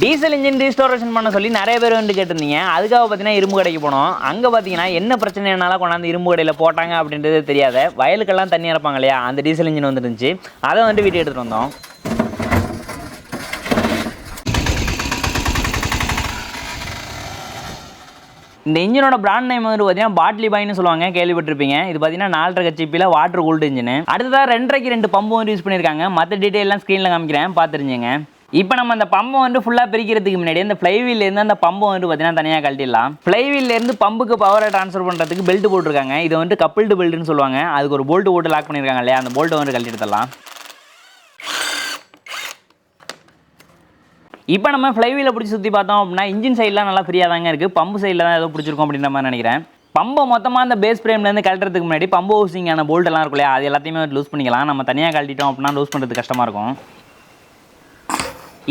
Diesel engine restoration பண்ண சொல்லி நிறைய பேர் வந்து கேட்டிருந்தீங்க. அதுக்காக பார்த்தீங்கன்னா இரும்பு கடைக்கு போனோம். அங்கே பார்த்தீங்கன்னா என்ன பிரச்சனைனால கொண்டாந்து இரும்பு கடையில் போட்டாங்க அப்படின்றது தெரியாத வயலுக்கெல்லாம் தண்ணி இறப்பாங்க இல்லையா, அந்த டீசல் இன்ஜின் வந்துருந்துச்சு. அதை வந்து வீட்டு எடுத்துகிட்டு வந்தோம். இந்த இன்ஜினோட பிராண்ட் நேம் வந்து பார்த்தீங்கன்னா பாட்லி பாய்னு சொல்லுவாங்க, கேள்விப்பட்டிருப்பீங்க. இது பார்த்தீங்கன்னா 4.5 ஹெச்பியில் வாட்டர் கூல்டு இன்ஜின். அடுத்ததாக 2.5க்கு 2 பம்பு வந்து யூஸ் பண்ணியிருக்காங்க. மற்ற டீட்டெயிலாம் ஸ்க்ரீனில் காமிக்கிறேன், பார்த்துருந்துங்க. இப்போ நம்ம அந்த பம்பை வந்து ஃபுல்லாக பிரிக்கிறதுக்கு முன்னாடி இந்த ஃப்ளைவீல்லேருந்து அந்த பம்பை வந்து பார்த்தீங்கன்னா தனியாக கழட்டிடலாம். ஃப்ளைவீல்லேருந்து பம்புக்கு பவரை ட்ரான்ஸ்ஃபர் பண்ணுறதுக்கு பெல்ட் போட்டிருக்காங்க. இதை வந்து கப்பிள்டு பெல்ட்னு சொல்லுவாங்க. அதுக்கு ஒரு போல்ட்டு போட்டு லாக் பண்ணியிருக்காங்க இல்லையா, அந்த போல்ட்டை வந்து கழட்டி எடுத்துடலாம். இப்போ நம்ம ஃப்ளைவீலை பிடிச்சி சுற்றி பார்த்தோம் அப்படின்னா இன்ஜின் சைட்லாம் நல்லா ஃப்ரீயாக தாங்க இருக்குது. பம்பு சைடில் தான் ஏதோ பிடிச்சிருக்கோம் அப்படின்ற மாதிரி நினைக்கிறேன். பம்பை மொத்தமாக அந்த பேஸ் ஃப்ரேம்லேருந்து கழட்டுறதுக்கு முன்னாடி பம்பு ஹவுசிங்கான போல்ட்டெல்லாம் இருக்கும் இல்லையா, அது எல்லாத்தையுமே லூஸ் பண்ணிக்கலாம். நம்ம தனியாக கழட்டிட்டோம் அப்படின்னா லூஸ் பண்ணுறது கஷ்டமாக இருக்கும்.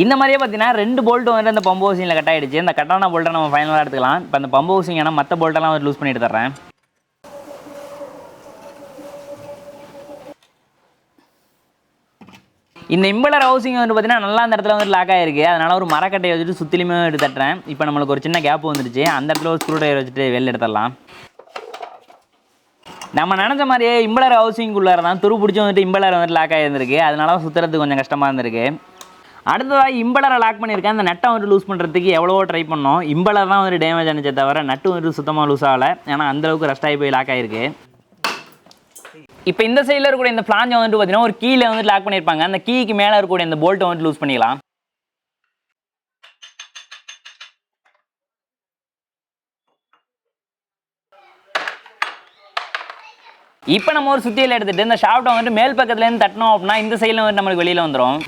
இந்த மாதிரியே பார்த்தீங்கன்னா 2 போல்ட்டு வந்து அந்த பம்பு ஹவுசிங்கில் கட் ஆகிடுச்சு. இந்த கட்டான போல்ட்டை நம்ம ஃபைனலாக எடுத்துக்கலாம். இப்போ அந்த பம்பு ஹவுசிங்கான மற்ற போல்ட்டெல்லாம் வந்து லூஸ் பண்ணிட்டு தர்றேன். இந்த இம்பலர் ஹவுசிங் வந்து பார்த்தீங்கன்னா நல்லா அந்த இடத்துல வந்து லாக் ஆகிருக்கு. அதனால் ஒரு மரக்கட்டையை வச்சுட்டு சுற்றிலுமே எடுத்து தட்டுறேன். இப்போ நம்மளுக்கு ஒரு சின்ன கேப் வந்துருச்சு. அந்த இடத்துல ஒரு ஸ்க்ரூ ட்ரைவர் வச்சுட்டு வெளில எடுத்துடலாம். நம்ம நினச்ச மாதிரியே இம்பலர் ஹவுசிங்குள்ளார தான் துரு பிடிச்சி வந்துட்டு இம்பலர் வந்துட்டு லாக் ஆகியிருந்திருக்கு. அதனால சுற்றுறதுக்கு கொஞ்சம் கஷ்டமாக இருந்திருக்கு. அடுத்ததாக இம்பலரை லாக் பண்ணியிருக்கேன். அந்த நட்டை வந்து லூஸ் பண்ணுறதுக்கு எவ்வளவோ ட்ரை பண்ணோம். இம்பலர் தான் வந்து டேமேஜ் ஆனிச்சே தவிர நட்டு வந்து சுத்தமாக லூஸ் ஆகலை. ஏன்னா அந்தளவுக்கு ரஸ்ட் ஆகி போய் லாக் ஆகிருக்கு. இப்போ இந்த சைடில் இருக்கக்கூடிய இந்த ஃப்ளாஞ்சை வந்துட்டு பார்த்தீங்கன்னா ஒரு கீழே வந்து லாக் பண்ணியிருப்பாங்க. அந்த கீக்கு மேலே இருக்கக்கூடிய இந்த போல்ட்டை வந்து லூஸ் பண்ணிக்கலாம். இப்போ நம்ம ஒரு சுத்தியில் எடுத்துகிட்டு இந்த ஷாஃப்ட்டை வந்துட்டு மேல் பக்கத்துலேருந்து தட்டினோம் அப்படின்னா இந்த சைடில் வந்து நம்மளுக்கு வெளியில் வந்துடும்.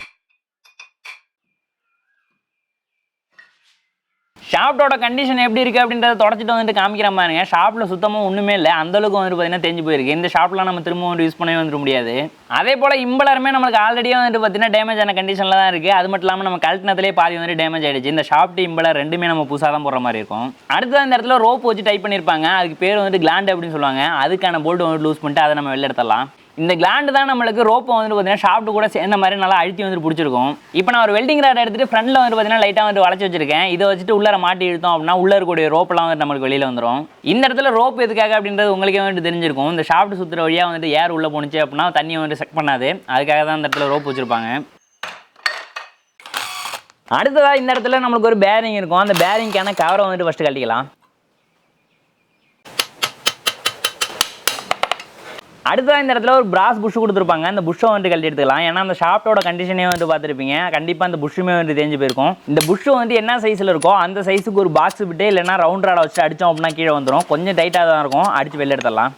ஷாஃப்ட்டோட கண்டிஷன் எப்படி இருக்குது அப்படின்றத தொடச்சிட்டு வந்துட்டு காமிக்கிற மாதிரிங்க. ஷாஃப்ட்டில் சுத்தமாக ஒன்றுமே இல்லை. அந்தளவுக்கு வந்துட்டு பார்த்தீங்கன்னா தேஞ்சு போயிருக்கு. இந்த ஷாஃப்ட்லாம் நம்ம திரும்ப வந்து யூஸ் பண்ணவே வந்துட முடியாது. அதே போல் இம்பலருமே நம்மளுக்கு ஆல்ரெடியே வந்துட்டு பார்த்தீங்கன்னா டேமேஜ் ஆன கண்டிஷனில் தான் இருக்குது. அது மட்டும் இல்லாமல் நம்ம கழட்டினதுலேயே பாதி வந்துட்டு டேமேஜ் ஆகிடுச்சு. இந்த ஷாஃப்ட் இம்பலர் ரெண்டுமே நம்ம புதுசாக தான் போடுற மாதிரி இருக்கும். அடுத்தது இந்த இடத்துல ரோப் வச்சு டைப் பண்ணியிருப்பாங்க. அதுக்கு பேர் வந்து கிளாண்ட் அப்படின்னு சொல்லுவாங்க. அதுக்கான போல்ட்டு வந்து லூஸ் பண்ணிட்டு அதை நம்ம வெளில எடுத்துடலாம். இந்த கிளாண்டு தான் நம்மளுக்கு ரோப்பை வந்துட்டு பார்த்தீங்கன்னா ஷாஃப்ட் கூட சேர்ந்த மாதிரி நல்லா அழுத்தி வந்துட்டு பிடிச்சிருக்கும். இப்போ நான் ஒரு வெல்டிங் ராட் எடுத்துகிட்டு ஃப்ரண்ட்டில் வந்து பார்த்தீங்கன்னா லைட்டாக வந்து வளைச்சி வச்சிருக்கேன். இதை வச்சுட்டு உள்ளே மாட்டி இழுத்தோம் அப்படின்னா உள்ளே இருக்கக்கூடிய ரோப்பெல்லாம் வந்து நம்மளுக்கு வெளியில் வந்துடும். இந்த இடத்துல ரோப் எதுக்காக அப்படின்றது உங்களுக்கே வந்துட்டு தெரிஞ்சிருக்கும். இந்த ஷாஃப்ட் சுற்றுற வழியாக வந்துட்டு ஏர் உள்ளே போணுச்சு அப்படின்னா தண்ணியை வந்துட்டு செக் பண்ணாது. அதுக்காக தான் இந்த இடத்துல ரோப் வச்சுருப்பாங்க. அடுத்ததாக இந்த இடத்துல நம்மளுக்கு ஒரு பேரிங் இருக்கும். அந்த பேரிங்கான கவரை வந்துட்டு ஃபஸ்ட்டு கழட்டிக்கலாம். அடுத்ததாக இந்த இடத்துல ஒரு பிராஸ் புஷ் கொடுத்துருப்பாங்க. அந்த புஷ்ஷை வந்துட்டு கழட்டி எடுத்துக்கலாம். ஏன்னா அந்த ஷாஃப்ட்டோட கண்டிஷனே வந்து பார்த்துருப்பீங்க. கண்டிப்பாக அந்த புஷ்ஷுமே வந்து தேஞ்சு போயிருக்கும். இந்த புஷ்ஷு வந்து என்ன சைஸில் இருக்கோ அந்த சைஸுக்கு ஒரு பாக்ஸ் விட்டு இல்லைனா ரவுண்ட் ராடை வச்சு அடித்தோம் அப்படின்னா கீழே வந்துடும். கொஞ்சம் டைட்டாக தான் இருக்கும். அடித்து வெளில எடுத்துடலாம்.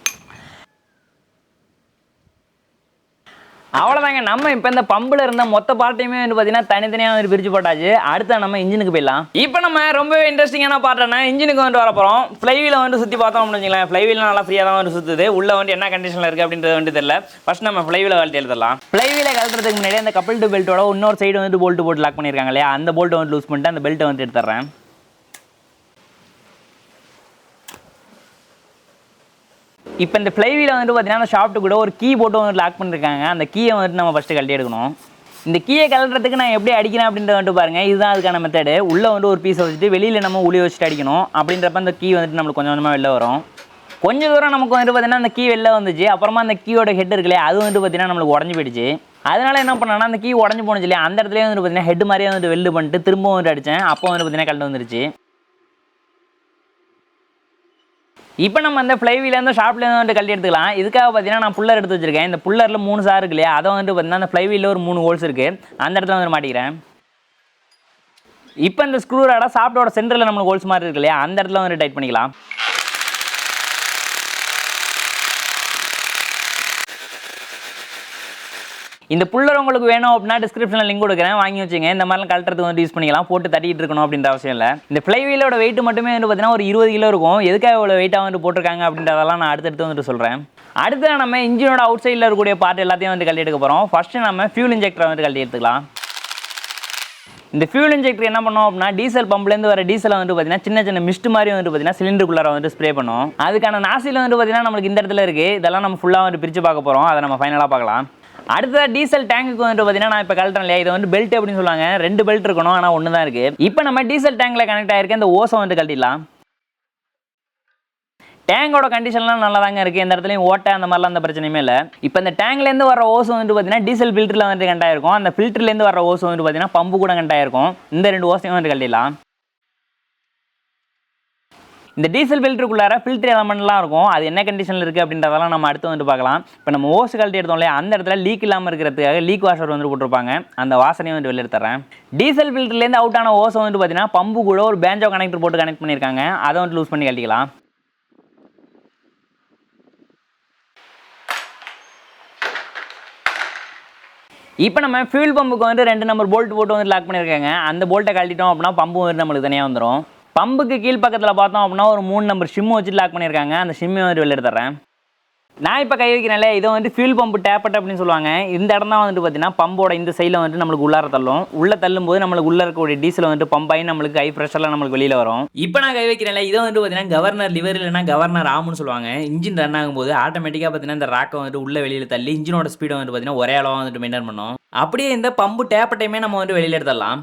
அவ்வளோதாங்க. நம்ம இப்போ இந்த பம்பில் இருந்த மொத்த பார்ட்டையுமே வந்து பார்த்தீங்கன்னா தனித்தனியாக வந்து பிரித்து போட்டாச்சு. அடுத்த நம்ம இன்ஜினுக்கு போயிடலாம். இப்போ நம்ம ரொம்பவே இன்ட்ரெஸ்டிங்கான பார்ட்னா இன்ஜினுக்கு வந்து வர போகிறோம். ஃப்ளைவீலை வந்து சுற்றி பார்த்தோம் அப்படின்னு வச்சுக்கலாம். ஃப்ளைவீல் நல்லா ஃப்ரீயாக தான் வந்து சுற்றுது. உள்ளே வந்து என்ன கண்டிஷனில் இருக்குது அப்படின்றது வந்து தெரியல. ஃபஸ்ட் நம்ம ஃப்ளைவீலை கழட்டி எடுத்துடலாம். ஃப்ளைவீலை கழட்டுறதுக்கு முன்னாடி அந்த கப்பிள் டு பெல்ட்டோட இன்னொரு சைடு வந்து போல்ட்டு போட்டு லாக் பண்ணியிருக்காங்க இல்லையா, அந்த போல்ட்டை வந்து லூஸ் பண்ணிட்டு அந்த பெல்ட்டை வந்து எடுத்துடுறேன். இப்போ இந்த ஃப்ளைவீலை வந்துட்டு பார்த்தீங்கன்னா அந்த ஷாஃப்ட் கூட ஒரு கீ போட்டு வந்து லாக் பண்ணியிருக்காங்க. அந்த கீயை வந்துட்டு நம்ம ஃபஸ்ட்டு கழட்டி எடுக்கணும். இந்த கீயை கழட்டுறதுக்கு நான் எப்படி அடிக்கிறேன் அப்படின்றத வந்துட்டு பாருங்கள். இதுதான் அதுக்கான மெத்தடு. உள்ளே வந்து ஒரு பீஸை வச்சுட்டு வெளியில் நம்ம உளி வச்சுட்டு அடிக்கணும். அப்படின்றப்ப அந்த கீ வந்துட்டு நம்மளுக்கு கொஞ்சம் கொஞ்சமாக வெளில வரும். கொஞ்சம் தூரம் நமக்கு வந்துட்டு பார்த்தீங்கன்னா அந்த கீ வெளில வந்துச்சு. அப்புறமா அந்த கீயோட ஹெட் இருக்குல்லையே, அது வந்துட்டு பார்த்தீங்கன்னா நம்மளுக்கு உடஞ்சி போயிடுச்சு. அதனால என்ன பண்ணேன்னா அந்த கீ உடஞ்சி போணுச்சு இல்லையா, அந்த இடத்துலேயே வந்துட்டு பார்த்தீங்கன்னா ஹெட் மாதிரியே வந்துட்டு வெல்டு பண்ணிட்டு திரும்பவும் வந்துட்டு அடித்தேன். அப்போ வந்துட்டு பார்த்தீங்கன்னா கழட்டு வந்துருச்சு. இப்போ நம்ம அந்த ஃப்ளைவீலேருந்து ஷாப்லேருந்து வந்துட்டு கழட்டி எடுத்துக்கலாம். இதுக்காக பார்த்தீங்கன்னா நான் புல்லர் எடுத்து வச்சிருக்கேன். இந்த புல்லரில் 3 சார் இருக்கு இல்லையா, அதை வந்துட்டு பார்த்தீங்கன்னா அந்த ஃப்ளைவீலில் ஒரு 3 ஹோல்ஸ் இருக்குது. அந்த இடத்துல வந்து மாட்டிக்கிறேன். இப்போ இந்த ஸ்க்ரூ ராடை ஷாஃப்ட்டோட சென்டரில் நம்மளுக்கு ஹோல்ஸ் மாதிரி இருக்கு இல்லையா, அந்த இடத்துல வந்து டைட் பண்ணிக்கலாம். இந்த புல்லர் உங்களுக்கு வேணும் அப்படின்னா டிஸ்கிரிப்ஷனில் லிங்க் கொடுக்குறேன், வாங்கி வச்சுங்க. இந்த மாதிரிலாம் கழட்டுறதுக்கு வந்து யூஸ் பண்ணிக்கலாம். போட்டு தட்டிட்டு இருக்கணும் அப்படின்ற அவசியம் இல்லை. இந்த ஃப்ளைவீலோட வெயிட் மட்டுமே வந்து பார்த்தீங்கன்னா ஒரு 20 கிலோ இருக்கும். எதுக்காக இவ்வளோ வெயிட்டாக வந்து போட்டிருக்காங்க அப்படின்றதெல்லாம் நான் அடுத்தடுத்து வந்துட்டு சொல்கிறேன். அடுத்து நம்ம இன்ஜினோட அவுட் சைடில் இருக்கக்கூடிய பார்ட் எல்லாத்தையும் வந்து கழட்டி எடுக்க போகிறோம். ஃபஸ்ட்டு நம்ம ஃபியூல் இன்ஜெக்டரை வந்து கழட்டி எடுத்துக்கலாம். இந்த ஃபியூல் இன்ஜெக்டர் என்ன பண்ணோம் அப்படின்னா டீசல் பம்ப்லேருந்து வர டீசலை வந்து பார்த்தீங்கன்னா சின்ன சின்ன மிஸ்ட் மாதிரி வந்து பார்த்தீங்கன்னா சிலிண்டருக்குள்ளார வந்து ஸ்ப்ரே பண்ணும். அதுக்கான நாசில் வந்து பார்த்தீங்கன்னா நம்மளுக்கு இந்த இடத்துல இருக்குது. இதெல்லாம் நம்ம ஃபுல்லாக வந்து பிரித்து பார்க்க போகிறோம். அதை நம்ம ஃபைனலாக பார்க்கலாம். அடுத்ததாக டீசல் டேங்குக்கு வந்துட்டு பார்த்தீங்கன்னா நான் இப்போ கழட்டேன் இல்லையா, இது வந்து பெல்ட் அப்படின்னு சொல்லுவாங்க. 2 பெல்ட் இருக்கணும், ஆனால் ஒன்று தான் இருக்குது. இப்போ நம்ம டீசல் டேங்கில் கனெக்ட் ஆகிருக்க இந்த ஓஸை வந்துட்டு கழட்டிடலாம். டேங்கோட கண்டிஷன்லாம் நல்லா தாங்க இருக்குது, எந்த இடத்துலையும் ஓட்டை அந்த மாதிரிலாம் அந்த பிரச்சனையுமே இல்லை. இப்போ இந்த டேங்க்லேருந்து வர ஓஸ் வந்துட்டு பார்த்தீங்கன்னா டீசல் ஃபில்டரில் வந்துட்டு கனெக்ட் ஆகிருக்கும். அந்த ஃபில்டர்லேருந்து வர ஓஸ் வந்துட்டு பார்த்தீங்கன்னா பம்பு கூட கனெக்ட் ஆகிருக்கும். இந்த 2 ஓஸையும் வந்துட்டு கழட்டிடலாம். இந்த டீசல் ஃபில்டருக்குள்ளார ஃபில்டர் எலமெண்ட்லாம் இருக்கும், அது என்ன கண்டிஷனில் இருக்குது அப்படின்றதெல்லாம் நம்ம அடுத்து வந்து பார்க்கலாம். இப்போ நம்ம ஓஸ் கழட்டி எடுத்தோம் இல்லையா, அந்த இடத்துல லீக் இல்லாமல் இருக்கிறதுக்காக லீக் வாஷர் வந்து போட்டிருப்பாங்க. அந்த வாசனையும் வந்து வெளியே எடுத்துறேன். டீசல் ஃபில்டர்லேருந்து அவுட் ஆன ஓஸை வந்து பார்த்தீங்கன்னா பம்பு கூட ஒரு பேஞ்சோ கனெக்டர் போட்டு கனெக்ட் பண்ணியிருக்காங்க. அதை வந்து லூஸ் பண்ணி கழட்டிக்கலாம். இப்போ நம்ம ஃபியூல் பம்புக்கு வந்து 2 நம்பர் போல்ட் போட்டு வந்து லாக் பண்ணியிருக்காங்க. அந்த போல்ட்டை கழட்டிட்டோம் அப்படின்னா பம்பு வந்து நம்மளுக்கு தனியாக வந்துடும். பம்புக்கு கீழ் பக்கத்தில் பார்த்தோம் அப்படின்னா ஒரு 3 நம்பர் ஷிம்மு வச்சு லாக் பண்ணியிருக்காங்க. அந்த ஷிம்மை வந்து வெளியே எடுத்துறேன். நான் இப்போ கை வைக்கிறேன்ல, இதை வந்து ஃபியூல் பம்பு டேப்பட் அப்படின்னு சொல்லுவாங்க. இந்த இடம் தான் வந்துட்டு பார்த்தீங்கன்னா பம்போட இந்த சைடில் வந்துட்டு நம்மளுக்கு உள்ளார தள்ளும். உள்ளே தள்ளும் போது நம்மளுக்கு உள்ளே இருக்கக்கூடிய டீசல் வந்துட்டு பம்ப் ஆகி நம்மளுக்கு ஹை ப்ரெஷரில் நம்மளுக்கு வெளியில் வரும். இப்போ நான் கை வைக்கிறேன்ல, இதை வந்துட்டு பார்த்தீங்கன்னா கவர்னர் லிவர் இல்லைனா கவர்னர் ஆம்னு சொல்லுவாங்க. இன்ஜின் ரன் ஆகும்போது ஆட்டோமேட்டிக்காக பார்த்தீங்கன்னா இந்த ராக்கை வந்துட்டு உள்ளே வெளியில் தள்ளி இன்ஜினோட ஸ்பீடை வந்து பார்த்தீங்கன்னா ஒரே அளவாக வந்துட்டு மெயின்டைன் பண்ணும். அப்படியே இந்த பம்பு டேப்பட்டையுமே நம்ம வந்து வெளியில் எடுத்துடலாம்.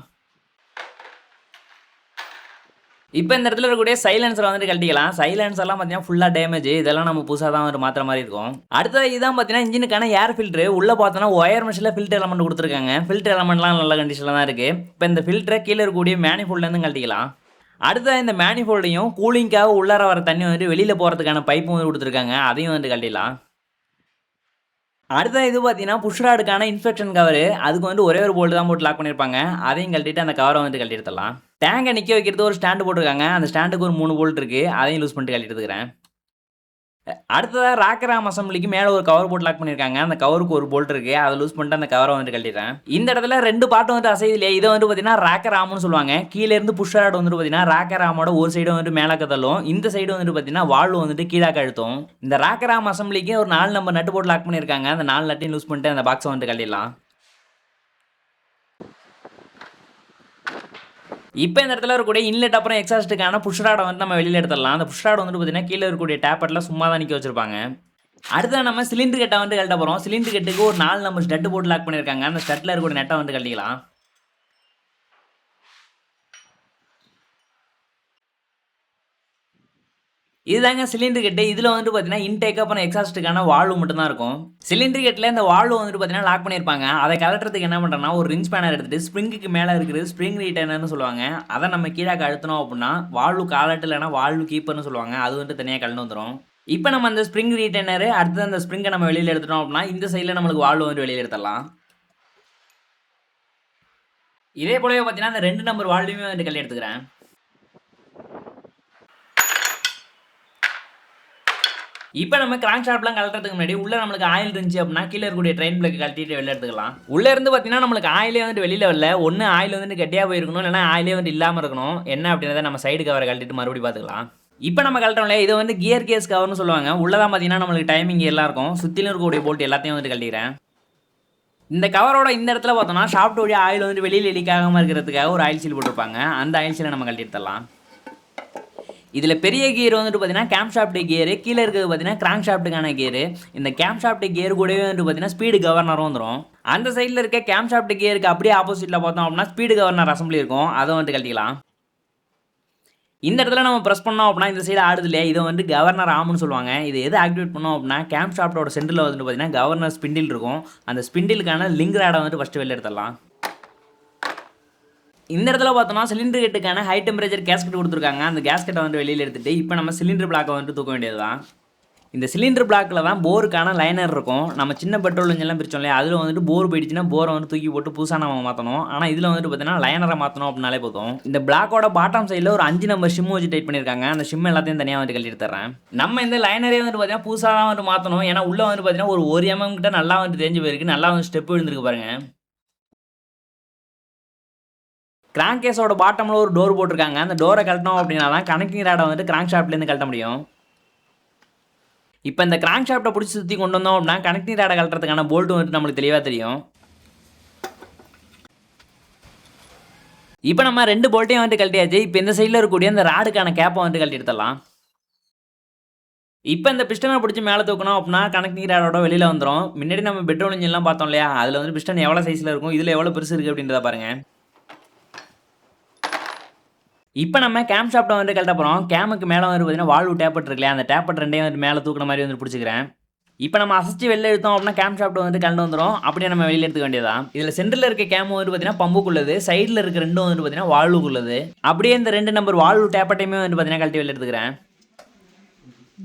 இப்போ இந்த இடத்துல இருக்கக்கூடிய சைலன்சரை வந்துட்டு கழட்டிக்கலாம். சைலன்சர்லாம் பார்த்தீங்கன்னா ஃபுல்லாக டேமேஜ், இதெல்லாம் நம்ம புதுசாக தான் வந்து மாற்றுற மாதிரி இருக்கும். அடுத்தது இதுதான் பார்த்தீங்கன்னா இன்ஜினுக்கான ஏர் ஃபில்ட்ரு. உள்ளே பார்த்தோன்னா ஒயர் மெஷினில் ஃபில்டர் எலமெண்ட் கொடுத்துருக்காங்க. ஃபில்டர் எலமெண்ட்லாம் நல்ல கண்டிஷனில் தான் இருக்குது. இப்போ இந்த ஃபில்டரை கீழே இருக்கக்கூடிய மேனிஃபோல்ட்லேருந்து கழட்டிக்கலாம். அடுத்தது இந்த மேனிஃபோல்டையும் கூலிங்காக உள்ளார வர தண்ணி வந்துட்டு வெளியில் போகிறதுக்கான பைப்பும் வந்து கொடுத்துருக்காங்க. அதையும் வந்துட்டு கழட்டிடலாம். அடுத்த இது பார்த்தீங்கன்னா புஷ்ராடுக்கான இன்ஸ்பெக்ஷன் கவர். அதுக்கு வந்து ஒரே ஒரு போல்ட் தான் போட்டு லாக் பண்ணியிருப்பாங்க. அதையும் கழட்டிட்டு அந்த கவரை வந்து கழட்டி எடுத்துடலாம். டேங்கை நிற்க வைக்கிறது ஒரு ஸ்டாண்டு போட்டிருக்காங்க. அந்த ஸ்டாண்டுக்கு ஒரு 3 போல்ட் இருக்குது, அதையும் லூஸ் பண்ணிட்டு கழட்டி எடுத்துக்கிறேன். அடுத்ததாக ராக்கராம் அசம்பிளிக்கு மேலே ஒரு கவர் போட்டு லாக் பண்ணியிருக்காங்க. அந்த கவருக்கு ஒரு போல்ட் இருக்குது, அதை லூஸ் பண்ணிட்டு அந்த கவரை வந்து கழட்டிடுறேன். இந்த இடத்துல 2 பாட்டு வந்து அசைது இல்லையா, இதை வந்து பார்த்தீங்கன்னா ராக்கராம்னு சொல்லுவாங்க. கீழே இருந்து புஷ்ராடு வந்துட்டு பார்த்தீங்கன்னா ராக்கராமோட ஒரு சைடு வந்துட்டு மேலாக்க தள்ளும், இந்த சைடு வந்துட்டு பார்த்தீங்கன்னா வால்வு வந்துட்டு கீழாக்க அழுத்தும். இந்த ராக்கராம் அசம்பிளிக்கு ஒரு 4 நம்பர் நட்டு போட்டு லாக் பண்ணியிருக்காங்க. அந்த 4 நட்டையும் லூஸ் பண்ணிட்டு அந்த பாக்ஸை வந்து கழட்டிடலாம். இப்போ இந்த இடத்துல இருக்கக்கூடிய இன்லெட் அப்புறம் எக்ஸாஸ்ட்டுக்கான புஷ்ராடை வந்து நம்ம வெளியில் எடுத்துடலாம். அந்த புஷ்ராடை வந்துட்டு பார்த்தீங்கன்னா கீழே இருக்கக்கூடிய டேப்பட்டில் சும்மா தான் நிற்க வச்சிருப்பாங்க. அடுத்த நம்ம சிலிண்டர் கட்டை வந்து கழட்ட போகிறோம். சிலிண்டர் கட்டுக்கு ஒரு 4 நம்பர் ஸ்டட்டு போட்டு லாக் பண்ணியிருக்காங்க. அந்த ஸ்டட்டில் இருக்கக்கூடிய நெட்டை வந்து கழட்டிக்கலாம். இதுதாங்க சிலிண்டர் கட்டு. இதில் வந்துட்டு பார்த்தீங்கன்னா இன்டேக் அப்புறம் எக்ஸாஸ்ட்டுக்கான வால்வு மட்டும் தான் இருக்கும். சிலிண்டர் கட்டில் இந்த வால்வு வந்துட்டு பார்த்தீங்கன்னா லாக் பண்ணியிருப்பாங்க. அதை கலட்டுறதுக்கு என்ன பண்ணுறோன்னா ஒரு ரிங் ஸ்பேனர் எடுத்துகிட்டு ஸ்ப்ரிங்குக்கு மேலே இருக்கிறது ஸ்ப்ரிங் ரீட்டர்னு சொல்லுவாங்க. அதை நம்ம கீழே அழுத்தணும் அப்படின்னா வால்வு காலட்டு இல்லைனா வால்வு கீப்பர்னு சொல்லுவாங்க. அது வந்துட்டு தனியாக கலந்து வந்துடும். இப்போ நம்ம அந்த ஸ்ப்ரிங் ரீட்டர்னர் அடுத்து அந்த ஸ்ப்ரிங்கை நம்ம வெளியில் எடுத்துட்டோம் அப்படின்னா இந்த சைடில் நம்மளுக்கு வால்வு வந்து வெளியில் எடுத்துடலாம். இதே போலவே பார்த்தீங்கன்னா அந்த 2 நம்பர் வால்வுமே வந்து கழட்டி எடுத்துக்கிறேன். இப்போ நம்ம கிராங்க் ஷாப்லாம் கழட்டுறதுக்கு முன்னாடி உள்ள நம்மளுக்கு ஆயில் இருந்துச்சு அப்படின்னா கீழே இருக்கக்கூடிய ட்ரெயின் பிளக் கழட்டிட்டு வெளில எடுத்துக்கலாம். உள்ளே இருந்து பார்த்தீங்கன்னா நம்மளுக்கு ஆயிலே வந்துட்டு வெளியில் வரல. ஒன்று ஆயில் வந்துட்டு கட்டியாக போயிருக்கணும், இல்லைனா ஆயிலே வந்து இல்லாமல் இருக்கணும். என்ன அப்படின்றத நம்ம சைடு கவரை கழட்டிட்டு மறுபடியும் பார்த்துக்கலாம். இப்போ நம்ம கழட்டோம்ல, இதை வந்து கியர் கேஸ் கவர்னு சொல்லுவாங்க. உள்ளதான் பார்த்தீங்கன்னா நம்மளுக்கு டைமிங் எல்லாம் இருக்கும். சுற்றிலும் இருக்கக்கூடிய போல்ட் எல்லாத்தையும் வந்து கழட்டிக்கிறேன். இந்த கவரோட இந்த இடத்துல பார்த்தோம்னா ஷாஃப்ட் வழியா ஆயில் வந்து வெளியில் லீக் ஆகாமல் இருக்கிறதுக்காக ஒரு ஆயில் சீல் போட்டிருப்பாங்க. அந்த ஆயில் சீலை நம்ம கழட்டி எடுத்துடலாம். இதில் பெரிய கியர் வந்துட்டு பார்த்தீங்கன்னா கேம் ஷாஃப்ட் கியரு, கீழே இருக்கிறது பார்த்தீங்கன்னா கிராங்க் ஷாஃப்ட்டுக்கான கியரு. இந்த கேம் ஷாஃப்ட் கியர் கூடவே வந்துட்டு பார்த்தீங்கன்னா ஸ்பீடு கவர்னரும் வந்துடும். அந்த சைடில் இருக்க கேம் ஷாஃப்ட் கியருக்கு அப்படியே ஆப்போசிட்டில் பார்த்தோம் அப்படின்னா ஸ்பீடு கவர்னர் அசம்பிளி இருக்கும், அதை வந்து கழட்டிக்கலாம். இந்த இடத்துல நம்ம ப்ரெஸ் பண்ணோம் அப்படின்னா இந்த சைடு ஆடுது இல்லையா, இதை வந்து கவர்னர் ஆம்னு சொல்லுவாங்க. இது எது ஆக்டிவேட் பண்ணோம் அப்படின்னா கேம் ஷாஃப்ட்டோட சென்டரில் வந்துட்டு பார்த்தீங்கன்னா கவர்னர் ஸ்பிண்டில் இருக்கும். அந்த ஸ்பிண்டிலுக்கான லிங்க் ராடை வந்துட்டு ஃபஸ்ட்டு வெளில எடுத்துடலாம். இந்த இடத்துல பார்த்தோம்னா சிலிண்டர் கட்டுக்கான ஹை டெம்பரேச்சர் கேஸ்கெட் கொடுத்துருக்காங்க. அந்த கேஸ்கெட்டை வந்து வெளியில் எடுத்துகிட்டு இப்போ நம்ம சிலிண்டர் பிளாக்கை வந்துட்டு தூக்க வேண்டியது தான். இந்த சிலிண்டர் பிளாக்கில் தான் போருக்கான லைனர் இருக்கும். நம்ம சின்ன பெட்ரோல் இன்ஜின்லாம் பிரிச்சோம் இல்லையா, அதில் வந்துட்டு போர் போயிடுச்சுன்னா போரை வந்து தூக்கி போட்டு புதுசாக நம்ம மாற்றணும். ஆனால் இதில் வந்துட்டு பார்த்தீங்கன்னா லைனரை மாற்றணும் அப்படின்னாலே போதும். இந்த பிளாக்கோட பாட்டம் சைடில் ஒரு 5 நம்பர் ஷிம் வச்சு டைட் பண்ணியிருக்காங்க. அந்த ஷிம் எல்லாத்தையும் தனியாக வந்து கழட்டி தர்றேன். நம்ம இந்த லைனரே வந்துட்டு பார்த்தீங்கன்னா புதுசாக தான் வந்து மாற்றணும். ஏன்னா உள்ளே வந்து பார்த்தீங்கன்னா ஒரு 1 mm கிட்ட நல்லா வந்து தெரிஞ்சு போயிருக்கு, நல்லா வந்து ஸ்டெப் விழுந்துருக்கு பாருங்க. கிராங்க் கேஸோட பாட்டமில் ஒரு டோர் போட்டிருக்காங்க. அந்த டோரை கழட்டணும் அப்படின்னா தான் கனெக்டிங் ராடை வந்துட்டு கிராங்க் ஷாஃப்ட்லேருந்து கழட்ட முடியும். இப்போ இந்த கிராங்க் ஷாஃப்ட்டை பிடிச்சி சுற்றி கொண்டு வந்தோம் அப்படின்னா கனெக்டிங் ராடை கழட்டுறதுக்கான போல்ட் வந்துட்டு நம்மளுக்கு தெளிவாக தெரியும். இப்போ நம்ம 2 போல்ட்டையும் வந்துட்டு கழட்டியாச்சு. இப்போ இந்த சைடில் இருக்கக்கூடிய அந்த ராடுக்கான கேப்பை வந்துட்டு கழட்டி எடுத்துடலாம். இப்போ இந்த பிஸ்டனை பிடிச்சி மேலே தூக்கணும் அப்படின்னா கனெக்டிங் ராடோட வெளியில் வந்துடும். முன்னாடி நம்ம பெட்ரோல் இன்ஜின்லாம் பார்த்தோம் இல்லையா, அதில் வந்து பிஸ்டன் எவ்வளோ சைஸில் இருக்கும், இதில் எவ்வளோ பெருசு இருக்குது அப்படின்றத பாருங்கள். இப்போ நம்ம கேம் ஷாப்ட்டை வந்து கழட்ட போகிறோம். கேமுக்கு மேலே வந்து பார்த்தீங்கன்னா வால்வு டேப்பட் இருக்கு இல்லையா, அந்த டேப்பட் ரெண்டையும் வந்து மேலே தூக்குற மாதிரி வந்து பிடிச்சிக்கிறேன். இப்போ நம்ம அசைச்சு வெளில எடுத்தோம் அப்படின்னா கேம் ஷாப்ட் வந்து கலந்து வந்துடும். அப்படியே நம்ம வெளியில் எடுத்துக்க வேண்டியதான். இதில் சென்டரில் இருக்க கேம் வந்து பார்த்தீங்கன்னா பம்புக்குள்ளது, சைடில் இருக்க ரெண்டும் வந்து பார்த்தீங்கன்னா வால்வுக்குள்ளது. அப்படியே இந்த 2 நம்பர் வால்வு டேப்பட்டையுமே வந்து பார்த்தீங்கன்னா கழட்டி வெளில எடுத்துக்கிறேன்.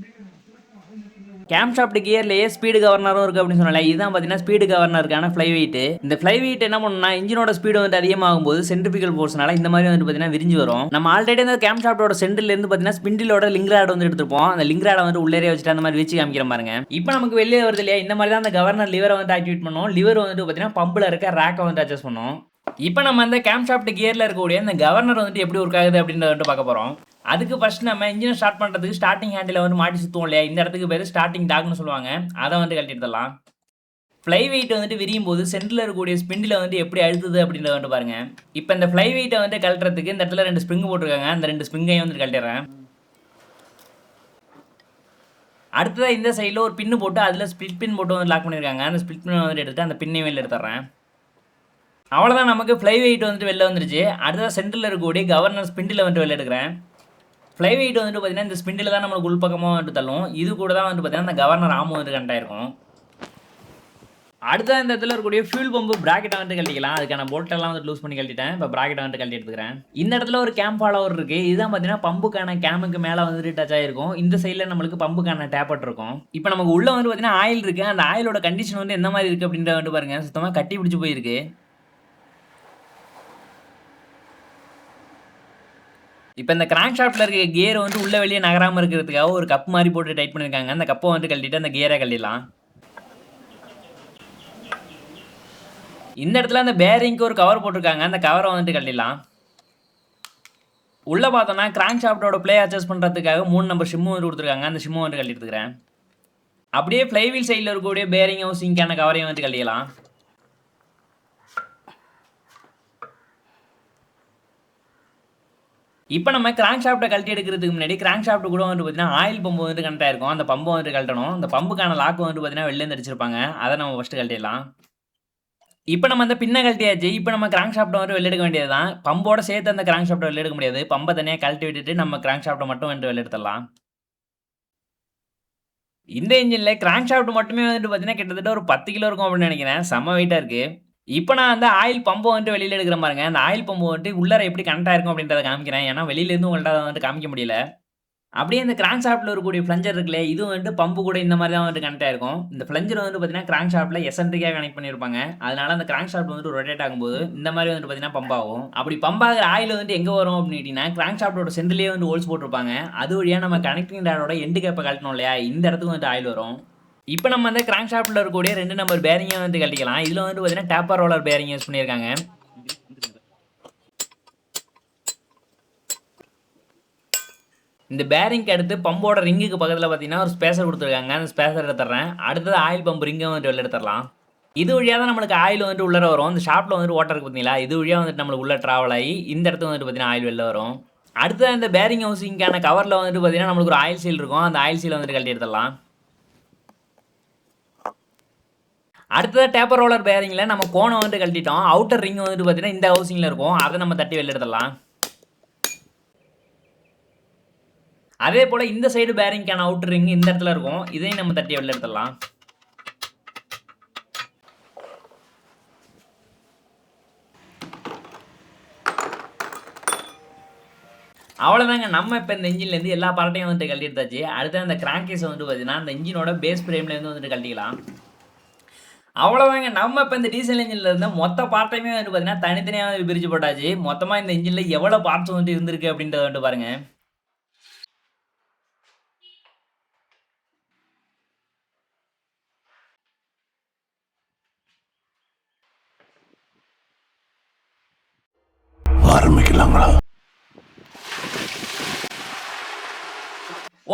கேம் ஷாப்ட் கியர்லேயே ஸ்பீடு கவர்னரும் இருக்குது அப்படின்னு சொன்னால, இதுதான் பார்த்தீங்கன்னா ஸ்பீடு கவர்னருக்கான ஃப்ளை வெயிட். இந்த ஃப்ளை வெயிட் என்ன பண்ணுன்னா, இன்ஜினோட ஸ்பீடு வந்து அதிகமாகும் போது சென்ட்ரிபிகல் ஃபோர்ஸ்னால இந்த மாதிரி வந்து பார்த்தீங்கன்னா விரிஞ்சு வரும். நம்ம ஆல்ரெடி இந்த கேம் ஷாப்டோட சென்டர்லேருந்து பார்த்தீங்கன்னா ஸ்பிண்டிலோட லிங்க் ராட் வந்து எடுத்துருப்போம். அந்த லிங்க் ராடை வந்து உள்ளே வச்சுட்டு அந்த மாதிரி வச்சு காமிக்கிற பாருங்க. இப்போ நமக்கு வெளியே வருது இல்லையா, இந்த மாதிரி தான் அந்த கவர்னர் லிவரை வந்து ஆக்டிவேட் பண்ணும். லிவர் வந்து பார்த்தீங்கன்னா பம்பில் இருக்க ரேக்கை வந்து அட்ஜஸ்ட் பண்ணும். இப்போ நம்ம அந்த கேம் ஷாப்ட் கியரில் இருக்கக்கூடிய இந்த கவர்னர் வந்துட்டு எப்படி ஒர்க் ஆகுது அப்படின்றத வந்து பார்க்க போகிறோம். அதுக்கு ஃபர்ஸ்ட் நம்ம இன்ஜினை ஸ்டார்ட் பண்ணுறதுக்கு ஸ்டார்டிங் ஹேண்டில் வந்து மாட்டி சுற்றுவோம் இல்லையா, இந்த இடத்துக்கு பேர் ஸ்டார்டிங் டாக்னு சொல்லுவாங்க. அதை வந்து கழட்டி எடுத்துடலாம். ஃப்ளை வெயிட் வந்துட்டு விரியும் போது சென்டரில் இருக்கக்கூடிய ஸ்பிண்டில் வந்து எப்படி அழுத்துது அப்படின்றத வந்து பாருங்க. இப்போ இந்த ஃப்ளை வெயிட்டை வந்து கழட்டுறதுக்கு இந்த இடத்துல 2 ஸ்ப்ரிங் போட்டிருக்காங்க. அந்த 2 ஸ்ப்ரிங்கையும் வந்து கழட்டிடுறேன். அடுத்ததாக இந்த சைடில் ஒரு பின்னு போட்டு அதில் ஸ்பிளிட் பின் போட்டு வந்து லாக் பண்ணியிருக்காங்க. அந்த ஸ்பிளிட் பின் வந்து எடுத்துட்டு அந்த பின்னை வெளில எடுத்துறேன். அவ்வளோதான், நமக்கு ஃப்ளை வெயிட் வந்துட்டு வெளில வந்துருச்சு. அடுத்ததாக சென்டரில் இருக்கக்கூடிய கவர்னர் ஸ்பிண்டில் வந்துட்டு வெளில எடுக்கிறேன். ஃப்ளை வெயிட் வந்துட்டு பார்த்தீங்கன்னா இந்த ஸ்பிண்டில் தான் நம்மளுக்கு உள்பக்கமாக வந்துட்டு தள்ளும். இது கூட தான் வந்துட்டு பார்த்தீங்கன்னா அந்த கவர்னர் ஆமும் வந்து கனெக்ட் ஆயிருக்கும். அடுத்த இந்த இடத்துல இருக்கக்கூடிய ஃபியூல் பம்பு ப்ராக்கெட்டை வந்து கழட்டிக்கலாம். அதுக்கான போல்ட்டெல்லாம் வந்து லூஸ் பண்ணி கழட்டிட்டேன். இப்போ ப்ராக்கெட்டை வந்து கழட்டி எடுத்துக்கிறேன். இந்த இடத்துல ஒரு கேம் ஃபாலோவர் இருக்குது. இதுதான் பார்த்தீங்கன்னா பம்புக்கான கேமுக்கு மேலே வந்துட்டு டச் ஆகிருக்கும். இந்த சைடில் நம்மளுக்கு பம்புக்கான டேப்பட் இருக்கும். இப்போ நமக்கு உள்ளே வந்து பார்த்தீங்கன்னா ஆயில் இருக்குது. அந்த ஆயிலோட கண்டிஷன் வந்து எந்த மாதிரி இருக்குது அப்படின்றத வந்து பாருங்கள். சுத்தமாக கட்டி பிடிச்சி போயிருக்கு. இப்போ இந்த கிராங்க் ஷாஃப்ட்டில் இருக்க கியர் வந்து உள்ளே வெளியே நகராமல் இருக்கிறதுக்காக ஒரு கப் மாதிரி போட்டு டைட் பண்ணியிருக்காங்க. அந்த கப்பை வந்து கழட்டிட்டு அந்த கியரை கழட்டிடலாம். இந்த இடத்துல அந்த பேரிங்க்கு ஒரு கவர் போட்டிருக்காங்க. அந்த கவரை வந்துட்டு கழட்டிடலாம். உள்ளே பார்த்தோன்னா கிராங்க் ஷாஃப்ட்டோட ப்ளே அட்ஜஸ்ட் பண்ணுறதுக்காக 3 நம்பர் ஷிம்மு வந்து கொடுத்துருக்காங்க. அந்த ஷிம்மு வந்து கழட்டி எடுத்துக்கிறேன். அப்படியே ஃப்ளைவீல் சைடில் இருக்கக்கூடிய பேரிங் ஹவுசிங்கான கவரையும் வந்து கழட்டிடலாம். இப்போ நம்ம கிராங்க் ஷாஃப்ட்டை கழட்டி எடுக்கிறதுக்கு முன்னாடி கிராங்க் ஷாஃப்ட் கூட வந்து பார்த்தீங்கன்னா ஆயில் பம்பு வந்து கனெக்ட் ஆயிருக்கும். அந்த பம்பை வந்து கழட்டணும். அந்த பம்புக்கான லாக் வந்து பார்த்தீங்கன்னா வெளிலேருந்து அடிச்சிருப்பாங்க. அதை நம்ம ஃபஸ்ட்டு கழட்டிடலாம். இப்போ நம்ம அந்த பின்னை கழட்டியாச்சு. இப்போ நம்ம கிராங்க் ஷாஃப்ட்டை வந்து வெளில எடுக்க வேண்டியது தான். பம்போட சேர்த்து அந்த கிராங்க் ஷாஃப்ட்டை வெளில எடுக்க முடியாது. பம்பை தனியாக கழட்டி விட்டுட்டு நம்ம கிராங்க் ஷாஃப்ட்டை மட்டும் வந்து வெளில எடுத்துடலாம். இந்த இன்ஜினில் கிராங்க் ஷாஃப்ட் மட்டுமே வந்துட்டு பார்த்தீங்கன்னா கிட்டத்தட்ட ஒரு 10 கிலோ இருக்கும் அப்படின்னு நினைக்கிறேன். செம்ம வெயிட்டாக இருக்குது. இப்போ நான் அந்த ஆயில் பம்பை வந்துட்டு வெளியில் எடுக்கிற பாருங்க. அந்த ஆயில் பம்பு வந்துட்டு உள்ளார எப்படி கனெக்ட் ஆயிருக்கும் அப்படின்றத காமிக்கிறேன். ஏன்னா வெளியிலேருந்து உங்கள்கிட்ட அதை வந்துட்டு காமிக்க முடியல. அப்படியே இந்த கிராங்க் ஷாஃப்ட்டில் இருக்கக்கூடிய ஃப்ளஞ்சர் இருக்குல்ல, இது வந்துட்டு பம்பு கூட இந்த மாதிரி தான் வந்துட்டு கனெக்ட் ஆயிருக்கும். இந்த ஃப்ளஞ்சர் வந்துட்டு பார்த்தீங்கன்னா கிராங்க் ஷாஃப்ட்டில் எசன்ட்ரிக்காக கனெக்ட் பண்ணியிருப்பாங்க. அதனால அந்த கிராங்க் ஷாஃப்ட் வந்துட்டு ரொட்டேட் ஆகும்போது இந்த மாதிரி வந்துட்டு பார்த்தீங்கன்னா பம்ப் ஆகும். அப்படி பம்ப் ஆகிற ஆயில் வந்துட்டு எங்கே வரும் அப்படின்னு கேட்டிங்கன்னா கிராங்க் ஷாஃப்ட்டோட சென்டர்லேயே வந்து ஹோல்ஸ் போட்டிருப்பாங்க. அது வழியாக நம்ம கனெக்டிங் ராடோட எண்டு கேப்பை கழட்டணும் இல்லையா, இந்த இடத்துக்கு வந்துட்டு ஆயில் வரும். இப்போ நம்ம வந்து கிராங்க் ஷாஃப்ட்டில் இருக்கக்கூடிய 2 நம்பர் பேரிங்கை வந்து கழட்டிக்கலாம். இதில் வந்துட்டு பார்த்தீங்கன்னா டேப்பர் ரோலர் பேரிங் யூஸ் பண்ணியிருக்காங்க. இந்த பேரிங்க்கு அடுத்து பம்போட ரிங்குக்கு பக்கத்தில் பார்த்தீங்கன்னா ஒரு ஸ்பேசர் கொடுத்துருக்காங்க. அந்த ஸ்பேசர் எடுத்துறேன். அடுத்தது ஆயில் பம்ப் ரிங்கை வந்துட்டு வெளில எடுத்துடலாம். இது வழியாக தான் நம்மளுக்கு ஆயில் வந்துட்டு உள்ளே வரும். இந்த ஷாப்பில் வந்துட்டு ஓட்டர் இருக்கு பார்த்தீங்களா, இது வழியாக வந்துட்டு நம்மளுக்கு உள்ளே ட்ராவல் ஆகி இந்த இடத்துக்கு வந்துட்டு பார்த்தீங்கன்னா ஆயில் வெளில வரும். அடுத்தது இந்த பேரிங் ஹவுசிங்கான கவரில் வந்துட்டு பார்த்தீங்கன்னா நம்மளுக்கு ஒரு ஆயில் சீல் இருக்கும். அந்த ஆயில் சீலை வந்துட்டு கழட்டி எடுத்துடலாம். அடுத்தது டேப்பர் ரோலர் பேரிங்கில் நம்ம கோனை வந்துட்டு கழட்டிட்டோம். அவுட்டர் ரிங் வந்துட்டு பார்த்தீங்கன்னா இந்த ஹவுசிங்கில் இருக்கும். அதை நம்ம தட்டி வெளில எடுத்துடலாம். அதே போல் இந்த சைடு பேரிங்கான அவுட்டர் ரிங் இந்த இடத்துல இருக்கும். இதையும் நம்ம தட்டி வெளில எடுத்துடலாம். அவ்வளோதாங்க, நம்ம இப்போ இந்த இன்ஜின்லேருந்து எல்லா பார்ட்டையும் வந்துட்டு கழட்டி எடுத்தாச்சு. அடுத்து அந்த கிராங்க் கேஸை வந்துட்டு பார்த்தீங்கன்னா அந்த இன்ஜினோட பேஸ் ஃப்ரேம்லேருந்து வந்துட்டு கழட்டிக்கலாம். அவ்வளோதாங்க, நம்ம இப்போ இந்த டீசல் இன்ஜினில் இருந்த மொத்த பார்ட்டையுமே வந்துட்டு பார்த்தீங்கன்னா தனித்தனியாக வந்து பிரித்து போட்டாச்சு. மொத்தமாக இந்த இன்ஜினில் எவ்வளோ பார்ட்ஸ் வந்துட்டு இருந்திருக்கு அப்படின்றத வந்துட்டு பாருங்கள். ஆரம்பிக்கலாங்களா?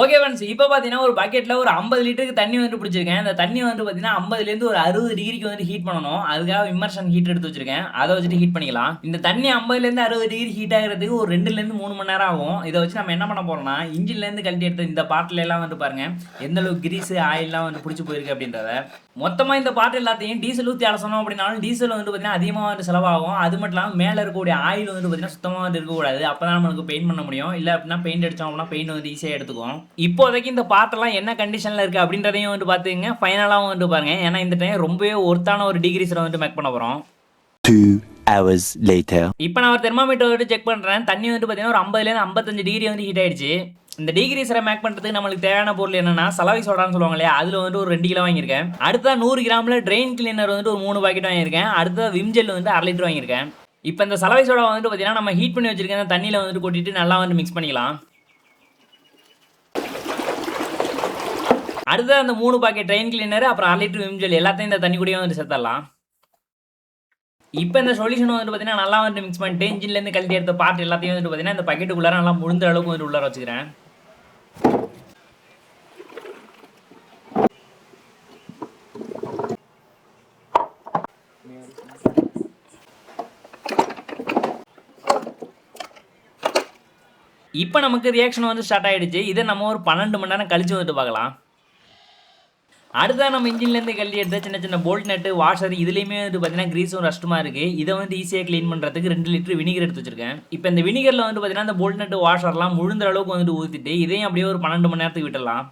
ஓகே ஃப்ரெண்ட்ஸ், இப்போ பார்த்தீங்கன்னா ஒரு பக்கெட்டில் ஒரு 50 லிட்டருக்கு தண்ணி வந்து பிடிச்சிருக்கேன். அந்த தண்ணி வந்து பார்த்தீங்கன்னா 50லேருந்து ஒரு 60 டிகிரிக்கு வந்து ஹீட் பண்ணணும். அதுக்காக இம்மர்ஷன் ஹீட் எடுத்து வச்சிருக்கேன். அதை வச்சுட்டு ஹீட் பண்ணிக்கலாம். இந்த தண்ணி 50லேருந்து 60 டிகிரி ஹீட் ஆகிறதுக்கு ஒரு 2லேருந்து 3 மணி நேரம் ஆகும். இதை வச்சு நம்ம என்ன பண்ண போறோம்னா, இன்ஜின்லேருந்து கழட்டி எடுத்து இந்த பார்ட்ல எல்லாம் வந்து பாருங்க எந்த அளவுக்கு கிரீஸ் ஆயில்லாம் வந்து பிடிச்சி போயிருக்கு அப்படின்றத. மொத்தமாக இந்த பார்ட் எல்லாத்தையும் டீசல் ஊற்றி அலசணும் அப்படின்னாலும் டீசல் வந்து பார்த்தீங்கன்னா அதிகமாக வந்து செலவாகும். அது மட்டும் இல்லாமல் மேலே இருக்கக்கூடிய ஆயில் வந்து பார்த்தீங்கன்னா சுத்தமாக வந்து இருக்கக்கூடாது. அப்போ தான் நம்மளுக்கு பெயிண்ட் பண்ண முடியும். இல்லை அப்படின்னா பெயிண்ட் அடித்தோம் அப்படின்னா பெயிண்ட் வந்து ஈஸியாக எடுத்துக்கும். இப்போதைக்கு இந்த பார்ட்டெல்லாம் என்ன கண்டிஷனில் இருக்குது அப்படின்றதையும் வந்து பார்த்துங்க. ஃபைனலாகவும் வந்து பாருங்க. ஏன்னா இந்த டைம் ரொம்பவே ஒர்த்தான ஒரு டிகிரிஸில் வந்து மேக் பண்ண போகிறோம். 2 hours later. இப்போ நான் ஒரு தெர்மாமீட்டர் வந்து செக் பண்ணுறேன். தண்ணி வந்து பார்த்தீங்கன்னா ஒரு 50லேருந்து 55 டிகிரி வந்து ஹீட் ஆயிடுச்சு. இந்த டிகிரிஸரை மேக் பண்ணுறதுக்கு நம்மளுக்கு தேவையான பொருள் என்னன்னா, சலவை சோடான்னு சொல்லுவாங்க இல்லையா, அதில் வந்து ஒரு 2 கிலோ வாங்கியிருக்கேன். அடுத்தா 100 கிராமில் ட்ரெயின் கிளீனர் வந்து ஒரு 3 பாக்கெட் வாங்கியிருக்கேன். அடுத்தா விம் ஜெல் வந்து 1/2 லிட்டர் வாங்கியிருக்கேன். இப்போ இந்த சலவை சோடா வந்துட்டு பார்த்தீங்கன்னா நம்ம ஹீட் பண்ணி வச்சிருக்க அந்த தண்ணியில் வந்துட்டு கொட்டிட்டு நல்லா வந்து மிக்ஸ் பண்ணிக்கலாம். அடுத்து அந்த 3 பாக்கெட் ட்ரெயின் கிளீனர் அப்புறம் 1/2 லிட்டர் விம் ஜெல் எல்லாத்தையும் இந்த தண்ணி கூடயே வந்து சேர்த்துடலாம். இப்போ இந்த சொல்யூஷன் வந்து பார்த்தீங்கன்னா நல்லா வந்து மிக்ஸ் பண்ணிட்டு இன்ஜின்லேருந்து கழட்டி எடுத்த பார்ட் எல்லாத்தையும் வந்து பார்த்தீங்கன்னா இந்த பக்கெட்டுக்குள்ளார நல்லா முழுந்த அளவுக்கு வந்து உள்ளார வச்சுக்கிறேன். இப்போ நமக்கு ரியாக்ஷன் வந்து ஸ்டார்ட் ஆகிடுச்சு. இதை நம்ம ஒரு 12 மணி நேரம் கழிச்சு வந்துட்டு பார்க்கலாம். அடுத்ததான் நம்ம இன்ஜின்லேருந்து கழட்டி எடுத்த சின்ன சின்ன போல்ட் நட்டு வாஷர் இதுலேயுமே வந்து பார்த்தீங்கன்னா கிரீஸும் ரஸ்ட்டுமா இருக்குது. இதை வந்து ஈஸியாக க்ளீன் பண்ணுறதுக்கு 2 லிட்டர் வினிகர் எடுத்து வச்சிருக்கேன். இப்போ இந்த வினிகரில் வந்து பார்த்தீங்கன்னா இந்த போல்ட் நட்டு வாஷர்லாம் முழுந்த அளவுக்கு வந்துட்டு ஊற்றிட்டு இதையும் அப்படியே ஒரு 12 மணி நேரத்துக்கு விட்டுடலாம்.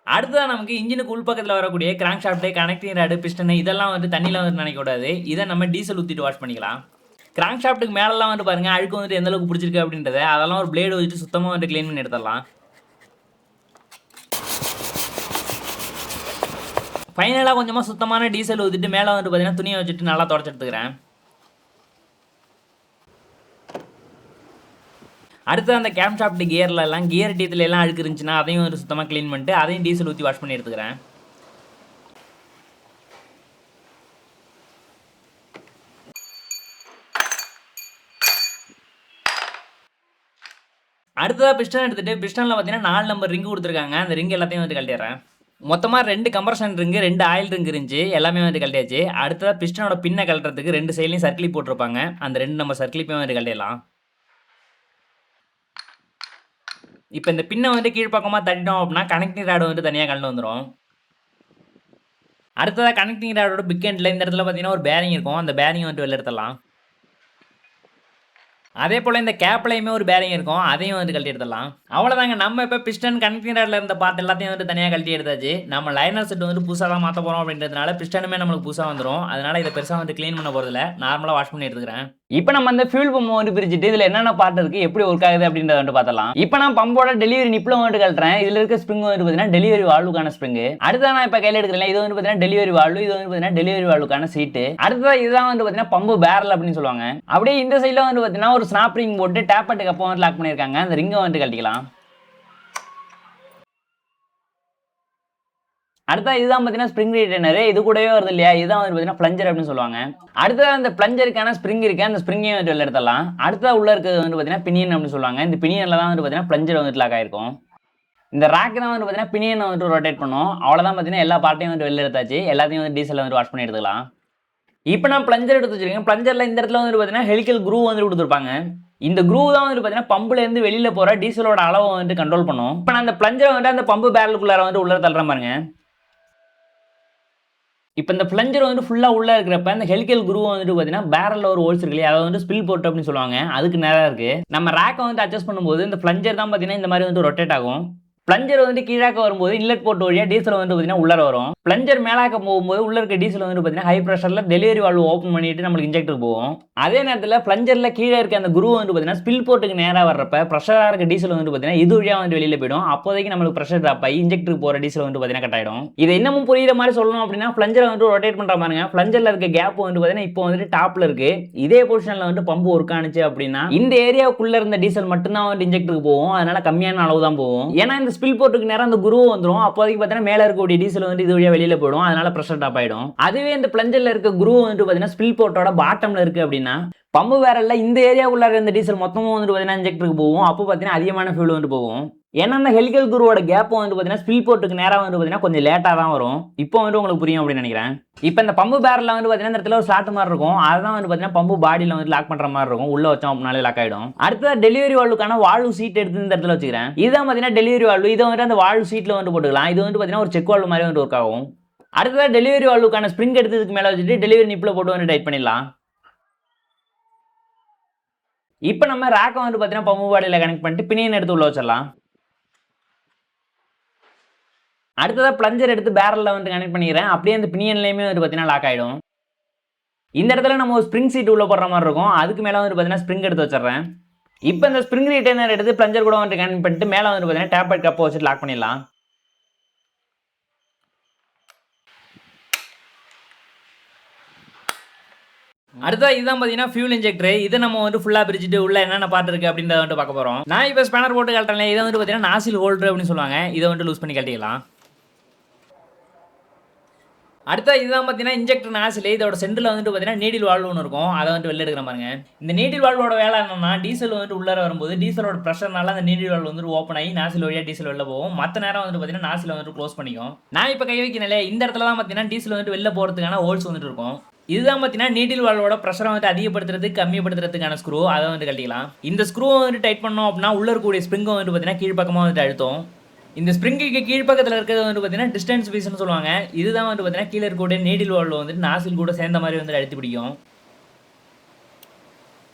அடுத்ததான் நமக்கு இன்ஜினுக்கு உள்பக்கத்தில் வரக்கூடிய crank shaft, connecting rod, piston இதெல்லாம் வந்து தண்ணியில் வந்து நினைக்கக்கூடாது. இதை நம்ம டீசல் ஊற்றிட்டு வாஷ் பண்ணிக்கலாம். கிராங்க் ஷாஃப்ட்டுக்கு மேலெல்லாம் வந்து பாருங்கள் அழுக்கு வந்துட்டு எந்த அளவுக்கு பிடிச்சிருக்கு அப்படின்றத அதெல்லாம் ஒரு பிளேடு வச்சுட்டு சுத்தமாக வந்து க்ளீன் பண்ணி எடுத்துடலாம். ஃபைனலாக கொஞ்சமாக சுத்தமான டீசல் ஊற்றிட்டு மேலே வந்துட்டு பார்த்தீங்கன்னா துணியை வச்சுட்டு நல்லா தொடச்சி எடுத்துக்கிறேன். அடுத்து அந்த கேம் ஷாஃப்ட் கியரில் எல்லாம் கியர் டீத்தில் எல்லாம் அழுக்கு இருந்துச்சுன்னா அதையும் வந்து சுத்தமாக க்ளீன் பண்ணிட்டு அதையும் டீசல் ஊற்றி வாஷ் பண்ணி எடுத்துக்கிறேன். அடுத்ததாக பிஸ்டன் எடுத்துகிட்டு பிஸ்டனில் பார்த்தீங்கன்னா 4 நம்பர் ரிங்கு கொடுத்துருக்காங்க. அந்த ரிங் எல்லாத்தையும் வந்து கழட்டிடுறேன். மொத்தமாக 2 கம்ப்ரஷன் ரிங்கு 2 ஆயில் ரிங்கு இருந்துச்சு, எல்லாமே வந்து கழட்டியாச்சு. அடுத்ததாக பிஸ்டனோட பின்னை கழட்டுறதுக்கு 2 சைட்லையும் சர்க்கிளிப் போட்டிருப்பாங்க. அந்த 2 நம்பர் சர்க்கிளிப்பையும் வந்து கழட்டிடலாம். இப்போ இந்த பின்னை வந்து கீழ்ப்பக்கமாக தட்டிட்டோம் அப்படின்னா கனெக்டிங் ராடு வந்து தனியாக கழண்டு வந்துடும். அடுத்ததாக கனெக்டிங் ராடோட பிக் எண்டில் இந்த இடத்துல பார்த்தீங்கன்னா ஒரு பேரிங் இருக்கும். அந்த பேரிங் வந்து வெளில எடுத்துடலாம். அதே போல் இந்த கேப்லையுமே ஒரு பேரிங் இருக்கும், அதையும் வந்து கழட்டி எடுத்துடலாம். அவ்வளோதாங்க, நம்ம இப்போ பிஸ்டன் கனெக்டிங் ராடில் இருந்த பார்ட் எல்லாத்தையும் வந்து தனியாக கழட்டி எடுத்தாச்சு. நம்ம லைனர் செட் வந்து புதுசாக தான் மாற்ற போகிறோம் அப்படின்றதுனால பிஸ்டனுமே நம்மளுக்கு புதுசாக வந்துடும். அதனால் இதை பெருசாக வந்து க்ளீன் பண்ண போகிறதில்ல, நார்மலாக வாஷ் பண்ணி எடுத்துக்கிறேன். இப்போ நம்ம அந்த ஃபியூல் பம்பை வந்து பிரிச்சுட்டு இதில் என்னென்ன பார்ட் இருக்குது, எப்படி ஒர்க் ஆகுது அப்படின்றத வந்து பார்த்தலாம். இப்போ நான் பம்போட டெலிவரி நிப்பில் வந்து கழட்டுறேன். இதில் இருக்க ஸ்ப்ரிங் வந்து பார்த்தீங்கன்னா டெலிவரி வால்வுக்கான ஸ்ப்ரிங். அடுத்ததான் நான் இப்போ கையில் எடுக்கிறேன். இது வந்து பார்த்தீங்கன்னா டெலிவரி வால்வு, இது வந்து பார்த்தீங்கன்னா டெலிவரி வால்வுக்கான சீட்டு. அடுத்ததான் இதுதான் வந்து பார்த்தீங்கன்னா பம்பு பேரல் அப்படின்னு சொல்லுவாங்க. அப்படியே இந்த சைடில் வந்து பார்த்தீங்கன்னா ஒரு ஸ்னாப் ரிங் போட்டு டேப்பட்டுக்கு அப்போ வந்து லாக் பண்ணியிருக்காங்க. அந்த ரிங்கை வந்து கழட்டிக்கலாம். அடுத்தா இதுதான் பார்த்தீங்கன்னா ஸ்ப்ரிங் ரிட்டைனர். இது கூடவே வருது இல்லையா, இதுதான் வந்து பார்த்தீங்கன்னா பிளஞ்சர் அப்படின்னு சொல்லுவாங்க. அடுத்ததான் அந்த பிளஞ்சருக்கான ஸ்ப்ரிங் இருக்கு, அந்த ஸ்ப்ரிங்கையும் வந்து வெளில எடுத்துடலாம். அடுத்ததா உள்ள இருக்கிறது வந்து பார்த்தீங்கன்னா பினியன் அப்படின்னு சொல்லுவாங்க. இந்த பினியனில் தான் வந்து பார்த்தீங்கன்னா பிளஞ்சர் வந்து லாக் ஆயிருக்கும். இந்த ரேக் தான் வந்து பார்த்தீங்கன்னா பினியனை வந்து ரொட்டேட் பண்ணும். அவ்வளோதான் பார்த்தீங்கன்னா எல்லா பார்ட்டையும் வந்து வெளில எடுத்தாச்சு. எல்லாத்தையும் வந்து டீசலில் வந்து வாஷ் பண்ணி எடுத்துக்கலாம். இப்போ நான் பிளஞ்சர் எடுத்து வச்சிருக்கேன். பிளஞ்சரில் இந்த இடத்துல வந்து பார்த்தீங்கன்னா ஹெலிக்கல் க்ரூ வந்து கொடுத்துருப்பாங்க. இந்த க்ரூ தான் வந்து பார்த்தீங்கன்னா பம்புலேருந்து வெளியில் போகிற டீசலோட அளவை வந்து கண்ட்ரோல் பண்ணும். இப்போ நான் அந்த பிளஞ்சரை வந்து அந்த பம்பு பேரலுக்குள்ளார வந்து உள்ள தள்ளுறேன் பாருங்க. இப்போ இந்த பிளஞ்சர் வந்து ஃபுல்லாக உள்ளே இருக்கிறப்ப இந்த ஹெலிக்கல் க்ரூ வந்துட்டு பார்த்தீங்கன்னா பேரலில் ஒரு ஹோல்ஸ் இருக்கு இல்லையா, அதை வந்து ஸ்பில் போட்டு அப்படின்னு சொல்லுவாங்க. அதுக்கு நேராக இருக்குது. நம்ம ரேக்கை வந்து அட்ஜஸ்ட் பண்ணும்போது இந்த பிளஞ்சர் தான் பார்த்தீங்கன்னா இந்த மாதிரி வந்து ரொட்டேட் ஆகும். பிளஞ்சர் வந்து கீழாக்க வரும்போது இன்லெட் போர்ட் வழியாக டீசல் வந்து பார்த்தீங்கன்னா உள்ளே வரும். பிளஞ்சர் மேலாக்க போகும்போது உள்ள இருக்க டீசல் வந்து பார்த்தீங்கன்னா ஹை ப்ரெஷரில் டெலிவரி வால்வு ஓப்பன் பண்ணிட்டு நம்மளுக்கு இன்ஜெக்டருக்கு போகும். அதே நேரத்தில் பிளஞ்சரில் கீழே இருக்க அந்த குரூ வந்து பார்த்தீங்கன்னா ஸ்பில் போர்ட்டுக்கு நேராக வர்றப்ப ப்ரெஷராக இருக்க டீசல் வந்து பார்த்தீங்கன்னா இது வழியாக வந்து வெளியில் போயிடும். அப்போதைக்கு நம்மளுக்கு ப்ரெஷர் ட்ராப் ஆகி இன்ஜெக்டருக்கு போகிற டீசல் வந்து பார்த்தீங்கன்னா கட் ஆகிடும். இதை இன்னமும் புரியுற மாதிரி சொல்லணும் அப்படின்னா பிளஞ்சரை வந்து ரொட்டேட் பண்ணுற பாருங்க. பிளஞ்சரில் இருக்க கேப் வந்து பார்த்தீங்கன்னா இப்போ வந்துட்டு டாப்பில் இருக்குது. இதே பொசிஷனில் வந்து பம்பு ஒர்க் ஆனிச்சு அப்படின்னா இந்த ஏரியாவுக்குள்ளே இருந்த டீசல் மட்டும்தான் வந்து இன்ஜெக்டருக்கு போகும். அதனால கம்மியான அளவு தான் போகும். ஏன்னா இந்த ஸ்பில் போர்ட்டுக்கு நேரம் அந்த குரூ வந்துடும். அப்போதைக்கு பார்த்தீங்கன்னா மேலே இருக்கக்கூடிய டீசல் வந்து இது வழியாக வெளியில் போயிடும். அதனால ப்ரெஷர் டாப் ஆகிடும். அதுவே இந்த பிளஞ்சரில் இருக்க குரூ வந்து பார்த்தீங்கன்னா ஸ்பில் போர்ட்டோட பாட்டமில் இருக்குது அப்படின்னா பம்பு வேரல்ல இந்த ஏரியாவுக்குள்ள இருந்த டீசல் மொத்தமும் வந்துட்டு பார்த்தீங்கன்னா இன்ஜெக்டருக்கு போகும். அப்போ பார்த்தீங்கன்னா அதிகமான ஃபியூல் வந்துட்டு போகும். ஏன்னா அந்த ஹெலிகல் குருவோட கேப்பும் வந்து பார்த்தீங்கன்னா ஸ்பில் போர்ட்டுக்கு நேராக வந்து பார்த்தீங்கன்னா கொஞ்சம் லேட்டாக தான் வரும். இப்போ வந்து உங்களுக்கு புரியும் அப்படின்னு நினைக்கிறேன். இப்போ இந்த பம்பு பேரலில் வந்து பார்த்தீங்கன்னா இந்த இடத்துல ஒரு ஸ்லாட் மாதிரி இருக்கும். அதுதான் வந்து பார்த்தீங்கன்னா பம்பு பாடியில் வந்து லாக் பண்ணுற மாதிரி இருக்கும். உள்ள வச்சோம் அப்படினாலே லாக் ஆகிடும். அடுத்தது டெலிவரி வால்வுக்கான வால்வு சீட் எடுத்து இந்த இடத்துல வச்சுக்கிறேன். இதுதான் பார்த்தீங்கன்னா டெலிவரி வால்வு. இதை வந்து அந்த வால்வு சீட்டில் வந்து போட்டுக்கலாம். இது வந்து பார்த்தீங்கன்னா ஒரு செக் வால்வு மாதிரி வந்து ஒர்க் ஆகும். அடுத்தது டெலிவரி வால்வுக்கான ஸ்ப்ரிங் எடுத்ததுக்கு மேலே வச்சுட்டு டெலிவரி நிப்பில் போட்டு வந்து டைட் பண்ணிடலாம். இப்போ நம்ம ரேக்கை வந்து பார்த்தீங்கன்னா பம்பு பாடியில் கனெக்ட் பண்ணிட்டு பினியன் எடுத்து உள்ள வச்சிடலாம். அடுத்ததாக பிளஞ்சர் எடுத்து பேரலில் வந்து கனெக்ட் பண்ணிக்கிறேன். அப்படியே அந்த பினியன்லேயுமே வந்து பார்த்தீங்கன்னா லாக் ஆகிடும். இந்த இடத்துல நம்ம ஒரு ஸ்ப்ரிங் சீட் உள்ள போடுற மாதிரி இருக்கும். அதுக்கு மேலே வந்து பார்த்தீங்கன்னா ஸ்ப்ரிங் எடுத்து வச்சிடுறேன். இப்போ இந்த ஸ்ப்ரிங் ரிட்டைனர் எடுத்து பிளஞ்சர் கூட வந்து கனெக்ட் பண்ணிட்டு மேலே வந்து பார்த்தீங்கன்னா டேப்லெட் கப்பை வச்சுட்டு லாக் பண்ணிடலாம். அடுத்தது இதுதான் பார்த்தீங்கன்னா ஃபியூல் இன்ஜெக்டர். இதை நம்ம வந்து ஃபுல்லாக பிரிச்சுட்டு உள்ள என்னென்ன பார்ட் இருக்குது அப்படின்றத வந்து பார்க்க போகிறோம். நான் இப்போ ஸ்பேனர் போட்டு கழட்டேன். இதை வந்து பார்த்தீங்கன்னா நாசில் ஹோல்டர் அப்படின்னு சொல்லுவாங்க. இதை வந்து லூஸ் பண்ணி கழட்டிக்கலாம். அடுத்த இதுதான் பார்த்தீங்கன்னா இன்ஜெக்டர் நாசில். இதோட சென்டரில் வந்துட்டு பார்த்தீங்கன்னா நீடில் வால்வு ஒன்று இருக்கும். அதை வந்து வெளில எடுக்கிற பாருங்க. இந்த நீடில் வால்வோட வேலை என்னன்னா டீசல் வந்துட்டு உள்ளே வரும்போது டீசலோட ப்ரெஷர்னால அந்த நீடில் வால்வு வந்துட்டு ஓப்பன் ஆகி நாசில் வழியாக டீசல் வெளில போகும். மற்ற நேரம் வந்துட்டு பார்த்தீங்கன்னா நாசில் வந்துட்டு க்ளோஸ் பண்ணிக்கும். நான் இப்போ கை வைக்கிறேன் இந்த இடத்துல தான் பார்த்தீங்கன்னா டீசல் வந்துட்டு வெளில போகிறதுக்கான ஹோல்ஸ் வந்துட்டு இருக்கும். இதுதான் பார்த்தீங்கன்னா நீடில் வால்வோட ப்ரெஷரை வந்து அதிகப்படுத்துறதுக்கு கம்மிப்படுத்துறதுக்கான ஸ்க்ரூ. அதை வந்து கட்டிக்கலாம். இந்த ஸ்க்ரூவை வந்து டைட் பண்ணோம் அப்படின்னா உள்ள இருக்கக்கூடிய ஸ்ப்ரிங்கை வந்துட்டு பார்த்தீங்கன்னா கீழ்ப்பக்கமாக வந்துட்டு அழுத்தும். இந்த ஸ்ப்ரிங்குக்கு கீழ்ப்பக்கத்தில் இருக்கிறது வந்து பார்த்தீங்கன்னா டிஸ்டன்ஸ் பீஸ்னு சொல்லுவாங்க. இதுதான் வந்து பார்த்தீங்கன்னா கீழே இருக்கக்கூடிய நீடில் வால்வு வந்துட்டு நாசில் கூட சேர்ந்த மாதிரி வந்து அழுத்தி பிடிக்கும்.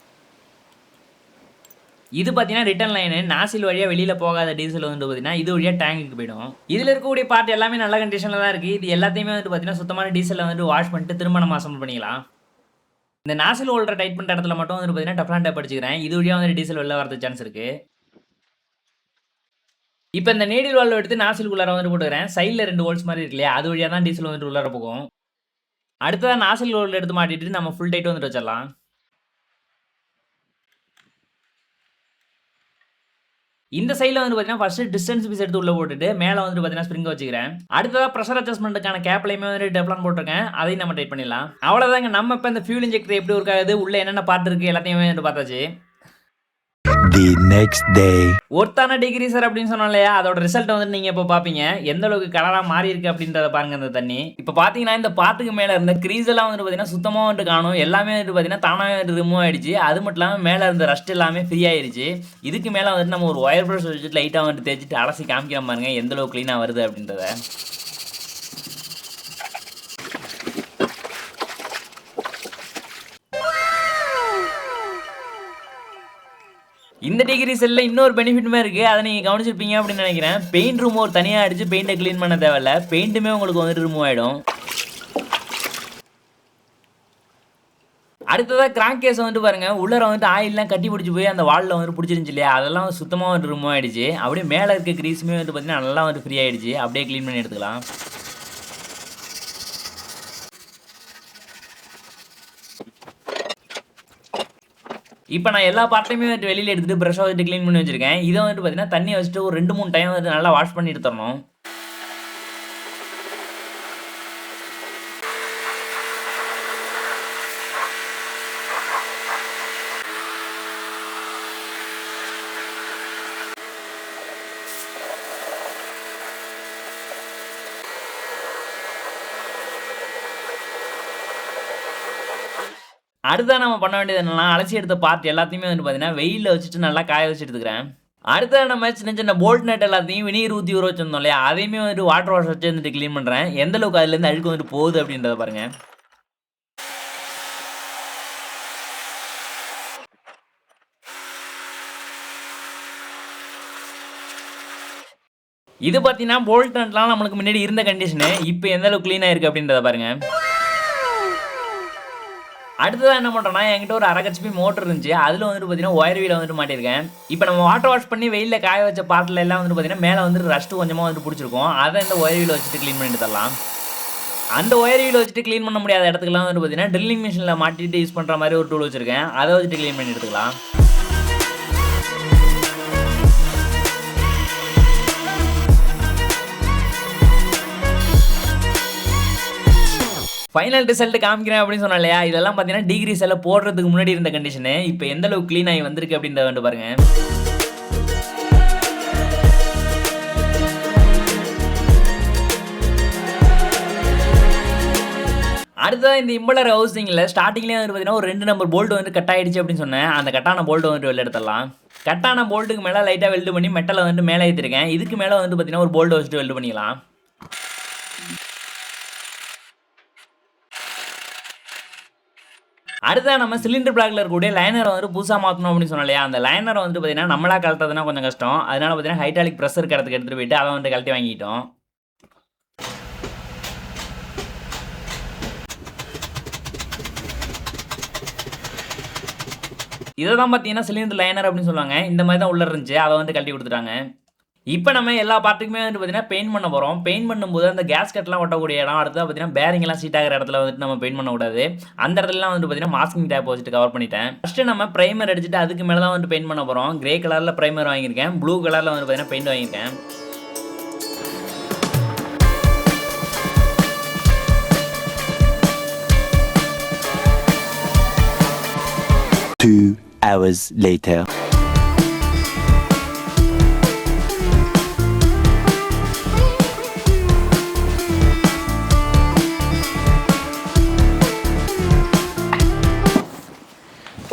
இது பார்த்தீங்கன்னா ரிட்டர்ன் லைனு. நாசில் வழியாக வெளியில் போகாத டீசல் வந்து பார்த்தீங்கன்னா இது வழியாக டேங்குக்கு போயிடும். இதில் இருக்கக்கூடிய பார்ட் எல்லாமே நல்ல கண்டிஷனில் தான் இருக்குது. இது எல்லாத்தையுமே வந்து பார்த்தீங்கன்னா சுத்தமான டீசலில் வந்துட்டு வாஷ் பண்ணிட்டு திரும்ப நம்ம அசம்பிள் பண்ணிக்கலாம். இந்த நாசில் ஹோல்டரை டைட் பண்ணுற இடத்துல மட்டும் வந்து பார்த்தீங்கன்னா டஃப்லான் டேப் அடிச்சுக்கிறேன். இது வழியாக வந்து டீசல் வெளில வரது சான்ஸ் இருக்குது. இப்போ இந்த நீடில் வால்வு எடுத்து நாசிலுக்குள்ளார வந்து போட்டுக்கிறேன். சைடில் 2 ஹோல்ஸ் மாதிரி இருக்கு இல்லையா, அது வழியாக தான் டீசல் வந்துட்டு உள்ளார போகும். அடுத்ததான் நாசில் ஹோல்டர் எடுத்து மாட்டிட்டு நம்ம ஃபுல் டைட் வந்துட்டு வச்சிடலாம். இந்த சைடில் வந்து பார்த்தீங்கன்னா ஃபர்ஸ்ட் டிஸ்டன்ஸ் பீஸ் எடுத்து உள்ள போட்டுட்டு மேலே வந்துட்டு பார்த்தீங்கன்னா ஸ்ப்ரிங்கை வச்சுக்கிறேன். அடுத்ததாக ப்ரெஷர் அட்ஜஸ்ட்மெண்ட்டுக்கான கேப்லையுமே வந்து டெப்லான் போட்டிருக்கேன். அதையும் நம்ம டைட் பண்ணிடலாம். அவ்வளோதாங்க. நம்ம இப்போ இந்த ஃபியூல் இன்ஜெக்டர் எப்படி ஒர்க் ஆகுது, உள்ள என்னென்ன பார்ட் இருக்குது எல்லாத்தையுமே வந்து பார்த்தாச்சு. The next day. ஒருத்தான டிகிரி சார் அப்படின்னு சொன்னோம் இல்லையா, அதோட ரிசல்ட் வந்து நீங்கள் இப்போ பார்ப்பீங்க. எந்த அளவுக்கு கலராக மாறி இருக்கு அப்படின்றத பாருங்க. அந்த தண்ணி இப்போ பார்த்தீங்கன்னா இந்த பாட்டுக்கு மேலே இருந்த க்ரீஸ் எல்லாம் வந்து பார்த்தீங்கன்னா சுத்தமாக வந்துட்டு காணும். எல்லாமே வந்துட்டு பார்த்தீங்கன்னா தானாக வந்து ரிமூவ் ஆயிடுச்சு. அது மட்டும் இல்லாமல் மேலே இருந்த ரஸ்ட் எல்லாமே ஃப்ரீ ஆயிடுச்சு. இதுக்கு மேலே வந்துட்டு நம்ம ஒரு ஒயர் ப்ரஷ் வச்சுட்டு லைட்டாக வந்துட்டு தேய்ச்சிட்டு அலசி காமிக்கிற பாருங்க எந்த அளவுக்கு க்ளீனாக வருது அப்படின்றத. இந்த டிகிரி செல்லில் இன்னொரு பெனிஃபிட்டுமே இருக்குது. அதை நீங்கள் கவனிச்சிருப்பீங்க அப்படின்னு நினைக்கிறேன். பெயிண்ட் ரூம் ஒரு தனியாக அடித்து பெயிண்ட்டை க்ளீன் பண்ண தேவையில்ல. பெயிண்ட்டுமே உங்களுக்கு வந்துட்டு ரிமூவ் ஆகிடும். அடுத்ததாக கிராங்க் கேஸ் வந்துட்டு பாருங்கள். உள்ளே வந்துட்டு ஆயிலெலாம் கட்டி பிடிச்சி போய் அந்த வாலில் வந்துட்டு பிடிச்சிருந்துச்சு இல்லையா, அதெல்லாம் சுத்தமாக வந்துட்டு ரிமூவ் ஆகிடுச்சு. அப்படியே மேலே இருக்க க்ரீஸுமே வந்துட்டு பார்த்தீங்கன்னா நல்லா வந்துட்டு ஃப்ரீ ஆகிடுச்சு. அப்படியே க்ளீன் பண்ணி எடுத்துக்கலாம். இப்போ நான் எல்லா பார்ட்டையுமே வந்துட்டு வெளியில் எடுத்துகிட்டு ப்ரஷ்ஷாக வந்துட்டு க்ளீன் பண்ணி வச்சுருக்கேன். இதை வந்துட்டு பார்த்தீங்கன்னா தண்ணி வச்சுட்டு ஒரு 2-3 டைம் வந்துட்டு நல்லா வாஷ் பண்ணி எடுத்துடணும். அடுத்ததான் நம்ம பண்ண வேண்டியது என்னன்னா, அலசி எடுத்த பார்ட் எல்லாத்தையுமே வந்து பார்த்தீங்கன்னா வெயிலில் வச்சுட்டு நல்லா காய வச்சு எடுத்துக்கிறேன். அடுத்த நம்ம சின்ன சின்ன போல்ட் நட் எல்லாத்தையும் வினீர் ஊற்றி ஊற வச்சிருந்தோம் இல்லையா, அதையுமே வந்துட்டு வாட்டர் வாஷ் வச்சு வந்துட்டு க்ளீன் பண்ணுறேன். எந்த அளவுக்கு அதுலேருந்து அழுக்கு வந்துட்டு போகுது அப்படின்றத பாருங்க. இது பார்த்தீங்கன்னா போல்ட் நட்லாம் நம்மளுக்கு முன்னாடி இருந்த கண்டிஷனு இப்போ எந்த அளவுக்கு க்ளீனாக இருக்குது அப்படின்றத பாருங்க. அடுத்ததான் என்ன பண்ணுறோன்னா, என்கிட்ட ஒரு 1/2 HP மோட்டர் இருந்துச்சு. அதில் வந்துட்டு பார்த்தீங்கன்னா ஒயர் வீலை வந்துட்டு மாட்டியிருக்கேன். இப்போ நம்ம வாட்டர் வாஷ் பண்ணி வெயிலில் காய வச்ச பார்ட்டில் எல்லாம் வந்துட்டு பார்த்தீங்கன்னா மேலே வந்துட்டு ரஸ்ட்டு கொஞ்சமாக வந்துட்டு பிடிச்சிருக்கும். அதை இந்த ஒயர் வீலை வச்சுட்டு க்ளீன் பண்ணிட்டு தரலாம். அந்த ஒயர் வீலை வச்சுட்டு க்ளீன் பண்ண முடியாத இடத்துக்குலாம் வந்துட்டு பார்த்தீங்கன்னா ட்ரில்லிங் மிஷினில் மாட்டிட்டு யூஸ் பண்ணுற மாதிரி ஒரு டூல் வச்சுருக்கேன். அதை வச்சுட்டு க்ளீன் பண்ணி எடுத்துக்கலாம். ஃபைனல் ரிசல்ட் காமிக்கிறேன் அப்படின்னு சொன்னா இல்லையா, இதெல்லாம் பார்த்தீங்கன்னா டிகிரிஸ் எல்லாம் போடுறதுக்கு முன்னாடி இருந்த கண்டிஷனு. இப்போ எந்த அளவுக்கு க்ளீன் ஆகி வந்திருக்கு அப்படின்றத வந்து பாருங்க. அடுத்ததான் இந்த இம்பலர் ஹவுசிங்கில் ஸ்டார்டிங்லேயே வந்து பார்த்தீங்கன்னா ஒரு 2 நம்பர் போல்ட் வந்து கட் ஆகிடுச்சு அப்படின்னு சொன்னேன். அந்த கட்டான போல்ட்டு வந்து வெளில எடுத்துடலாம். கட்டான போல்ட்டுக்கு மேலே லைட்டாக வெல்டு பண்ணி மெட்டலை வந்து மேலே ஏற்றிருக்கேன். இதுக்கு மேலே வந்து பார்த்தீங்கன்னா ஒரு போல்ட் வச்சுட்டு வெல்டு பண்ணிக்கலாம். அடுத்த நம்ம சிலிண்டர் பிளாக்ல இருக்கக்கூடிய லைனரை வந்து புதுசாக மாற்றணும் அப்படின்னு சொன்னாலையா, அந்த லைனரை வந்து பார்த்தீங்கன்னா நம்மளா கழட்டதுன்னா கொஞ்சம் கஷ்டம். அதனால பார்த்தீங்கன்னா ஹைட்ராலிக் ப்ரெஷர் கடத்துக்கு எடுத்துகிட்டு போயிட்டு அதை வந்து கழட்டி வாங்கிட்டோம். இதை தான் பார்த்தீங்கன்னா சிலிண்டர் லைனர் அப்படின்னு சொல்லுவாங்க. இந்த மாதிரி தான் உள்ள இருந்துச்சு, அதை வந்து கழட்டி கொடுத்துட்டாங்க. இப்போ நம்ம எல்லா பார்ட்டுக்குமே வந்து பார்த்தீங்கன்னா பெயிண்ட் பண்ண போகிறோம். பெயிண்ட் பண்ணும்போது அந்த கேஸ் கட்லாம் ஒட்டக்கூடிய இடம், அடுத்தது பார்த்தீங்கன்னா பேரிங்லாம் சீட் ஆகிற இடத்துல வந்துட்டு நம்ம பெயிண்ட் பண்ணக்கூடாது. அந்த இடத்துலலாம் வந்து பார்த்தீங்கன்னா மாஸ்கிங் டேப் வச்சுட்டு கவர் பண்ணிட்டேன். ஃபஸ்ட்டு நம்ம ப்ரைமர் அடிச்சுட்டு அதுக்கு மேலே தான் வந்து பெயிண்ட் பண்ண போகிறோம். கிரே கலரில் ப்ரைமர் வாங்கியிருக்கேன், ப்ளூ கலரில் வந்து பார்த்தீங்கன்னா பெயிண்ட் வாங்கியிருக்கேன். Two hours later.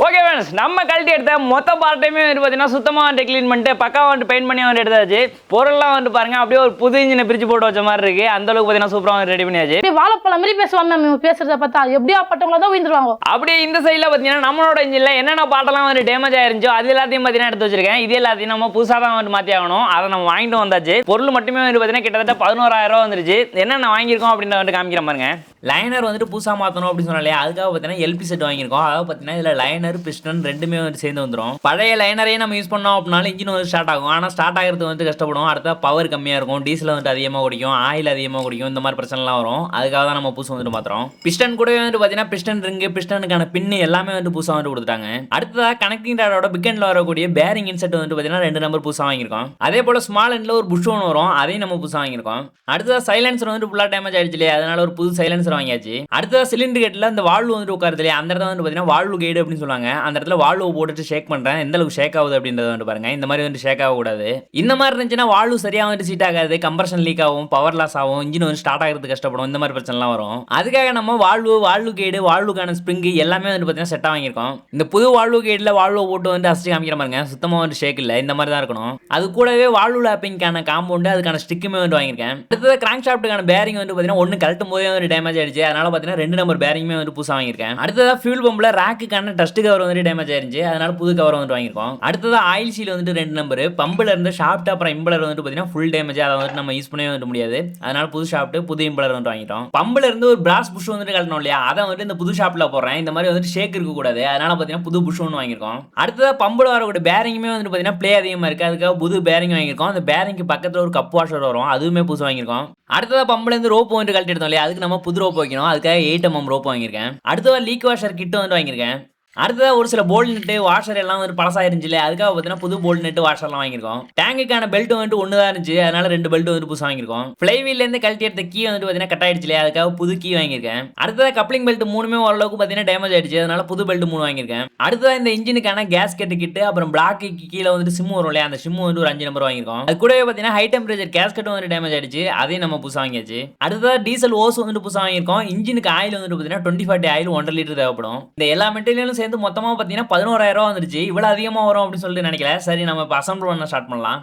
Okay friends, நம்ம கழட்டி எடுத்த மொத்த பார்ட்டையுமே வந்து பார்த்தீங்கன்னா சுத்தமாக வந்து க்ளீன் பண்ணிட்டு பக்காவாக வந்து பெயிண்ட் பண்ணி வந்து எடுத்தாச்சு. பொருள்லாம் வந்து பாருங்க அப்படியே ஒரு புது இன்ஜினை பிரிச்சு போட்டு வச்ச மாதிரி இருக்கு. அந்த அளவுக்கு பார்த்தீங்கன்னா சூப்பராக வந்து ரெடி பண்ணியாச்சு. வாழைப்பழம் மாதிரி பேசுவாங்க மேம், பேசுறத பார்த்தா எப்படியா பட்டவங்கள தான் விழுந்துருவாங்க. அப்படியே இந்த சைடில் பார்த்தீங்கன்னா நம்மளோட இன்ஜினில் என்னென்ன பார்ட்டெல்லாம் வந்து டேமேஜ் ஆயிருந்துச்சோ அது எல்லாத்தையும் பார்த்தீங்கன்னா எடுத்து வச்சிருக்கேன். இது எல்லாத்தையும் நம்ம புதுசாக தான் வந்து மாற்றி ஆகணும். அதை நம்ம வாங்கிட்டு வந்தாச்சு. பொருள் மட்டுமே வந்து பார்த்தீங்கன்னா கிட்டத்தட்ட 11,000 ரூபா வந்துருச்சு. என்னென்ன வாங்கியிருக்கோம் அப்படின்னு வந்து காமிக்கிற பாருங்க. லைனர் வந்துட்டு புதுசாக மாற்றணும் அப்படின்னு சொன்னாலே அதுக்காக பார்த்தீங்கன்னா எல்பி செட் வாங்கியிருக்கோம். அதாவது பார்த்தீங்கன்னா இதில் லைனர் பிஸ்டன் ரெண்டுமே வந்து சேர்ந்து வந்துடும். பழைய லைனரையே நம்ம யூஸ் பண்ணோம் அப்படின்னாலும் இன்ஜின் வந்து ஸ்டார்ட் ஆகும். ஆனால் ஸ்டார்ட் ஆகிறது வந்து கஷ்டப்படும். அடுத்த பவர் கம்மியாக இருக்கும், டீசல் வந்து அதிகமாக குடிக்கும், ஆயில் அதிகமாக குடிக்கும், இந்த மாதிரி பிரச்சனைலாம் வரும். அதுக்காக தான் நம்ம புதுசு வந்துட்டு மாத்திரம். பிஸ்டன் கூடவே வந்து பார்த்தீங்கன்னா பிஸ்டன் ரிங்கு, பிஸ்டனுக்கான பின்னு எல்லாமே வந்து புதுசாக வந்து கொடுத்துட்டாங்க. அடுத்ததாக கனெக்டிங் ராடோட பிக் எண்ட்ல வரக்கூடிய பேரிங் இன்செட் வந்து பார்த்தீங்கன்னா 2 நம்பர் புதுசாக வாங்கியிருக்கோம். அதே போல் ஸ்மால் எண்ட்ல ஒரு புஷ் ஒன்று வரும், அதையும் நம்ம புதுசாக வாங்கியிருக்கோம். அடுத்ததாக சைலன்சர் வந்து ஃபுல்லாக டேமேஜ் ஆயிடுச்சு இல்லையா, அதனால ஒரு புது சைலன்சர் வாங்கியாச்சு. அடுத்ததாக சிலிண்டர் கேட்டில் அந்த வால்வு வந்து உட்காருது இல்லையா, அந்த இடத்துல வந்து பார்த்தீங்கன்னா வால்வு கைடு அப்படின்னு சொல்லுவாங்க. அந்த இடத்துல வால்வு போட்டுட்டு ஷேக் பண்ணுறேன், எந்த அளவுக்கு ஷேக் ஆகுது அப்படின்றத வந்து பாருங்க. இந்த மாதிரி வந்து ஷேக் ஆகக்கூடாது. இந்த மாதிரி இருந்துச்சுன்னா வால்வு சரியாக வந்து சீட் ஆகாது, கம்ப்ரஷன் லீக் ஆகும், பவர் லாஸ் ஆகும், இன்ஜின் வந்து ஸ்டார்ட் ஆகிறது கஷ்டப்படும், இந்த மாதிரி பிரச்சனைலாம் வரும். அதுக்காக நம்ம வால்வு கைடு, வால்வுக்கான ஸ்ப்ரிங் எல்லாமே வந்து பார்த்தீங்கன்னா செட்டாக வாங்கியிருக்கோம். இந்த புது வால்வு கைடில் வால்வு போட்டு வந்து அசிச்சு காமிக்கிற பாருங்க, சுத்தமாக வந்து ஷேக் இல்லை, இந்த மாதிரி தான் இருக்கணும். அது கூடவே வால்வு லாப்பிங்கான காம்பவுண்டு, அதுக்கான ஸ்டிக்குமே வந்து வாங்கியிருக்கேன். அடுத்தது கிராங்க் ஷாஃப்ட்டுக்கான பேரிங் வந்து பார்த்தீங்கன்னா ஒன்று கழட்டும் போதே வந்து டேமேஜ் ஆயிடுச்சு, அதனால பார்த்தீங்கன்னா 2 நம்பர் பேரிங்குமே வந்து புதுசாக வாங்கியிருக்கேன். அடுத்ததாக ஃபியூல் பம்பில் ரேக்குக்கான டஸ்ட் கவர் வந்து டேமேஜ் ஆயிருச்சு, அதனால புது கவர் வந்து வாங்கியிருக்கோம். அடுத்ததாக ஆயில் சீல் வந்துட்டு 2 நம்பர், பம்பில் இருந்து ஷாஃப்ட் அப்புறம் இம்பலர் வந்துட்டு பார்த்தீங்கன்னா ஃபுல் டேமேஜ், அதை வந்து நம்ம யூஸ் பண்ணவே வந்து முடியாது. அதனால புது ஷாஃப்ட் புது இம்பலர் வந்து வாங்கிட்டோம். பம்பில் இருந்து ஒரு பிராஸ் புஷ் வந்துட்டு கழட்டணும் இல்லையா, அதை வந்து இந்த புது ஷாப்ல போடுறேன். இந்த மாதிரி வந்து ஷேக் இருக்கக்கூடாது, அதனால பார்த்தீங்கன்னா புது புஷ் ஒன்று வாங்கியிருக்கோம். அடுத்ததாக பம்பில் வரக்கூடிய பேரிங்குமே வந்து பார்த்தீங்கன்னா ப்ளே அதிகமாக இருக்குது, அதுக்காக புது பேரிங் வாங்கியிருக்கோம். அந்த பேரிங்க்கு பக்கத்தில் ஒரு கப் வாஷர் வரும், அதுவுமே புதுசு வாங்கியிருக்கோம். அடுத்ததாக பம்பிலேருந்து ரோப் வந்து கழட்டி எடுத்தோம் இல்லையா, அதுக்கு நம்ம புது ரோப் வைக்கணும், அதுக்காக 8 mm ரோப் வாங்கியிருக்கேன். அடுத்ததாக லீக் வாஷர் கிட்ட வந்து வாங்கியிருக்கேன். அடுத்ததாக ஒரு சில போல்ட் நெட்டு வாஷர் எல்லாம் வந்து பழசாயிருந்துச்சு இல்லையா, அதுக்காக பார்த்தீங்கன்னா புது போல்ட் நெட்டு வாஷர்லாம் வாங்கியிருக்கோம். டேங்குக்கான பெல்ட் வந்துட்டு ஒன்று தான் இருந்துச்சு, அதனால 2 பெல்ட் வந்து புதுசாக வாங்கியிருக்கோம். ஃப்ளைவீல்லேருந்து கழட்டி எடுத்த கீ வந்துட்டு பார்த்தீங்கன்னா கட் ஆயிடுச்சு இல்லையா, அதுக்காக புது கீ வாங்கியிருக்கேன். அடுத்ததாக கப்ளிங் பெல்ட் 3மே ஓரளவுக்கு பார்த்தீங்கன்னா டேமேஜ் ஆயிடுச்சு, அதனால புது பெல்ட் 3 வாங்கியிருக்கேன். அடுத்ததாக இந்த இன்ஜினுக்கான கேஸ் கட்டு கிட்டு அப்புறம் பிளாக்கு கீழே வந்துட்டு சிம் வரும் இல்லையா, அந்த சிம் வந்து ஒரு 5 நம்பர் வாங்கியிருக்கோம். அது கூடவே பார்த்தீங்கன்னா ஹை டெம்பரேச்சர் கேஸ் கட்டும் வந்து டேமேஜ் ஆயிடுச்சு, அதையும் நம்ம புதுசாக வாங்கியாச்சு. அடுத்ததாக டீசல் ஓஸ் வந்துட்டு புதுசாக வாங்கியிருக்கோம். இன்ஜினுக்கு ஆயில் வந்துட்டு பார்த்தீங்கன்னா 2040 ஆயில் 1.5 லிட்டர் தேவைப்படும். இந்த எல்லா மெட்டீரியலும் சேர்ந்து மொத்தமாக பார்த்தீங்கன்னா 11,000 ரூபா வந்துருச்சு. இவ்வளவு அதிகமா வரும் அப்படின்னு சொல்லிட்டு நினைக்கல. சரி, நம்ம இப்போ அசம்பிள் பண்ண ஸ்டார்ட் பண்ணலாம்.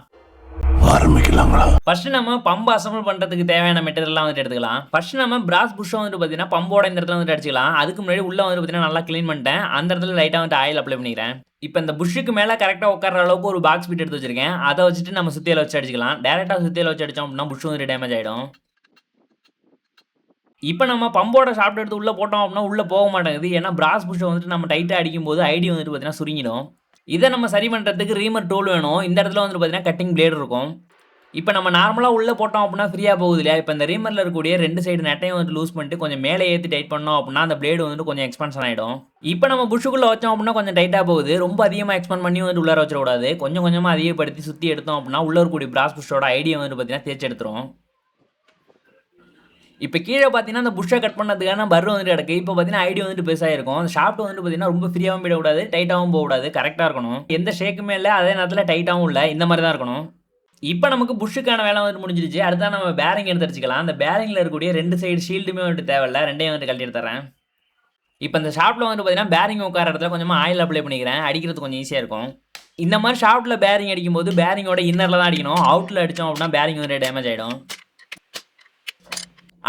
ஆரம்பிக்கலாங்களா? ஃபர்ஸ்ட் நம்ம பம்ப் அசம்பிள் பண்றதுக்கு தேவையான மெட்டீரியல்லாம் வந்து எடுத்துக்கலாம். ஃபர்ஸ்ட் நம்ம பிராஸ் புஷ் வந்து பார்த்தீங்கன்னா பம்போட இந்த இடத்துல வந்து அடிச்சுக்கலாம். அதுக்கு முன்னாடி உள்ள வந்து பார்த்தீங்கன்னா நல்லா க்ளீன் பண்ணிட்டேன். அந்த இடத்துல லைட்டாக வந்து ஆயில் அப்ளை பண்ணிக்கிறேன். இப்போ இந்த புஷ்ஷுக்கு மேலே கரெக்டாக உட்கார அளவுக்கு ஒரு பாக்ஸ் பீட் எடுத்து வச்சிருக்கேன். அதை வச்சுட்டு நம்ம சுத்தியில வச்சு அடிச்சுக்கலாம். டேரெக்டாக சுத்தியில வச்சு அடிச்சோம் அப்படின்னா புஷ் வந்து டேமேஜ் ஆகிடும். இப்போ நம்ம பம்போட ஷாஃப்ட் எடுத்து உள்ளே போட்டோம் அப்படின்னா உள்ளே போக மாட்டேங்குது. ஏன்னா பிராஸ் புஷ்ஷை வந்துட்டு நம்ம டைட்டாக அடிக்கும்போது ஐடி வந்துட்டு பார்த்தீங்கன்னா சுருங்கிடும். இதை நம்ம சரி பண்ணுறதுக்கு ரீமர் டூல் வேணும். இந்த இடத்துல வந்துட்டு பார்த்தீங்கன்னா கட்டிங் பிளேடு இருக்கும். இப்போ நம்ம நார்மலாக உள்ளே போட்டோம் அப்படின்னா ஃப்ரீயாக போகுது இல்லையா, இப்போ இந்த ரீமரில் இருக்கக்கூடிய 2 சைடு நெட்டையும் வந்து லூஸ் பண்ணிட்டு கொஞ்சம் மேலே ஏற்றி டைட் பண்ணோம் அப்படின்னா அந்த பிளேடு வந்துட்டு கொஞ்சம் எக்ஸ்பென்ஷன் ஆகிடும். இப்போ நம்ம புஷ்ஷுக்குள்ளே வச்சோம் அப்படின்னா கொஞ்சம் டைட்டாக போகுது. ரொம்ப அதிகமாக எக்ஸ்பெண்ட் பண்ணி வந்து உள்ளே வச்சிடக்கூடாது. கொஞ்சம் கொஞ்சமாக அதிகப்படுத்தி சுற்றி எடுத்தோம் அப்படின்னா உள்ளே இருக்கக்கூடிய பிராஸ் புஷ்ஷோட ஐடியா வந்துட்டு பார்த்தீங்கன்னா தேய்ச்சி எடுத்துரும். இப்போ கீழே பார்த்தீங்கன்னா அந்த புஷ்ஷை கட் பண்ணதுக்கான பர் வந்துட்டு கிடக்கு. இப்போ பார்த்தீங்கன்னா ஐடி வந்துட்டு பெருசாக இருக்கும். அந்த ஷாஃப்ட் வந்துட்டு பார்த்தீங்கன்னா ரொம்ப ஃப்ரீயாகவும் போயிடக்கூடாது, டைட்டாகவும் போகக்கூடாது, கரெக்டாக இருக்கணும். எந்த ஷேக்குமே இல்லை, அதே நேரத்தில் டைட்டாகவும் இல்லை, இந்த மாதிரி தான் இருக்கணும். இப்போ நமக்கு புஷ்ஷுக்கான வேலை வந்துட்டு முடிஞ்சிருச்சு. அடுத்தா நம்ம பேரிங் எடுத்து அடிச்சுக்கலாம். அந்த பேரிங்கில் இருக்கக்கூடிய 2 சைடு ஷீல்டுமே வந்துட்டு தேவையில்லை, ரெண்டையும் வந்துட்டு கழட்டி எடுத்துறேன். இப்போ இந்த ஷாஃப்ட்டில் வந்துட்டு பார்த்தீங்கன்னா பேரிங் உட்கார இடத்துல கொஞ்சமாக ஆயில் அப்ளை பண்ணிக்கிறேன். அடிக்கிறது கொஞ்சம் ஈஸியாக இருக்கும். இந்த மாதிரி ஷாஃப்ட்டில் பேரிங் அடிக்கும்போது பேரிங்கோட இன்னரில் தான் அடிக்கணும். அவுட்டில் அடித்தோம் அப்படின்னா பேரிங் வந்து டேமேஜ் ஆகிடும்.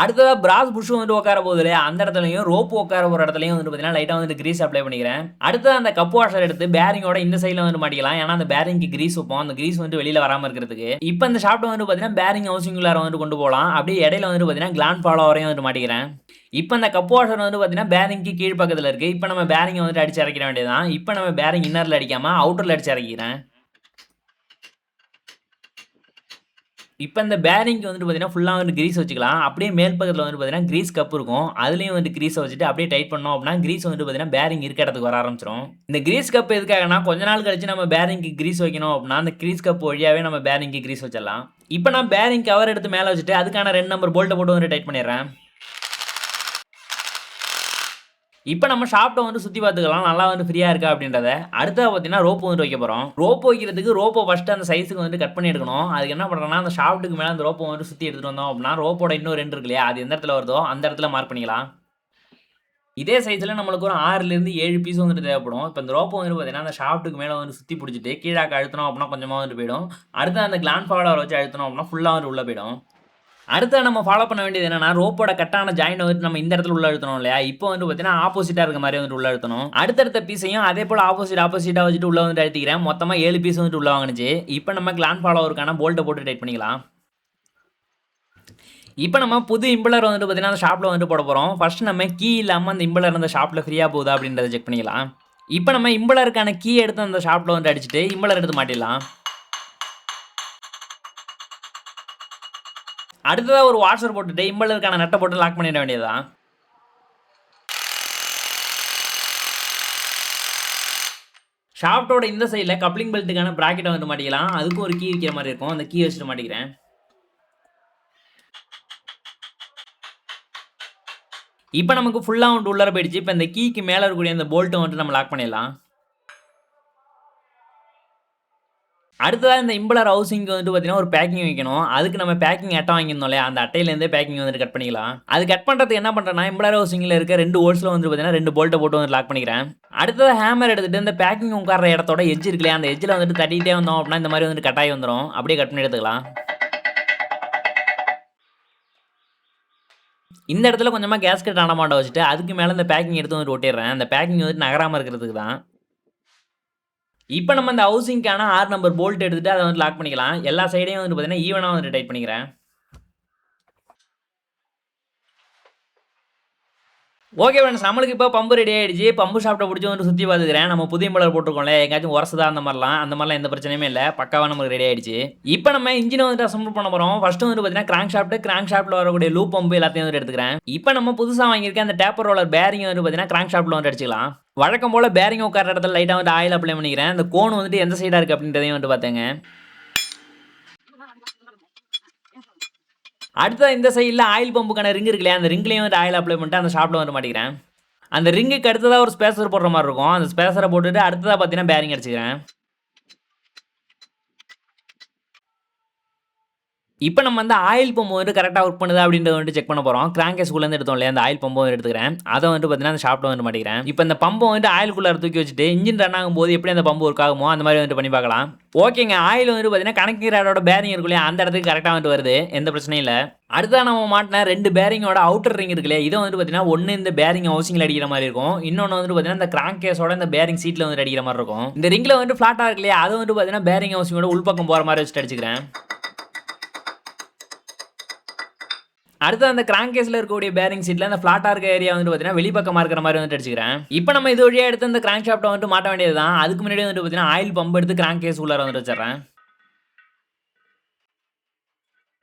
அடுத்ததாக பிராஸ் புஷ் வந்துட்டு உட்கார போகுது இல்லையா, அந்த இடத்துலையும் ரோப்பு உட்கார போகிற இடத்துலையும் வந்துட்டு பார்த்தீங்கன்னா லைட்டாக வந்துட்டு கிரீஸ் அப்ளை பண்ணிக்கிறேன். அடுத்து அந்த கப் வாஷர் எடுத்து பேரிங்கோட இந்த சைடில் வந்து மாட்டிக்கலாம். ஏன்னா அந்த பேரிங்க்கு கிரீஸ் வைப்போம், அந்த கிரீஸ் வந்துட்டு வெளியில் வராமல் இருக்கிறதுக்கு. இப்போ இந்த ஷாஃப்ட் வந்து பார்த்தீங்கன்னா பேரிங் ஹவுசிங்குள்ளார வந்துட்டு கொண்டு போகலாம். அப்படியே இடையில வந்துட்டு பார்த்தீங்கன்னா கிளாண்ட் ஃபாலோ வரையும் வந்துட்டு மாட்டிக்கிறேன். இப்போ அந்த கப் வாஷர் வந்து பார்த்தீங்கன்னா பேரிங்க்கு கீழ் பக்கத்தில் இருக்குது. இப்போ நம்ம பேரிங்கை வந்துட்டு அடிச்சு இறக்கிற வேண்டியதான். இப்போ நம்ம பேரிங் இன்னரில் அடிக்காமல் அவுட்டரில் அடிச்சு இறக்கிறேன். இப்போ இந்த பேரிங்க்கு வந்துட்டு பார்த்தீங்கன்னா ஃபுல்லாக வந்து கிரீஸ் வச்சுக்கலாம். அப்படியே மேல் பக்கத்தில் வந்துட்டு பார்த்தீங்கன்னா கிரீஸ் கப் இருக்கும், அதுலேயும் வந்து கிரீஸை வச்சுட்டு அப்படியே டைட் பண்ணோம் அப்படின்னா கிரீஸ் வந்துட்டு பார்த்தீங்கன்னா பேரிங் இருக்க இடத்துக்கு வர ஆரம்பிச்சிடும். இந்த கிரீஸ் கப் எதுக்காகனா கொஞ்ச நாள் கழிச்சு நம்ம பேரிங்க்கு கிரீஸ் வைக்கணும் அப்படின்னா அந்த கிரீஸ் கப் வழியாகவே நம்ம பேரிங்க்கு கிரீஸ் வச்சிடலாம். இப்போ நான் பேரிங் கவர் எடுத்து மேலே வச்சுட்டு அதுக்கான 2 நம்பர் போல்ட்டை போட்டு வந்து டைட் பண்ணிடுறேன். இப்போ நம்ம ஷாஃப்ட்டை வந்து சுற்றி பார்த்துக்கலாம், நல்லா வந்து ஃப்ரீயாக இருக்கா அப்படின்றத. அடுத்தது பார்த்தீங்கன்னா ரோப்பு வந்துட்டு வைக்க போகிறோம். ரோப்பு வைக்கிறதுக்கு ரோப்பை ஃபஸ்ட்டு அந்த சைஸுக்கு வந்து கட் பண்ணி எடுக்கணும். அதுக்கு என்ன பண்ணுறோம்னா அந்த ஷாஃப்ட்டுக்கு மேலே அந்த ரோப்பை வந்து சுற்றி எடுத்துகிட்டு வந்தோம் அப்படின்னா ரோப்போட இன்னும் 2 இருக்கு இல்லையா, அது எந்த இடத்துல வருதோ அந்த இடத்துல மார்க் பண்ணிக்கலாம். இதே சைஸில் நம்மளுக்கு ஒரு 6லேருந்து 7 பீஸ் வந்துட்டு தேவைப்படும். இப்போ இந்த ரோப்பை வந்து பார்த்தீங்கன்னா அந்த ஷாஃப்ட்டுக்கு மேலே வந்து சுற்றி பிடிச்சிட்டு கீழாக்க அழுத்தணும் அப்படின்னா கொஞ்சமாக வந்துட்டு போயிடும். அடுத்து அந்த கிளாண்ட் ஃபாலோவரை வச்சு அழுத்தணும் அப்படின்னா ஃபுல்லாக வந்து உள்ளே போயிடும். அடுத்து நம்ம ஃபாலோ பண்ண வேண்டியது என்னன்னா ரோப்போட கட்டான ஜாயின் வந்துட்டு நம்ம இந்த இடத்துல உள்ள அழுத்தணும் இல்லையா, இப்போ வந்து பார்த்தீங்கன்னா ஆப்போசிட்டாக இருக்க மாதிரி வந்துட்டு உள்ள அழுத்தணும். அடுத்தடுத்த பீஸையும் அதே போல் ஆப்போசிட்டாக வச்சுட்டு உள்ள வந்துட்டு அழுத்திக்கிறேன். மொத்தமாக 7 பீஸ் வந்துட்டு உள்ள வாங்கினுச்சு. இப்போ நம்ம கிளாண்ட் ஃபாலோவருக்கான போல்ட்டை போட்டு டைட் பண்ணிக்கலாம். இப்போ நம்ம புது இம்பலர் வந்துட்டு பார்த்தீங்கன்னா அந்த ஷாப்பில் வந்துட்டு போட போகிறோம். ஃபர்ஸ்ட் நம்ம கீ இல்லாமல் அந்த இம்பலர் அந்த ஷாப்பில் ஃப்ரீயாக போகுதா அப்படின்றத செக் பண்ணிக்கலாம். இப்போ நம்ம இம்பலருக்கான கீ எடுத்து அந்த ஷாப்பில் வந்துட்டு அடிச்சுட்டு இம்பலர் எடுத்து மாட்டிடலாம். அடுத்ததாக ஒரு வாஷர் போட்டுட்டு இம்பலருக்கான நட்டை போட்டு லாக் பண்ணிட வேண்டியதுதான். ஷாஃப்ட்டோட இந்த சைடில் கப்ளிங் பெல்ட்டுக்கான ப்ராக்கெட்டை வந்து மாட்டிக்கலாம். அதுக்கும் ஒரு கீ வைக்கிற மாதிரி இருக்கும், அந்த கீ வச்சுட்டு மாட்டிக்கிறேன். இப்போ நமக்கு ஃபுல்லாக வந்துட்டு உள்ளார போயிடுச்சு. இப்போ இந்த கீக்கு மேலே இருக்கக்கூடிய அந்த போல்ட்டை வந்துட்டு நம்ம லாக் பண்ணிடலாம். அடுத்ததாக இந்த இம்பலர் ஹவுசிங்க்கு வந்துட்டு பார்த்தீங்கன்னா ஒரு பேக்கிங் வைக்கணும். அதுக்கு நம்ம பேக்கிங் அட்டை வாங்கியிருந்தோம் இல்லையா, அந்த அட்டையிலேருந்தே பேக்கிங் வந்துட்டு கட் பண்ணிக்கலாம். அது கட் பண்ணுறதுக்கு என்ன பண்ணுறேன்னா இம்பலர் ஹவுசிங்கில் இருக்க 2 ஹோல்ஸில் வந்துட்டு பார்த்தீங்கன்னா 2 போல்ட்டை போட்டு வந்து லாக் பண்ணிக்கிறேன். அடுத்ததாக ஹேமர் எடுத்துகிட்டு இந்த பேக்கிங் உட்கார இடத்தோட எட்ஜ் இருக்கு இல்லையா, அந்த எட்ஜில் வந்துட்டு தட்டிகிட்டே வந்தோம் அப்படின்னா இந்த மாதிரி வந்துட்டு கட்டாயி வந்துடும். அப்படியே கட் பண்ணி எடுத்துக்கலாம். இந்த இடத்துல கொஞ்சமாக கேஸ்கெட் ஆனமாட்ட வச்சுட்டு அதுக்கு மேலே இந்த பேக்கிங் எடுத்து வந்துட்டு ஒட்டிடுறேன். அந்த பேக்கிங் வந்துட்டு நகராமல் இருக்கிறதுக்கு தான். இப்போ நம்ம இந்த ஹவுசிங்க்கான 6 நம்பர் போல்ட் எடுத்துகிட்டு அதை வந்து லாக் பண்ணிக்கலாம். எல்லா சைடையும் வந்து பார்த்தீங்கன்னா ஈவனாக வந்துட்டு டைட் பண்ணிக்கிறேன். ஓகே ஃப்ரெண்ட்ஸ், நம்மளுக்கு இப்போ பம்பு ரெடி ஆகிடுச்சு. பம்பு ஷாப்ட்டை பிடிச்சி வந்து சுற்றி பார்த்துக்கிறேன். நம்ம புதிய இம்பலர் போட்டிருக்கோம்ல, எங்கேயாச்சும் உரசுதா அந்த மாதிரிலாம் எந்த பிரச்சனையுமே இல்லை, பக்காவாக நமக்கு ரெடி ஆகிடுச்சு. இப்போ நம்ம இன்ஜினை வந்துட்டு அசம்பிள் பண்ண போகிறோம். ஃபஸ்ட்டு வந்து பார்த்தீங்கன்னா கிராங்க் ஷாஃப்ட்டில் வரக்கூடிய லூப் பம்பு எல்லாத்தையும் வந்து எடுத்துக்கிறேன். இப்போ நம்ம புதுசாக வாங்கியிருக்க அந்த டேப்பர் ரோலர் பேரிங் வந்து பார்த்தீங்கன்னா கிராங்க் ஷாஃப்ட்டில் வந்து அடிச்சிக்கலாம். வழக்கம் போல் பேரிங் உட்கார இடத்துல லைட்டாக வந்து ஆயில் அப்ளை பண்ணிக்கிறேன். அந்த கோன் வந்துட்டு எந்த சைடாக இருக்குது அப்படின்றதையும் வந்து பார்த்தேங்க. அடுத்த இந்த சைடில் ஆயில் பம்புக்கான ரிங் இருக்கு இல்லையா, அந்த ரிங்லேயும் வந்து ஆயில் அப்ளை பண்ணிட்டு அந்த ஷாப்பில் வந்து மாட்டிக்கிறேன். அந்த ரிங்குக்கு அடுத்ததாக ஒரு ஸ்பேசர் போடுற மாதிரி இருக்கும். அந்த ஸ்பேசரை போட்டுட்டு அடுத்ததாக பார்த்தீங்கன்னா பேரிங் அடிச்சுக்கிறேன். இப்போ நம்ம வந்து ஆயில் பம்பு வந்துட்டு கரெக்டாக ஒர்க் பண்ணுது அப்படின்றத வந்துட்டு செக் பண்ண போகிறோம். கிராங்கேஸ்குள்ளேருந்து எடுத்தோம் இல்லையா, அந்த ஆயில் பம்பை வந்து எடுத்துக்கிறேன். அதை வந்து பார்த்தீங்கன்னா அந்த ஷாப்பில் வந்து மாட்டிக்கிறேன். இப்போ இந்த பம்பை வந்துட்டு ஆயிலுக்குள்ளே தூக்கி வச்சுட்டு இன்ஜின் ரன் ஆகும்போது எப்படி அந்த பம்பு ஒர்க் ஆகுமோ அந்த மாதிரி வந்துட்டு பண்ணி பார்க்கலாம். ஓகேங்க, ஆயில் வந்து பார்த்தீங்கன்னா கனெக்டிங் ராடோட பேரிங் இருக்கு இல்லையா, அந்த இடத்துக்கு கரெக்டாக வந்துட்டு வருது, எந்த பிரச்சனையும் இல்லை. அடுத்ததாக நம்ம மாட்டின 2 பேரிங்கோட அவுட்டர் ரிங் இருக்கு இல்லையா, இதை வந்து பார்த்தீங்கன்னா ஒன்று இந்த பேரிங் ஹவுசிங்கில் அடிக்கிற மாதிரி இருக்கும், இன்னொன்று வந்துட்டு பார்த்தீங்கன்னா இந்த கிராங்க் கேஸோட இந்த பேரிங் சீட்டில் வந்து அடிக்கிற மாதிரி இருக்கும். இந்த ரிங்கில் வந்துட்டு ஃப்ளாட்டாக இருக்கு இல்லையா, அதை வந்து பார்த்தீங்கன்னா பேரிங் ஹவுசிங்கோட உள்பக்கம் போகிற மாதிரி வச்சுட்டு அடிச்சுக்கிறேன். அடுத்து அந்த கிராங்க் கேஸில் இருக்கக்கூடிய பேரிங் சீட்டில் அந்த ஃப்ளாட்டாக இருக்க ஏரியா வந்து பார்த்தீங்கன்னா வெளிப்பக்கமாக இருக்கிற மாதிரி வந்துட்டு அடிச்சுக்கிறேன். இப்போ நம்ம இது வழியாக எடுத்து அந்த கிராங்க் ஷாஃப்ட்டை வந்துட்டு மாட்ட வேண்டியது தான். அதுக்கு முன்னாடி வந்துட்டு பார்த்தீங்கன்னா ஆயில் பம்ப் எடுத்து கிராங்க் கேஸ் உள்ளார வந்துட்டு வச்சிடறேன்.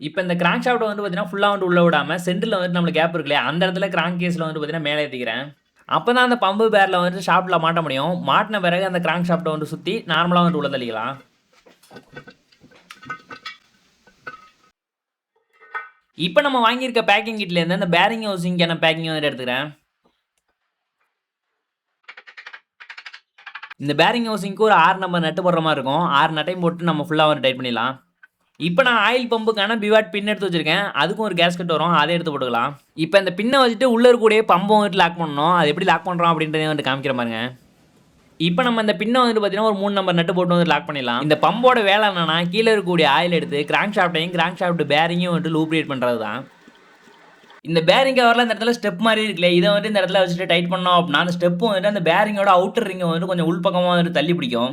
இப்போ இந்த கிராங்க் ஷாஃப்ட்டை வந்து பார்த்தீங்கன்னா ஃபுல்லாக வந்து உள்ள விடாமல் சென்டரில் வந்துட்டு நம்மளுக்கு கேப் இருக்கு இல்லையா, அந்த இடத்துல கிராங்க் கேஸில் வந்து பார்த்தீங்கன்னா மேலே ஏற்றிக்கிறேன். அப்போ தான் அந்த பம்பு பேரில் வந்துட்டு ஷாஃப்ட்டில் மாட்ட முடியும். மாட்டின பிறகு அந்த கிராங்க் ஷாஃப்ட்டை வந்து சுற்றி நார்மலாக வந்துட்டு உள்ள தள்ளிக்கலாம். இப்போ நம்ம வாங்கியிருக்க பேக்கிங் கிட்லேருந்து அந்த பேரிங் ஹவுசிங்கான பேக்கிங் வந்துட்டு எடுத்துக்கிறேன். இந்த பேரிங் ஹவுசிங்க்கு ஒரு 6 நம்பர் நட்டு போடுற மாதிரி இருக்கும். 6 நட்டையும் போட்டு நம்ம ஃபுல்லாக வந்து டைட் பண்ணிடலாம். இப்போ நான் ஆயில் பம்புக்கான பிவாட் பின் எடுத்து வச்சிருக்கேன். அதுக்கும் ஒரு கேஸ்கெட் வரும், அதை எடுத்து போட்டுக்கலாம். இப்போ இந்த பின்னை வச்சுட்டு உள்ளே இருக்கக்கூடிய பம்பை வந்துட்டு லாக் பண்ணணும். அது எப்படி லாக் பண்ணுறோம் அப்படின்றதையும் வந்துட்டு காமிக்கிற பாருங்க. இப்போ நம்ம இந்த பின்னை வந்துட்டு பார்த்தீங்கன்னா ஒரு 3 நம்பர் நட்டு போட்டு வந்து லாக் பண்ணிடலாம். இந்த பம்போட வேலை என்னன்னா, கீழே இருக்கக்கூடிய ஆயில் எடுத்து கிராங்க் ஷாஃப்ட் பேரிங்கையும் வந்துட்டு லூப்ரியேட் பண்ணுறது தான். இந்த பேரிங் கவரில் இந்த இடத்துல ஸ்டெப் மாதிரி இருக்குல்ல, இதை வந்துட்டு இந்த இடத்துல வச்சுட்டு டைட் பண்ணோம் அப்படின்னா அந்த ஸ்டெப்பும் வந்துட்டு அந்த பேரிங்கோட அவுட்டர் ரிங்கை வந்துட்டு கொஞ்சம் உள்பக்கமாக வந்துட்டு தள்ளி பிடிக்கும்.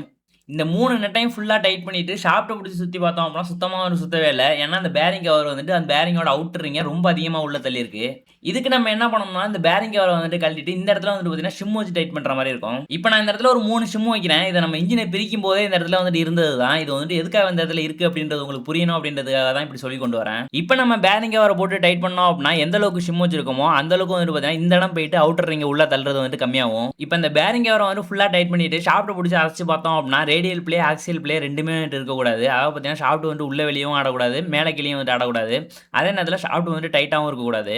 இந்த 3 நட்டையும் ஃபுல்லாக டைட் பண்ணிவிட்டு ஷாஃப்ட்டை பிடிச்சி சுற்றி பார்த்தோம் அப்படின்னா சுத்தமாக ஒரு சுத்தவே இல்லை. ஏன்னா அந்த பேரிங் கவர் வந்துட்டு அந்த பேரிங்கோட அவுட்டர் ரிங்கை ரொம்ப அதிகமாக உள்ள தள்ளி இருக்கு. இதுக்கு நம்ம என்ன பண்ணோம்னா, இந்த பேரிங் கவரை வந்துட்டு கழட்டிட்டு இந்த இடத்துல வந்துட்டு பார்த்தீங்கன்னா ஷிம் வச்சு டைட் பண்ணுற மாதிரி இருக்கும். இப்போ நான் இந்த இடத்துல ஒரு 3 ஷிம் வைக்கிறேன். இதை நம்ம இன்ஜினை பிரிக்கும் போதே இந்த இடத்துல வந்துட்டு இருந்தது தான். இது வந்துட்டு எதுக்காக இந்த இடத்துல இருக்குது அப்படின்றது உங்களுக்கு புரியணும் அப்படின்றதுக்காக தான் இப்படி சொல்லி கொண்டு வரேன். இப்போ நம்ம பேரிங் கவரை போட்டு டைட் பண்ணோம் அப்படின்னா எந்த அளவுக்கு ஷிம் வச்சிருக்கோமோ அந்த அளவுக்கு வந்துட்டு பார்த்தீங்கன்னா இந்த இடம் போயிட்டு அவுட்டர் ரிங்கை உள்ள தள்ளுறது வந்துட்டு கம்மியாகும். இப்போ இந்த பேரிங் கவரை வந்து ஃபுல்லாக டைட் பண்ணிட்டு ஷாஃப்ட்டை பிடிச்சி அரைச்சி பார்த்தோம் அப்படின்னா ரேடியல் பிளே ஆக்சியல் பிளே ரெண்டுமே இருக்கக்கூடாது. அதாவது பார்த்தீங்கன்னா ஷாஃப்ட் வந்துட்டு உள்ள வெளியும் ஆடக்கூடாது, மேலே கீழேயும் வந்துட்டு ஆடக்கூடாது. அதே நேரத்தில் ஷாஃப்ட் வந்துட்டு டைட்டாகவும் இருக்கக்கூடாது.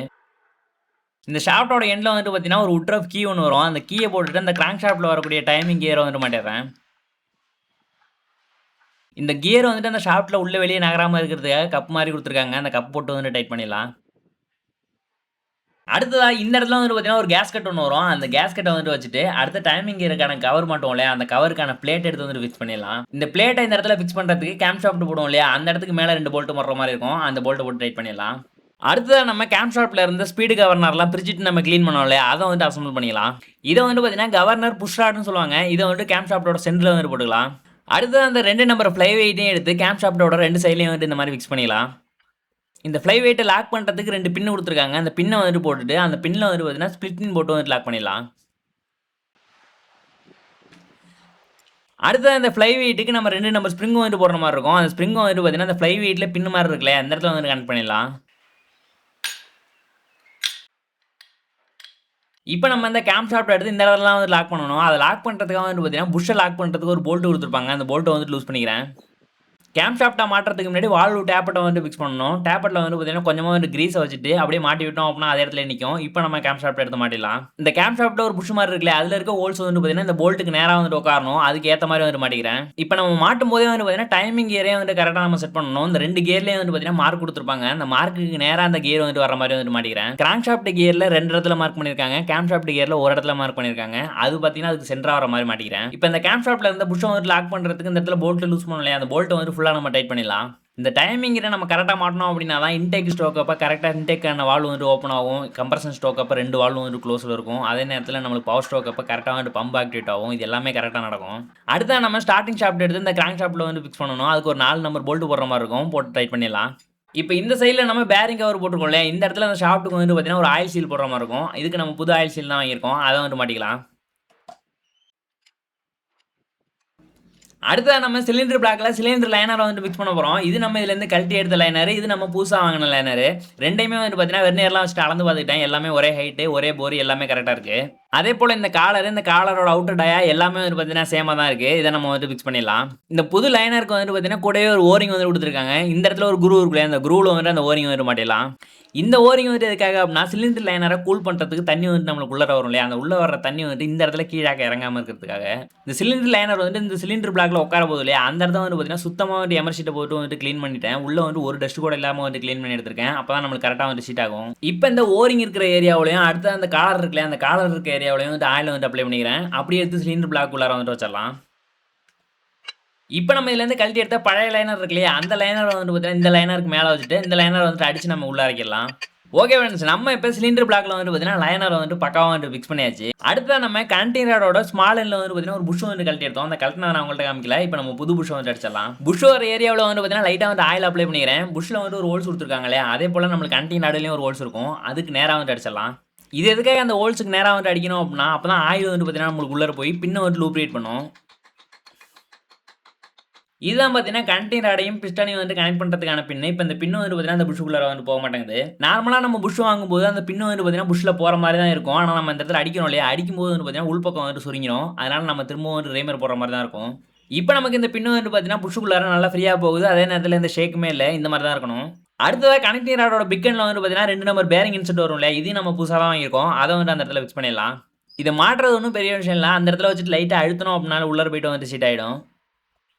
இந்த ஷாஃப்ட்டோட எண்டில் வந்துட்டு பார்த்தீங்கன்னா ஒரு உட்ரஃப் கீ ஒன்று வரும். அந்த கீயை போட்டுட்டு அந்த கிராங்க் ஷாஃப்ட்டில் வரக்கூடிய டைமிங் கியரை வந்துட்டு மாட்டேறேன். இந்த கியர் வந்துட்டு அந்த ஷாஃப்ட்டில் உள்ள வெளியே நகராமல் இருக்கிறதுக்காக கப் மாதிரி கொடுத்துருக்காங்க. அந்த கப் போட்டு வந்துட்டு டைட் பண்ணிடலாம். அடுத்ததா இந்த இடத்துல வந்துட்டு பார்த்தீங்கன்னா ஒரு கேஸ்கெட் ஒன்று வரும். அந்த கேஸ்கெட்டை வந்துட்டு வச்சுட்டு அடுத்த டைமிங் கியருக்கான கவர் மட்டும் இல்லையா, அந்த கவருக்கான பிளேட் எடுத்து வந்துட்டு ஃபிக்ஸ் பண்ணிடலாம். இந்த பிளேட்டை இந்த இடத்துல ஃபிக்ஸ் பண்ணுறதுக்கு கேம் ஷாஃப்ட் போடுவோம் இல்லையா, அந்த இடத்துக்கு மேலே 2 போல்ட்டு மாட்டுற மாதிரி இருக்கும். அந்த போல்ட்டை போட்டு டைட் பண்ணிடலாம். அடுத்ததாக நம்ம கேம் ஷாஃப்ட்டில் இருந்த ஸ்பீடு கவர்னர்லாம் பிரிச்சுட்டு நம்ம க்ளீன் பண்ணோம் இல்லையா, அதை வந்துட்டு அசம்பிள் பண்ணிக்கலாம். இதை வந்துட்டு பார்த்தீங்கன்னா கவர்னர் புஷ் ராட்னு சொல்லுவாங்க. இதை வந்துட்டு கேம் ஷாஃப்ட்டோட சென்டரில் வந்துட்டு போட்டுக்கலாம். அடுத்தது அந்த 2 நம்பர் ஃப்ளை வெயிட்டையும் எடுத்து கேம் ஷாஃப்ட்டோட 2 சைட்லையும் வந்துட்டு இந்த மாதிரி ஃபிக்ஸ் பண்ணிக்கலாம். இந்த ஃப்ளை வெயிட்டை லாக் பண்ணுறதுக்கு 2 பின்னு கொடுத்துருக்காங்க. அந்த பின்னை வந்துட்டு போட்டுட்டு அந்த பின்னில் வந்துட்டு பார்த்தீங்கன்னா ஸ்பிளிட்டின் போட்டு வந்துட்டு லாக் பண்ணிடலாம். அடுத்தது அந்த ஃப்ளை வெயிட்டுக்கு நம்ம 2 நம்பர் ஸ்ப்ரிங் வந்துட்டு போடுற மாதிரி இருக்கும். அந்த ஸ்ப்ரிங் வந்துட்டு பார்த்தீங்கன்னா அந்த ஃப்ளை வெயிட்டில் பின்னு மாதிரி இருக்குல்ல, அந்த இடத்துல வந்துட்டு கனெக்ட் பண்ணிடலாம். இப்போ நம்ம இந்த கேம் ஷாஃப்ட் எடுத்து இந்த இடத்துலலாம் வந்து லாக் பண்ணணும். அதை லாக் பண்ணுறதுக்காக வந்துட்டு பார்த்தீங்கன்னா புஷ்ஷை லாக் பண்ணுறதுக்கு ஒரு போல்ட்டு கொடுத்துருப்பாங்க. அந்த போல்ட்டை வந்துட்டு லூஸ் பண்ணிக்கிறேன். கேம் ஷாஃப்ட்டை மாட்டுறதுக்கு முன்னாடி வால்வு டேப்பட்டை வந்து ஃபிக்ஸ் பண்ணணும். டேப்பட்டில் வந்து பார்த்தீங்கன்னா கொஞ்சமாக வந்து கிரீஸை வச்சுட்டு அப்படியே மாட்டி விட்டோம் அப்படின்னா அதே இடத்துல நிற்கும். இப்போ நம்ம கேம் ஷாஃப்ட் எடுத்து மாட்டிடலாம். இந்த கேம் ஷாஃப்ட்டில் ஒரு புஷ் மாதிரி இருக்குல்ல, அதில் இருக்க ஹோல்ஸ் வந்து பார்த்தீங்கன்னா இந்த போல்ட்டுக்கு நேராக வந்துட்டு உட்காரணும். அதுக்கு ஏற்ற மாதிரி வந்து மாட்டிக்கிறேன். இப்போ நம்ம மாட்டும் போதே வந்து பார்த்தீங்கன்னா டைமிங் கியரே வந்து கரெக்டாக நம்ம செட் பண்ணணும். இந்த 2 கியர்லேயே வந்து பார்த்தீங்கன்னா மார்க் கொடுத்துருப்பாங்க. அந்த மார்க்குக்கு நேராக அந்த கியர் வந்துட்டு வர மாதிரி வந்து மாட்டிக்கிறேன். கிராங்க் ஷாஃப்ட் கியரில் 2 இடத்துல மார்க் பண்ணியிருக்காங்க. கேம் ஷாஃப்ட் கியரில் ஒரு இடத்துல மார்க் பண்ணியிருக்காங்க. அது பார்த்தீங்கன்னா அதுக்கு சென்டராக வர மாதிரி மாட்டிக்கிறேன். இப்போ இந்த கேம் ஷாஃப்ட்டில் இருந்த புஷ்ஷை வந்து லாக் பண்ணுறதுக்கு இந்த இடத்துல போல்ட்டு லூஸ் பண்ணலையா, அந்த போல்ட்டை வந்து ஃபுல்லாக நம்ம டைட் பண்ணிடலாம். இந்த டைமிங்கில் நம்ம கரெக்டாக மாட்டணும் அப்படின்னா தான் இன்டேக் ஸ்டோக் அப்போ கரெக்டாக இன்டேக்கான வால்வு வந்துட்டு ஓப்பன் ஆகும். கம்ப்ரஷன் ஸ்டோக் அப்போ 2 வால்வு வந்துட்டு க்ளோஸில் இருக்கும். அதே நேரத்தில் நம்மளுக்கு பவர் ஸ்டோக் அப்போ கரெக்டாக வந்துட்டு பம்ப் ஆக்டிவேட் ஆகும். இது எல்லாமே கரெக்டாக நடக்கும். அடுத்த நம்ம ஸ்டார்டிங் ஷாஃப்ட் எடுத்து இந்த கிராங்க் ஷாஃப்ட்டில் வந்து ஃபிக்ஸ் பண்ணணும். அதுக்கு ஒரு 4 நம்பர் போல்ட்டு போடுற மாதிரி இருக்கும். போட்டு டைட் பண்ணிடலாம். இப்போ இந்த சைடில் நம்ம பேரிங் கவர் போட்டுருக்கோம் இல்லையா, இந்த இடத்துல அந்த ஷாஃப்ட்டுக்கு வந்து பார்த்தீங்கன்னா ஒரு ஆயில் சீல் போடுற மாதிரி இருக்கும். இதுக்கு நம்ம புது ஆயில் சீல் தான் வாங்கியிருக்கோம். அதை வந்துட்டு மாட்டிக்கலாம். அடுத்தது நம்ம சிலிண்டர் பிளாக்கில் சிலிண்டர் லைனரை வந்துட்டு ஃபிக்ஸ் பண்ண போகிறோம். இது நம்ம இதுலேருந்து கழட்டி எடுத்த லைனர், இது நம்ம புதுசாக வாங்கின லைனர். ரெண்டையுமே வந்துட்டு பார்த்தீங்கன்னா வெர்னியர்லாம் வச்சுட்டு அளந்து பார்த்துக்கிட்டேன். எல்லாமே ஒரே ஹைட்டு, ஒரே போர், எல்லாமே கரெக்டாக இருக்குது. அதே போல் இந்த காலரோட அவுட்டர் டயா எல்லாமே வந்து பார்த்தீங்கன்னா சேமாக தான் இருக்குது. இதை நம்ம வந்து ஃபிக்ஸ் பண்ணிடலாம். இந்த புது லைனருக்கு வந்துட்டு பார்த்தீங்கன்னா கூடவே ஒரு ஓரிங் வந்து கொடுத்துருக்காங்க. இந்த இடத்துல ஒரு குரூ இருக்குல்ல, அந்த குரூவில் வந்துட்டு அந்த ஓரிங் வந்துட்டு மாட்டிடலாம். இந்த ஓரிங் வந்துட்டு எதுக்காக அப்படின்னா சிலிண்டர் லைனரை கூல் பண்ணுறதுக்கு தண்ணி வந்துட்டு நம்மளுக்கு உள்ளே வரும் இல்லையா, அந்த உள்ளே வர தண்ணி வந்துட்டு இந்த இடத்துல கீழாக்க இறங்காமல் இருக்கிறதுக்காக. இந்த சிலிண்டர் லைனர் வந்துட்டு இந்த சிலிண்டர் பிளாக்ல உட்கார போகுது இல்லையா, அந்த இடத்துல வந்து பார்த்தீங்கன்னா சுத்தமாக வந்து எமர்ஷீட்டை போட்டு வந்துட்டு க்ளீன் பண்ணிட்டேன். உள்ளே வந்து ஒரு டஸ்ட் கூட இல்லாமல் வந்து க்ளீன் பண்ணி எடுத்திருக்கேன். அப்போ தான் நம்மளுக்கு கரெக்டாக வந்து ஷீட் ஆகும். இப்போ இந்த ஓரிங் இருக்கிற ஏரியாவிலையும் அடுத்த அந்த காலர் இருக்குல்லையா, அந்த காலர் இருக்க ஏரியாவிலையும் வந்து ஆயில் வந்து அப்ளை பண்ணிக்கிறேன். அப்படியே எடுத்து சிலிண்டர் பிளாக் உள்ளார வந்துட்டு வச்சிடலாம். இப்போ நம்ம இதுலேருந்து கழட்டி எடுத்த பழைய லைனர் இருக்கு இல்லையா, அந்த லைனர் வந்து பார்த்தீங்கன்னா இந்த லைனருக்கு மேலே வச்சுட்டு இந்த லைனர் வந்துட்டு அடிச்சு நம்ம உள்ள இறக்கிடலாம். ஓகே ஃப்ரெண்ட்ஸ், நம்ம இப்போ சிலிண்டர் பிளாக்ல வந்துட்டு பார்த்தீங்கன்னா லைனர் வந்துட்டு பக்காவாக வந்துட்டு ஃபிக்ஸ் பண்ணியாச்சு. அடுத்த நம்ம கண்டெய்னரோட ஸ்மால் எண்ணில் வந்து பார்த்தீங்கன்னா ஒரு புஷ் வந்து கழட்டி எடுத்தோம். அந்த கழட்டினா நான் உங்கள்கிட்ட காமிக்கல. இப்போ நம்ம புது புஷ் வந்து அடிச்சிடலாம். புஷ் ஒரு ஏரியாவில் வந்து பார்த்தீங்கன்னா லைட்டாக வந்து ஆயில் அப்ளை பண்ணிக்கிறேன். புஷ்ல வந்து ஒரு ஹோல்ஸ் கொடுத்துருக்காங்களே, அதே போல் நம்மளுக்கு கண்டெய்னர்லையும் ஒரு ஹோல்ஸ் இருக்கும். அதுக்கு நேராக வந்து அடிச்சிடலாம். இது எதுக்காக அந்த ஹோல்ஸுக்கு நேராக வந்து அடிக்கணும் அப்படின்னா அப்போ தான் ஆயில் வந்து பார்த்தீங்கன்னா நம்மளுக்கு உள்ளே போய் பின்ன வந்து லூப்ரேட் பண்ணும். இதுதான் பார்த்தீங்கன்னா கண்டெய்னரையும் பிஸ்டனையும் வந்து கனெக்ட் பண்ணுறதுக்கான பின்னு. இப்போ இந்த பின்னு வந்து பார்த்தீங்கன்னா அந்த புஷ்ஷுக்குள்ளே வந்து போக மாட்டேங்குது. நார்மலாக நம்ம புஷ் வாங்கும்போது அந்த பின்னு வந்து பார்த்தீங்கன்னா புஷ்ஷில் போகிற மாதிரி தான் இருக்கும். ஆனால் நம்ம இந்த இடத்துல அடிக்கணும் இல்லையா, அடிக்கும்போது வந்து பார்த்தீங்கன்னா உள்பக்கம் வந்து சுருங்கிடும். அதனால் நம்ம திரும்பவும் வந்து ரேமர் போடுற மாதிரி தான் இருக்கும். இப்போ நமக்கு இந்த பின்னு வந்து பார்த்தீங்கன்னா புஷ்ஷுக்குள்ளார நல்லா ஃப்ரீயாக போகுது. அதே நேரத்தில் இந்த ஷேக்குமே இல்லை, இந்த மாதிரி தான் இருக்கணும். அடுத்ததாக கனெக்டிங் ராடோட பிக் எண்டில் வந்து பார்த்தீங்கன்னா 2 நம்பர் பேரிங் இன்செர்ட் வரும் இல்லையா, இதையும் நம்ம புதுசாக தான் வாங்கியிருக்கோம். அதை வந்து அந்த இடத்துல ஃபிக்ஸ் பண்ணிடலாம். இதை மாற்றுறது ஒன்றும் பெரிய விஷயம் இல்லை. அந்த இடத்துல வச்சுட்டு லைட்டாக அழுத்தணும் அப்படின்னால உள்ளே போயிட்டு வந்து சீட் ஆகிடும்.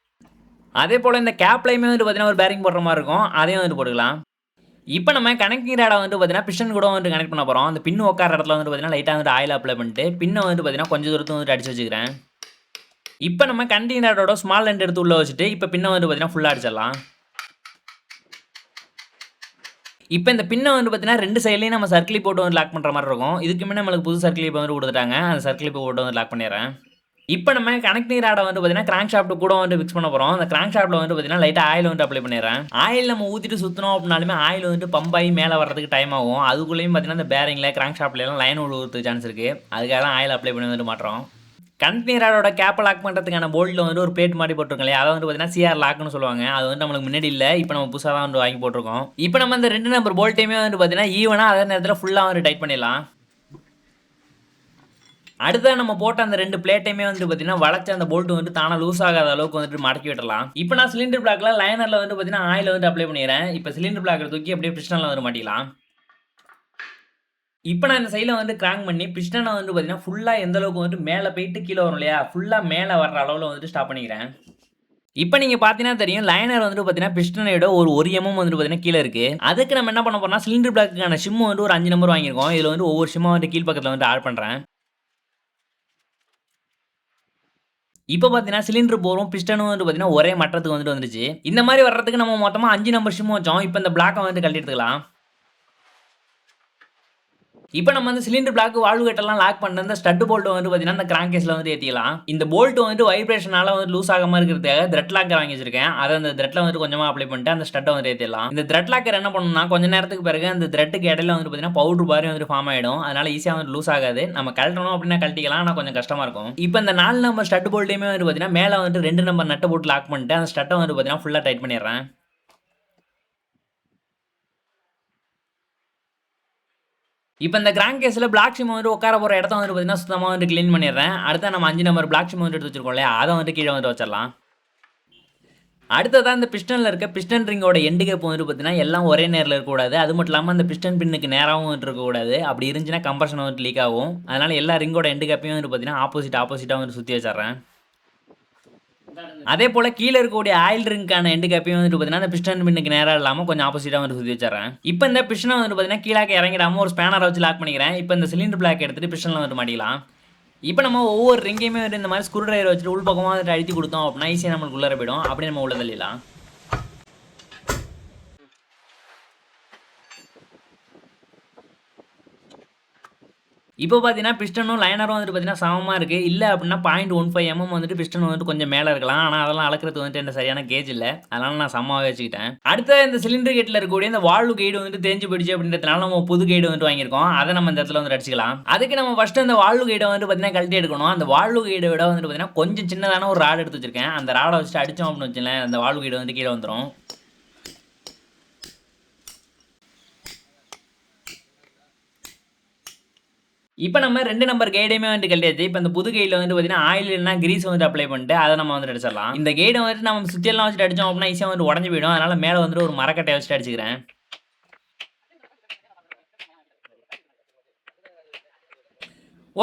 அதே போல் இந்த கேப்லையுமே வந்து பார்த்தீங்கன்னா ஒரு பேரிங் போடுற மாதிரி இருக்கும், அதையும் வந்து போட்டுக்கலாம். இப்போ நம்ம கனெக்டிங் ராடை வந்து பார்த்தீங்கன்னா பிஸ்டன் கூட வந்து கனெக்ட் பண்ண போகிறோம். அந்த பின்னு உட்கார இடத்துல வந்து பார்த்தீங்கன்னா லைட்டாக வந்து ஆயில் அப்ளை பண்ணிட்டு பின்னை வந்து பார்த்தீங்கன்னா கொஞ்சம் தூரத்து வந்து அடிச்சு வச்சுக்கிறேன். இப்போ நம்ம கனெக்டிங் ராடோட ஸ்மால் எண்ட் எடுத்து உள்ளே வச்சுட்டு இப்போ பின்னை வந்து பார்த்தீங்கன்னா ஃபுல்லாக அடிச்சிடலாம். இப்போ இந்த பின்னை வந்து பார்த்தீங்கன்னா 2 சைட்லையும் நம்ம சர்க்கிள் போட்டு வந்து லாக் பண்ணுற மாதிரி இருக்கும். இதுக்குமே நம்மளுக்கு புது சர்க்கிள் இப்போ வந்து கொடுத்துட்டாங்க. அந்த சர்க்கிள் இப்போ போட்டு வந்து லாக் பண்ணிடுறேன். இப்போ நம்ம கனெக்டிங் ராடை வந்து பார்த்தீங்கன்னா கிராங்க் ஷாஃப்ட் கூட வந்து ஃபிக்ஸ் பண்ண போகிறோம். அந்த கிராங்க் ஷாஃப்ட்டில் வந்து பார்த்தீங்கன்னா லைட்டாக ஆயில் வந்து அப்ளை பண்ணிடுறேன். ஆயில் நம்ம ஊற்றிட்டு சுற்றணும் அப்படின்னாலுமே ஆயில் வந்து பம்ப் ஆகி மேலே வர்றதுக்கு டைம் ஆகும். அதுக்குள்ளேயும் பார்த்தீங்கன்னா இந்த பேரிங்கில் கிராங்க் ஷாஃப்ட்லாம் லைன் விழுவுறதுக்கு சான்ஸ் இருக்குது. அதுக்காக தான் ஆயில் அப்ளை பண்ணி வந்து மாட்டுறோம். கனெக்டிங் ராடோட கேப்பை லாக் பண்ணுறதுக்கான போல்ட்டில் வந்து ஒரு பிளேட் மாதிரி போட்டிருக்கோம் இல்லையா, அதை வந்து பார்த்தீங்கன்னா சிஆர் லாக்னு சொல்லுவாங்க. அது வந்து நம்மளுக்கு முன்னாடி இல்லை, இப்போ நம்ம புதுசாக தான் வந்து வாங்கி போட்டிருக்கோம். இப்போ நம்ம இந்த 2 நம்பர் போல்ட்டையுமே வந்து பார்த்தீங்கன்னா ஈவனாக அதே நேரத்தில் ஃபுல்லாக வந்து டைட் பண்ணிடலாம். அடுத்தது நம்ம போட்ட அந்த 2 பிளேட்டையுமே வந்து பார்த்தீங்கன்னா வளைச்ச அந்த போல்ட் வந்து தானாக லூஸ் ஆகாத அளவுக்கு வந்துட்டு மடக்கி விடலாம். இப்போ நான் சிலிண்டர் பிளாக்ல லைனரில் வந்து பார்த்தீங்கன்னா ஆயில் வந்து அப்ளை பண்ணிடுறேன். இப்போ சிலிண்டர் பிளாக்கை தூக்கி அப்படியே பிஸ்டனில் வந்து மாட்டிக்கலாம். இப்போ நான் இந்த சைடில் வந்து கிராங்க் பண்ணி பிஸ்டனை வந்து பார்த்தீங்கன்னா ஃபுல்லாக எந்த அளவுக்கு வந்துட்டு மேலே போயிட்டு கீழே வரும் இல்லையா, ஃபுல்லாக மேலே வர்ற அளவில் வந்துட்டு ஸ்டாப் பண்ணிக்கிறேன். இப்போ நீங்கள் பார்த்தீங்கன்னா தெரியும், லைனர் வந்துட்டு பார்த்தீங்கன்னா பிஸ்டனோட ஒரு 1 mm வந்துட்டு பார்த்தீங்கன்னா கீழே இருக்குது. அதுக்கு நம்ம என்ன பண்ண போறோம்னா சிலிண்டர் பிளாக்குக்கான சிம்மு வந்து ஒரு 5 நம்பர் வாங்கியிருக்கோம். இதில் வந்து ஒவ்வொரு சிம்மா வந்து கீழ் பக்கத்தில் வந்து ஆட் பண்ணுறேன். இப்போ பார்த்தீங்கன்னா சிலிண்டர் போரும் பிஸ்டனும் வந்து பார்த்தீங்கன்னா ஒரே மட்டத்துக்கு வந்துட்டு வந்துருச்சு. இந்த மாதிரி வர்றதுக்கு நம்ம மொத்தமாக 5 நம்பர் சிம்மு வச்சோம். இப்போ இந்த பிளாக்கை வந்து கழட்டி எடுத்துக்கலாம். இப்போ நம்ம வந்து சிலிண்டர் பிளாக் வால்வு கட்டெல்லாம் லாக் பண்ண இந்த ஸ்டட் போல்ட் வந்து பார்த்தீங்கன்னா இந்த கிராங்க் கேஸில் வந்து ஏற்றிக்கலாம். இந்த போல்ட் வந்து வைப்ரேஷனால வந்து லூஸ் ஆகாமல் இருக்கிறதுக்காக த்ரெட் லாக்கர் வாங்கி வச்சிருக்கேன். அதை அந்த த்ரெட்டில் வந்து கொஞ்சமாக அப்ளை பண்ணிட்டு அந்த ஸ்டட்டை வந்து ஏற்றிடலாம். இந்த த்ரெட் லாக்கர் என்ன பண்ணணும்னா கொஞ்ச நேரத்துக்கு பிறகு அந்த த்ரெட்டுக்கு இடையில வந்து பார்த்தீங்கன்னா பவுடர் பாரி வந்து ஃபார்ம் ஆகிடும். அதனால ஈஸியாக வந்து லூஸ் ஆகாது. நம்ம கழட்டணும் அப்படின்னா கழட்டிக்கலாம், ஆனால் கொஞ்சம் கஷ்டமாக இருக்கும். இப்போ இந்த 4 நம்பர் ஸ்டட் போல்ட்டையுமே வந்து பார்த்தீங்கன்னா மேலே வந்து 2 நம்பர் நட்டை போட்டு லாக் பண்ணிட்டு அந்த ஸ்டட்டை வந்து பார்த்தீங்கன்னா ஃபுல்லாக டைட் பண்ணிடுறேன். இப்போ இந்த கிராங்க் கேஸில் பிளாக் சிம் வந்து உட்கார போகிற இடத்த வந்து பார்த்தீங்கன்னா சுத்தமாக வந்து க்ளீன் பண்ணிடுறேன். அடுத்து நம்ம 5 நம்பர் பிளாக் சிம் வந்து எடுத்து வச்சிருக்கோம் இல்லையா, அதை வந்து கீழே வந்து வச்சிடலாம். அடுத்ததான் இந்த பிஸ்டனில் இருக்க பிஸ்டன் ரிங்கோட எண்டு கேப் வந்து பார்த்தீங்கன்னா எல்லாம் ஒரே நேரில் இருக்கக்கூடாது. அது மட்டும் இல்லாமல் அந்த பிஸ்டன் பின்னுக்கு நேராகவும் வந்து இருக்கக்கூடாது. அப்படி இருந்துச்சுன்னா கம்ப்ரஷன் வந்து லீக் ஆகும். அதனால் எல்லா ரிங்கோட எண்டு கேப்பையும் வந்து பார்த்தீங்கன்னா ஆப்போசிட்டாக வந்து சுற்றி வச்சிடுறேன். அதே போல் கீழே இருக்கக்கூடிய ஆயில் ரிங்கான எண்டு கேப்பையும் வந்துட்டு பார்த்தீங்கன்னா அந்த பிஸ்டன் பின்னுக்கு நேராக இல்லாமல் கொஞ்சம் ஆப்போசிட்டாக வந்து சுற்றி வச்சிடறேன். இப்போ இந்த பிஸ்டனை வந்து பார்த்தீங்கன்னா கீழே இறங்கிடாமல் ஒரு ஸ்பேனரை வச்சு லாக் பண்ணிக்கிறேன். இப்போ இந்த சிலிண்டர் பிளாக் எடுத்துகிட்டு பிஸ்டனில் வந்து மாட்டிக்கலாம். இப்போ நம்ம ஒவ்வொரு ரிங்கையுமே வந்து இந்த மாதிரி ஸ்க்ரூ டிரைவர் வச்சுட்டு உள் பக்கமாக வந்துட்டு அழுத்தி கொடுத்தோம் அப்படின்னா ஈஸியாக நம்மளுக்கு உள்ளே போயிடும். அப்படியே நம்ம உள்ள தள்ளிடலாம். இப்போ பார்த்தீங்கன்னா பிஸ்டனும் லைனரும் வந்துட்டு பார்த்தீங்கன்னா சமமாக இருக்குது. இல்லை அப்படின்னா 0.15 mm வந்துட்டு பிஸ்டன் வந்துட்டு கொஞ்சம் மேலே இருக்கலாம். ஆனால் அதெல்லாம் அளக்கிறது வந்துட்டு என்ன சரியான கேஜ் இல்லை. அதனால் நான் சமமாகவே வச்சுக்கிட்டேன். அடுத்த இந்த சிலிண்டர் கேட்டில் இருக்கக்கூடிய இந்த வால்வு கைடு வந்துட்டு தேஞ்சு போயிடுச்சு அப்படின்றதுனால நம்ம புது கைடு வந்துட்டு வாங்கியிருக்கோம். அதை நம்ம இந்த இடத்துல வந்து அடிச்சிக்கலாம். அதுக்கு நம்ம ஃபஸ்ட்டு அந்த வால்வு கைடை வந்து பார்த்தீங்கன்னா கழட்டி எடுக்கணும். அந்த வால்வு கைடை விட வந்துட்டு பார்த்தீங்கன்னா கொஞ்சம் சின்னதான ஒரு ராடு எடுத்து வச்சிருக்கேன். அந்த ராடை வச்சுட்டு அடித்தோம் அப்படின்னு வச்சுக்கலாம், அந்த வால்வு கைடு வந்து கீழே வந்துடும். இப்போ நம்ம 2 நம்பர் கைடையுமே வந்து கழட்டியாச்சு. இப்போ இந்த புது கைடில் வந்து பார்த்தீங்கன்னா ஆயில் இல்லைனா கிரீஸ் வந்து அப்ளை பண்ணிட்டு அதை நம்ம வந்து அடிச்சிடலாம். இந்த கைடை வந்துட்டு நம்ம சுற்றியெல்லாம் வச்சுட்டு அடித்தோம் அப்படின்னா ஈஸியாக வந்து உடஞ்சி போயிடும். அதனால் மேலே வந்துட்டு ஒரு மரக்கட்டையை வச்சுட்டு அடிச்சுக்கிறேன்.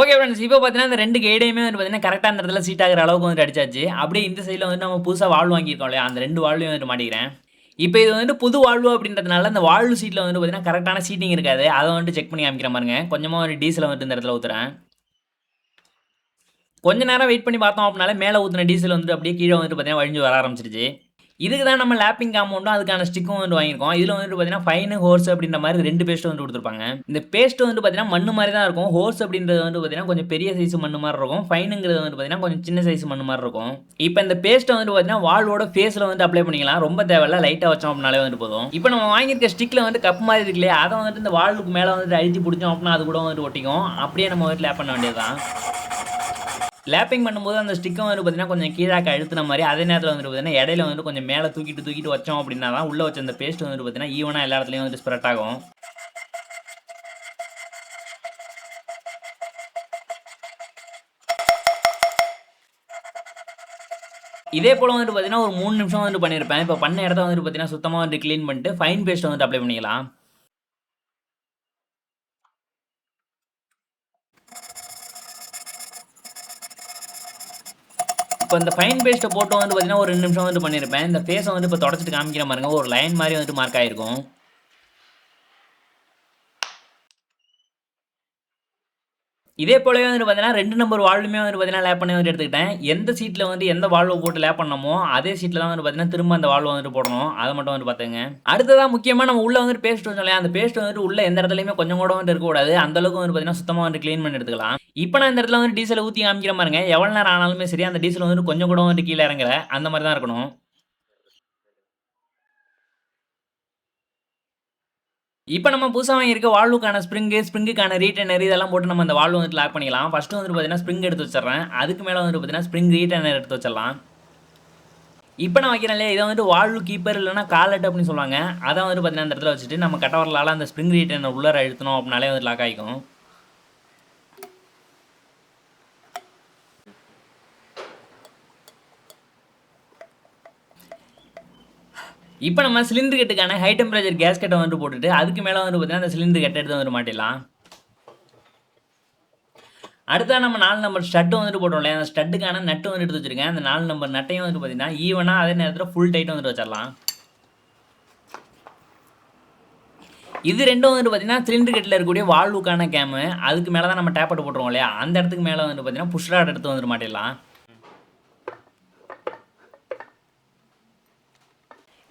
ஓகே ஃப்ரெண்ட்ஸ், இப்போ பார்த்தீங்கன்னா இந்த 2 கைடையுமே வந்து பார்த்தீங்கன்னா கரெக்டாக அந்த இடத்துல சீட் ஆகிற அளவுக்கு வந்துட்டு அடிச்சாச்சு. அப்படியே இந்த சைடில் வந்து நம்ம புதுசாக வால்வு வாங்கியிருக்கோம் இல்லையா, அந்த 2 வால்வையும் வந்துட்டு மாட்டிக்கிறேன். இப்போ இது வந்து புது வால்வு அப்படின்றதுனால இந்த வால்வு சீட்டில் வந்து பார்த்தீங்கன்னா கரெக்டான சீட்டிங் இருக்காது. அதை வந்துட்டு செக் பண்ணி காமிக்கிற பாருங்க. கொஞ்சமாக ஒரு டீசலை வந்துட்டு இந்த இடத்துல ஊற்றுறேன். கொஞ்ச நேரம் வெயிட் பண்ணி பார்த்தோம் அப்படின்னாலே மேலே ஊற்றின டீசல் வந்துட்டு அப்படியே கீழே வந்துட்டு பார்த்தீங்கன்னா வழிஞ்சு வர ஆரம்பிச்சிருச்சு. இதுக்கு தான் நம்ம லேப்பிங் காம்பவுண்டும் அதுக்கான ஸ்டிக்கும் வந்து வாங்கியிருக்கோம். இதில் வந்துட்டு பார்த்தீங்கன்னா ஃபைனு ஹோர்ஸ் அப்படின்ற மாதிரி 2 பேஸ்ட் வந்து கொடுத்துருப்பாங்க. இந்த பேஸ்ட் வந்து பார்த்தீங்கன்னா மண்ணு மாதிரி தான் இருக்கும். ஹோர்ஸ் அப்படின்றது வந்து பார்த்தீங்கன்னா கொஞ்சம் பெரிய சைஸ் மண்ணு மாதிரி இருக்கும். ஃபைனுங்கிறது வந்து பார்த்தீங்கன்னா கொஞ்சம் சின்ன சைஸ் மண்ணு மாதிரி இருக்கும். இப்போ இந்த பேஸ்ட்டை வந்து பார்த்தீங்கன்னா வால்வோட ஃபேஸில் வந்து அப்ளை பண்ணிக்கலாம். ரொம்ப தேவையில்ல, லைட்டாக வச்சோம் அப்படின்னாலே வந்து போதும். இப்போ நம்ம வாங்கியிருக்க ஸ்டிக்கில் வந்து கப் மாதிரி இருக்கு இல்லையா, அதை வந்துட்டு இந்த வால்வுக்கு மேலே வந்துட்டு அழுத்தி பிடிச்சோம் அப்படின்னா அது கூட வந்துட்டு ஒட்டிக்கும். அப்படியே நம்ம வந்து லேப் பண்ண வேண்டியதுதான். லேப்பிங் பண்ணும்போது அந்த ஸ்டிக்கை வந்து பார்த்தீங்கன்னா கொஞ்சம் கீழாக்க அழுத்தின மாதிரி, அதே நேரத்தில் வந்துட்டு பார்த்தீங்கன்னா இடையில வந்து கொஞ்சம் மேலே தூக்கிட்டு வச்சோம் அப்படின்னா தான் உள்ளே வச்ச அந்த பேஸ்ட் வந்துட்டு பார்த்தீங்கன்னா ஈவனாக எல்லா இடத்துலையும் வந்து ஸ்ப்ரெட் ஆகும். இதே போல் வந்துட்டு பார்த்தீங்கன்னா ஒரு 3 நிமிஷம் வந்துட்டு பண்ணியிருப்பேன். இப்போ பண்ண இடத்த வந்துட்டு பார்த்தீங்கன்னா சுத்தமாக வந்துட்டு க்ளீன் பண்ணிட்டு ஃபைன் பேஸ்ட் வந்துட்டு அப்ளை பண்ணிக்கலாம். இப்போ இந்த ஃபைன் பேஸ்ட்டை போட்டு வந்து பார்த்தீங்கன்னா ஒரு 2 நிமிஷம் வந்துட்டு பண்ணியிருப்பேன். இந்த ஃபேஸை வந்து இப்போ தொடச்சிட்டு காமிக்கிற பாருங்க, ஒரு லைன் மாதிரி வந்துட்டு மார்க் ஆயிருக்கும். இதே போலவே வந்துட்டு பார்த்தீங்கன்னா 2 நம்பர் வால்வுமே வந்துட்டு பார்த்தீங்கன்னா லேப் பண்ணி வந்துட்டு எடுத்துக்கிட்டேன். எந்த சீட்டில் வந்து எந்த வால்வு போட்டு லேப் பண்ணமோ அதே சீட்டில் தான் வந்து பார்த்தீங்கன்னா திரும்ப அந்த வால்வு வந்துட்டு போடணும். அதை மட்டும் வந்து பார்த்துங்க. அடுத்ததாக முக்கியமாக நம்ம உள்ள வந்துட்டு பேஸ்ட் வச்சோம் இல்லையா, அந்த பேஸ்ட் வந்துட்டு உள்ள எந்த இடத்துலையுமே கொஞ்சம் கூட வந்துட்டு இருக்கக்கூடாது. அந்த அளவுக்கு வந்து பார்த்தீங்கன்னா சுத்தமாக வந்து க்ளீன் பண்ணி எடுத்துக்கலாம். இப்போ நான் இந்த இடத்துல வந்து டீசலை ஊற்றி காமிக்கிற பாருங்க, எவ்வளோ நேரம் ஆனாலுமே சரி அந்த டீசல் வந்துட்டு கொஞ்சம் கூட வந்துட்டு கீழே இறங்கல. அந்த மாதிரி தான் இருக்கணும். இப்போ நம்ம புதுசா வாங்கியிருக்க வால்வுக்கான ஸ்ப்ரிங்குக்கான ரீடைனர் இதெல்லாம் போட்டு நம்ம அந்த வால்வு வந்துட்டு லாக் பண்ணிக்கலாம். ஃபர்ஸ்ட்டு வந்துட்டு பார்த்தீங்கன்னா ஸ்ப்ரிங் எடுத்து வச்சிடுறேன். அதுக்கு மேலே வந்துட்டு பார்த்தீங்கன்னா ஸ்ப்ரிங் ரீடைனர் எடுத்து வச்சிடலாம். இப்போ நான் வைக்கிறேன் இல்லையா, இதை வந்துட்டு வால்வு கீப்பர் இல்லைன்னா காலட் அப்படின்னு சொல்லுவாங்க. அதை வந்துட்டு பார்த்தீங்கன்னா அந்த இடத்துல வச்சுட்டு நம்ம கட்டவரலால் அந்த ஸ்ப்ரிங் ரீடைனர் உள்ளார அழுத்தணும் அப்படின்னாலே வந்து லாக் ஆகிக்கும். இப்போ நம்ம சிலிண்டர் கட்டுக்கான ஹை டெம்பரேச்சர் கேஸ்கெட்டை வந்துட்டு போட்டுட்டு அதுக்கு மேலே வந்துட்டு பார்த்தீங்கன்னா அந்த சிலிண்டர் கட்டை எடுத்து வந்துட்டு மாட்டிடலாம். அடுத்தா நம்ம 4 நம்பர் ஸ்டட்டு வந்துட்டு போட்டோம் இல்லையா, அந்த ஸ்டட்டுக்கான நட்டு வந்துட்டு எடுத்து வச்சிருக்கேன். அந்த 4 நம்பர் நட்டையும் வந்துட்டு பார்த்தீங்கன்னா ஈவனாக அதே நேரத்தில் ஃபுல் டைட் வந்துட்டு வச்சிடலாம். இது ரெண்டும் வந்துட்டு பார்த்தீங்கன்னா சிலிண்டர் கட்டில் இருக்கக்கூடிய வால்வுக்கான கேமு. அதுக்கு மேலே தான் நம்ம டேப்பட்டு போட்டுருவோம் இல்லையா, அந்த இடத்துக்கு மேலே வந்துட்டு பார்த்தீங்கன்னா புஷ் ராட் எடுத்து வந்துட்டு மாட்டிடலாம்.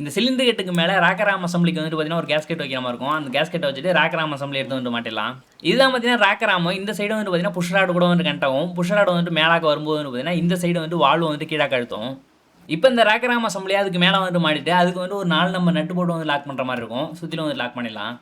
இந்த சிலிண்டர் கட்டுக்கு மேலே ராக்கராம் அசம்பிளிக்கு வந்துட்டு பார்த்தீங்கன்னா ஒரு கேஸ்கெட் வைக்கிற மாதிரி இருக்கும். அந்த கேஸ்கெட்டை வச்சுட்டு ராக்கராம் அசம்பிளி எடுத்து வந்துட்டு மாட்டிடலாம். இதுதான் பார்த்தீங்கன்னா ராக்கராம். இந்த சைடு வந்துட்டு பார்த்தீங்கன்னா புஷ் ராட் கூட வந்துட்டு கனெக்ட் ஆகும். புஷ் ராட் வந்துட்டு மேலாக்க வரும்போது வந்து பார்த்தீங்கன்னா இந்த சைடு வந்துட்டு வால்வு வந்துட்டு கீழாக்க அழுத்தும். இப்போ இந்த ராக்கராம் அசம்பிளி அதுக்கு மேலே வந்துட்டு மாட்டிட்டு அதுக்கு வந்து ஒரு 4 நம்பர் நட்டு போட்டு வந்து லாக் பண்ணுற மாதிரி இருக்கும். சுற்றிலும் வந்து லாக் பண்ணிடலாம்.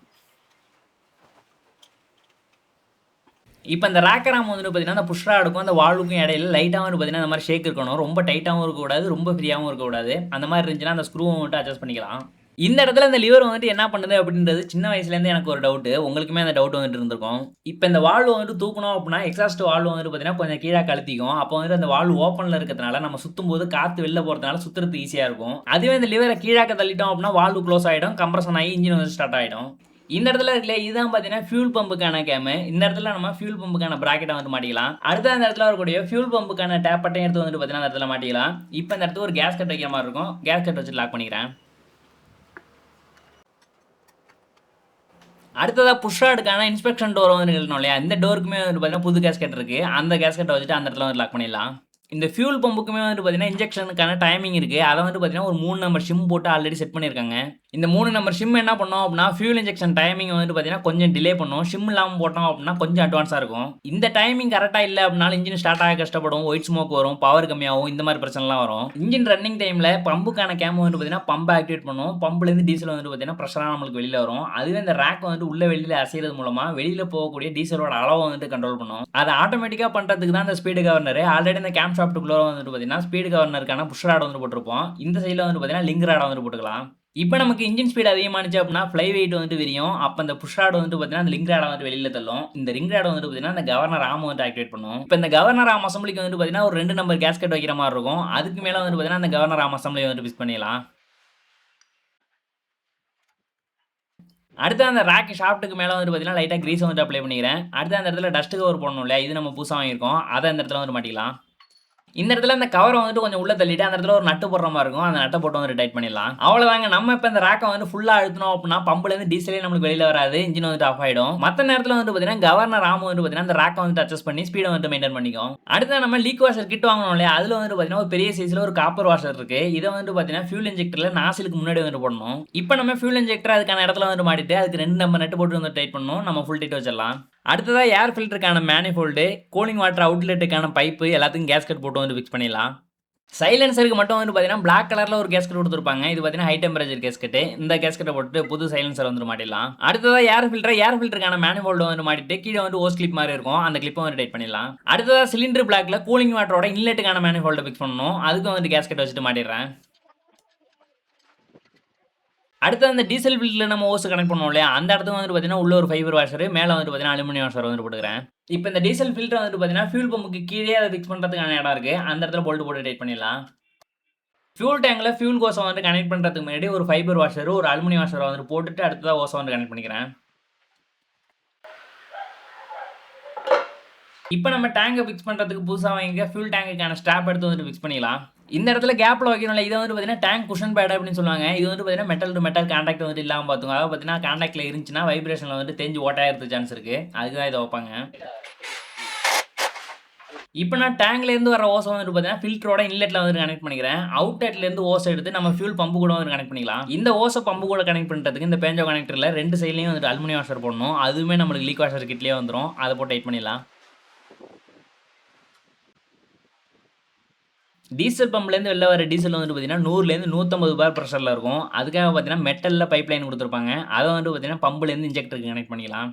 இப்போ இந்த ராக்கராம் வந்துட்டு பார்த்தீங்கன்னா அந்த புஷ் ராடுக்கும் அந்த வால்வுக்கும் இடையில லைட்டாக வந்து பார்த்தீங்கன்னா இந்த மாதிரி ஷேக் இருக்கணும். ரொம்ப டைட்டாகவும் இருக்கக்கூடாது, ரொம்ப ஃப்ரீயாகவும் இருக்கக்கூடாது. அந்த மாதிரி இருந்துச்சுன்னா அந்த ஸ்க்ரூவை வந்துட்டு அட்ஜஸ்ட் பண்ணிக்கலாம். இந்த இடத்துல இந்த லிவர் வந்துட்டு என்ன பண்ணுது அப்படின்றது சின்ன வயசுலேருந்து எனக்கு ஒரு டவுட்டு. உங்களுக்குமே அந்த டவுட் வந்துட்டு இருந்திருக்கும். இப்போ இந்த வால்வு வந்துட்டு தூக்கணும் அப்படின்னா எக்ஸாஸ்ட் வால்வு வந்துட்டு பார்த்தீங்கன்னா கொஞ்சம் கீழே கழுத்திக்கும். அப்போ வந்துட்டு அந்த வால்வு ஓப்பனில் இருக்கிறதுனால நம்ம சுற்றும் போது காற்று வெளில போகிறதுனால சுற்றுறது ஈஸியாக இருக்கும். அதுவே இந்த லிவரை கீழாக்க தள்ளிட்டோம் அப்படின்னா வால்வு க்ளோஸ் ஆகிடும், கம்ப்ரஷன் ஆகி இன்ஜின் வந்து ஸ்டார்ட் ஆகிடும். இந்த இடத்துல இருக்குல்ல, இதுதான் பார்த்தீங்கன்னா ஃபியூல் பம்புக்கான கேமு. இந்த இடத்துல நம்ம ஃபியூல் பம்புக்கான ப்ராக்கெட்டை வந்து மாட்டிக்கலாம். அடுத்த அந்த இடத்துல வரக்கூடிய ஃபியூல் பம்புக்கான டேப் பட்டையும் எடுத்து வந்துட்டு பார்த்தீங்கன்னா அந்த இடத்துல மாட்டிக்கலாம். இப்போ இந்த இடத்துல ஒரு கேஸ் கட் வைக்கிற மாதிரி இருக்கும். கேஸ் கட் வச்சுட்டு லாக் பண்ணிக்கிறேன். அடுத்ததாக புஷ் ராடுக்கான இன்ஸ்பெக்ஷன் டோர் வந்து எழுதணும் இல்லையா, இந்த டோருக்குமே வந்து பார்த்தீங்கன்னா புது கேஸ்கெட் இருக்குது. அந்த கேஸ்கெட்டை வச்சுட்டு அந்த இடத்துல வந்து லாக் பண்ணிடலாம். இந்த ஃபியூல் பம்புக்குமே வந்துட்டு பார்த்தீங்கன்னா இன்ஜெக்ஷனுக்கான டைமிங் இருக்குது. அதை வந்து பார்த்தீங்கன்னா ஒரு 3 நம்பர் ஷிம் போட்டு ஆல்ரெடி செட் பண்ணியிருக்காங்க. இந்த 3 நம்பர் ஷிம் என்ன பண்ணோம் அப்படின்னா ஃபியூல் இன்ஜெக்ஷன் டைமிங் வந்துட்டு பார்த்தீங்கன்னா கொஞ்சம் டிலே பண்ணும். ஷிம் இல்லாமல் போட்டோம் அப்படின்னா கொஞ்சம் அட்வான்ஸாக இருக்கும். இந்த டைமிங் கரெக்டாக இல்லை அப்படின்னாலும் இன்ஜின் ஸ்டார்ட் ஆக கஷ்டப்படும், ஒயிட் ஸ்மோக் வரும், பவர் கம்மியாகும், இந்த மாதிரி பிரச்சனைலாம் வரும். இன்ஜின் ரன்னிங் டைமில் பம்புக்கான கேம் வந்துட்டு பார்த்தீங்கன்னா பம்பை ஆக்டிவேட் பண்ணும். பம்புலேருந்து டீசல் வந்துட்டு பார்த்தீங்கன்னா ப்ரெஷராக நம்மளுக்கு வெளியில் வரும். அதுவே இந்த ரேக் வந்துட்டு உள்ள வெளியில் அசைறது மூலமாக வெளியில் போகக்கூடிய டீசலோட அளவை வந்துட்டு கண்ட்ரோல் பண்ணும். அதை ஆட்டோமேட்டிக்காக பண்ணுறதுக்கு தான் இந்த ஸ்பீடு கவர்னர். ஆல்ரெடி இந்த கேம் ஷாப்ட்டுக்குள்ளே வந்துட்டு பார்த்தீங்கன்னா ஸ்பீடு கவர்னருக்கான புஷ் ராட் வந்து போட்டிருப்போம். இந்த சைடில் வந்து பார்த்தீங்கன்னா லிங்க் ராட் வந்து போட்டுக்கலாம். இப்போ நமக்கு இன்ஜின் ஸ்பீட் அதிகமானுச்சு அப்படின்னா ஃப்ளை வெயிட் வந்துட்டு விரியும். அப்போ இந்த புஷ் ராட் வந்துட்டு பார்த்தீங்கன்னா அந்த லிங்க் ராடை வந்து வெளியில் தள்ளும். இந்த ரிங் ராட் வந்துட்டு பார்த்தீங்கன்னா இந்த கவர்னர் ஆம் வந்து ஆக்டிவேட் பண்ணும். இப்போ இந்த கவர்னர் ஆம் அசம்பிளிக்கு வந்துட்டு பார்த்தீங்கன்னா ஒரு 2 நம்பர் கேஸ்கெட் வைக்கிற மாதிரி இருக்கும். அதுக்கு மேலே வந்துட்டு பார்த்தீங்கன்னா அந்த கவர்னர் ஆம் அசம்பிளி வந்துட்டு ஃபிக்ஸ் பண்ணிடலாம். அடுத்து அந்த ரேக் ஷாஃப்ட்டுக்கு மேலே வந்துட்டு பார்த்தீங்கன்னா லைட்டாக கிரீஸ் வந்துட்டு அப்ளை பண்ணிக்கிறேன். அடுத்து அந்த இடத்துல டஸ்ட் கவர் போடணும் இல்லையா, இது நம்ம புதுசாக வாங்கியிருக்கோம். அதை அந்த இடத்துல வந்து மாட்டிக்கலாம். இந்த இடத்துல அந்த கவரை வந்துட்டு கொஞ்சம் உள்ள தள்ளிட்டு அந்த இடத்துல ஒரு நட்டு போடுற மாதிரி இருக்கும். அந்த நட்டை போட்டு வந்து டைட் பண்ணிடலாம். அவ்வளோதாங்க. நம்ம இப்போ இந்த ரேக்கை வந்து ஃபுல்லாக அழுத்தணும் அப்படின்னா பம்புலேருந்து டீசலே நம்மளுக்கு வெளியில் வராது, இன்ஜின் வந்துட்டு ஆஃப் ஆகிடும். மற்ற நேரத்தில் வந்துட்டு பார்த்தீங்கன்னா கவர்னர் ஆம் வந்துட்டு பார்த்தீங்கன்னா அந்த ரேக்கை வந்துட்டு அட்ஜஸ்ட் பண்ணி ஸ்பீடை வந்துட்டு மெயின்டைன் பண்ணிக்கும். அடுத்து நம்ம லீக் வாஷர் கிட் வாங்கணும் இல்லையா, அதில் வந்துட்டு பார்த்தீங்கன்னா ஒரு பெரிய சைஸில் ஒரு காப்பர் வாஷர் இருக்குது. இதை வந்துட்டு பார்த்தீங்கன்னா ஃபியூல் இன்ஜெக்டரில் நாசிலுக்கு முன்னாடி வந்துட்டு போடணும். இப்போ நம்ம ஃபியூல் இன்ஜெக்டர் அதுக்கான இடத்துல வந்துட்டு மாட்டிட்டு அதுக்கு 2 நம்பர் நட்டு போட்டு வந்து டைட் பண்ணணும். நம்ம ஃபுல் டைட் வச்சிடலாம். அடுத்ததாக ஏர் ஃபில்டருக்கான மேனிஃபோல்டு, கூலிங் வாட்டர் அவுட்லெட்டுக்கான பைப்பு எல்லாத்துக்கும் கேஸ்கெட் போட்டு வந்து ஃபிக்ஸ் பண்ணிடலாம். சைலன்சருக்கு மட்டும் வந்து பார்த்தீங்கன்னா பிளாக் கலரில் ஒரு கேஸ்கெட் கொடுத்துருப்பாங்க. இது பார்த்தீங்கன்னா ஹை டெம்பரேச்சர் கேஸ்கெட்டு. இந்த கேஸ்கெட்டை போட்டு புது சைலன்சர் வந்துட்டு மாட்டிடலாம். அடுத்ததாக ஏர் ஃபில்டருக்கான மேனிஃபோல்டு வந்து மாட்டிட்டு கீழே வந்து ஓஸ் கிளிப் மாதிரி இருக்கும். அந்த கிளிப்பை வந்து டைட் பண்ணிடலாம். அடுத்ததாக சிலிண்டர் பிளாக்ல கூலிங் வாட்டரோட இன்லெட்டுக்கான மேனிஃபோல்டு ஃபிக்ஸ் பண்ணணும். அதுக்கு வந்து கேஸ்கெட் வச்சுட்டு மாட்டிடுறேன். அடுத்து அந்த டீசல் ஃபில்டரில் நம்ம ஓஸ் கனெக்ட் பண்ணுவோம் இல்லையா, அந்த இடத்துக்கு வந்துட்டு பார்த்தீங்கன்னா உள்ள ஒரு ஃபைபர் வாஷர், மேலே வந்துட்டு பார்த்தீங்கன்னா அலுமினியம் வாஷர் வந்துட்டு போட்டுக்கிறேன். இப்போ இந்த டீசல் ஃபில்டர் வந்துட்டு பார்த்தீங்கன்னா ஃபியூல் பம்புக்கு கீழே அதை ஃபிக்ஸ் பண்ணுறதுக்கான இடம் இருக்குது. அந்த இடத்துல போல்ட்டு போட்டு டைட் பண்ணிடலாம். ஃபியூல் டேங்கில் ஃபியூல் கோஸை வந்து கனெக்ட் பண்ணுறதுக்கு முன்னாடி ஒரு ஃபைபர் வாஷர் ஒரு அலுமினியம் வாஷரை வந்து போட்டுட்டு அடுத்ததாக ஓஸை வந்து கனெக்ட் பண்ணிக்கிறேன். இப்போ நம்ம டேங்கை ஃபிக்ஸ் பண்ணுறதுக்கு புதுசாக வாங்கிக்க ஃபியூல் டேங்குக்கான ஸ்டாப் எடுத்து வந்துட்டு ஃபிக்ஸ் பண்ணிக்கலாம். இந்த இடத்துல கேப்பில் வைக்கணும்ல, இதை வந்து பார்த்தீங்கன்னா டேங்க் குஷன் பேட் அப்படின்னு சொல்லுவாங்க. இது வந்து பார்த்தீங்கன்னா மெட்டல் டு மெட்டல் கான்டாக்ட் வந்துட்டு இல்லாமல் பார்த்துங்க. அதாவது பார்த்தீங்கன்னா கான்டாக்டில் இருந்துச்சுன்னா வைப்ரேஷனில் வந்து தெரிஞ்சு ஓட்டாயிருக்கு சான்ஸ் இருக்குது. அதுக்கு தான் இதை வைப்பாங்க. இப்போ நான் டேங்க்லேருந்து வர ஓஸை வந்துட்டு பார்த்தீங்கன்னா ஃபில்டரோட இன்லெட்டில் வந்து கனெக்ட் பண்ணிக்கிறேன். அவுட்லெட்லேருந்து ஓஸை எடுத்து நம்ம ஃபியூல் பம்பு கூட வந்து கனெக்ட் பண்ணிக்கலாம். இந்த ஓஸை பம்பு கூட கனெக்ட் பண்ணுறதுக்கு இந்த பேஞ்சோ கனெக்டரில் 2 சைட்லேயும் வந்துட்டு அலுமினியம் வாஷர் போடணும். அதுவுமே நம்மளுக்கு லீக் வாஷர் கிட்லேயே வந்துடும். அதை போட்டு டைட் பண்ணிடலாம். டீசல் பம்ப்லேருந்து வெளில வர டீசல் வந்துட்டு பார்த்தீங்கன்னா 100லேருந்து 150 பார் ப்ரெஷரில் இருக்கும். அதுக்காக பார்த்தீங்கன்னா மெட்டலில் பைப் லைன் கொடுத்துருப்பாங்க. அதை வந்துட்டு பார்த்தீங்கன்னா பம்புலேருந்து இன்ஜெக்டருக்கு கனெக்ட் பண்ணிக்கலாம்.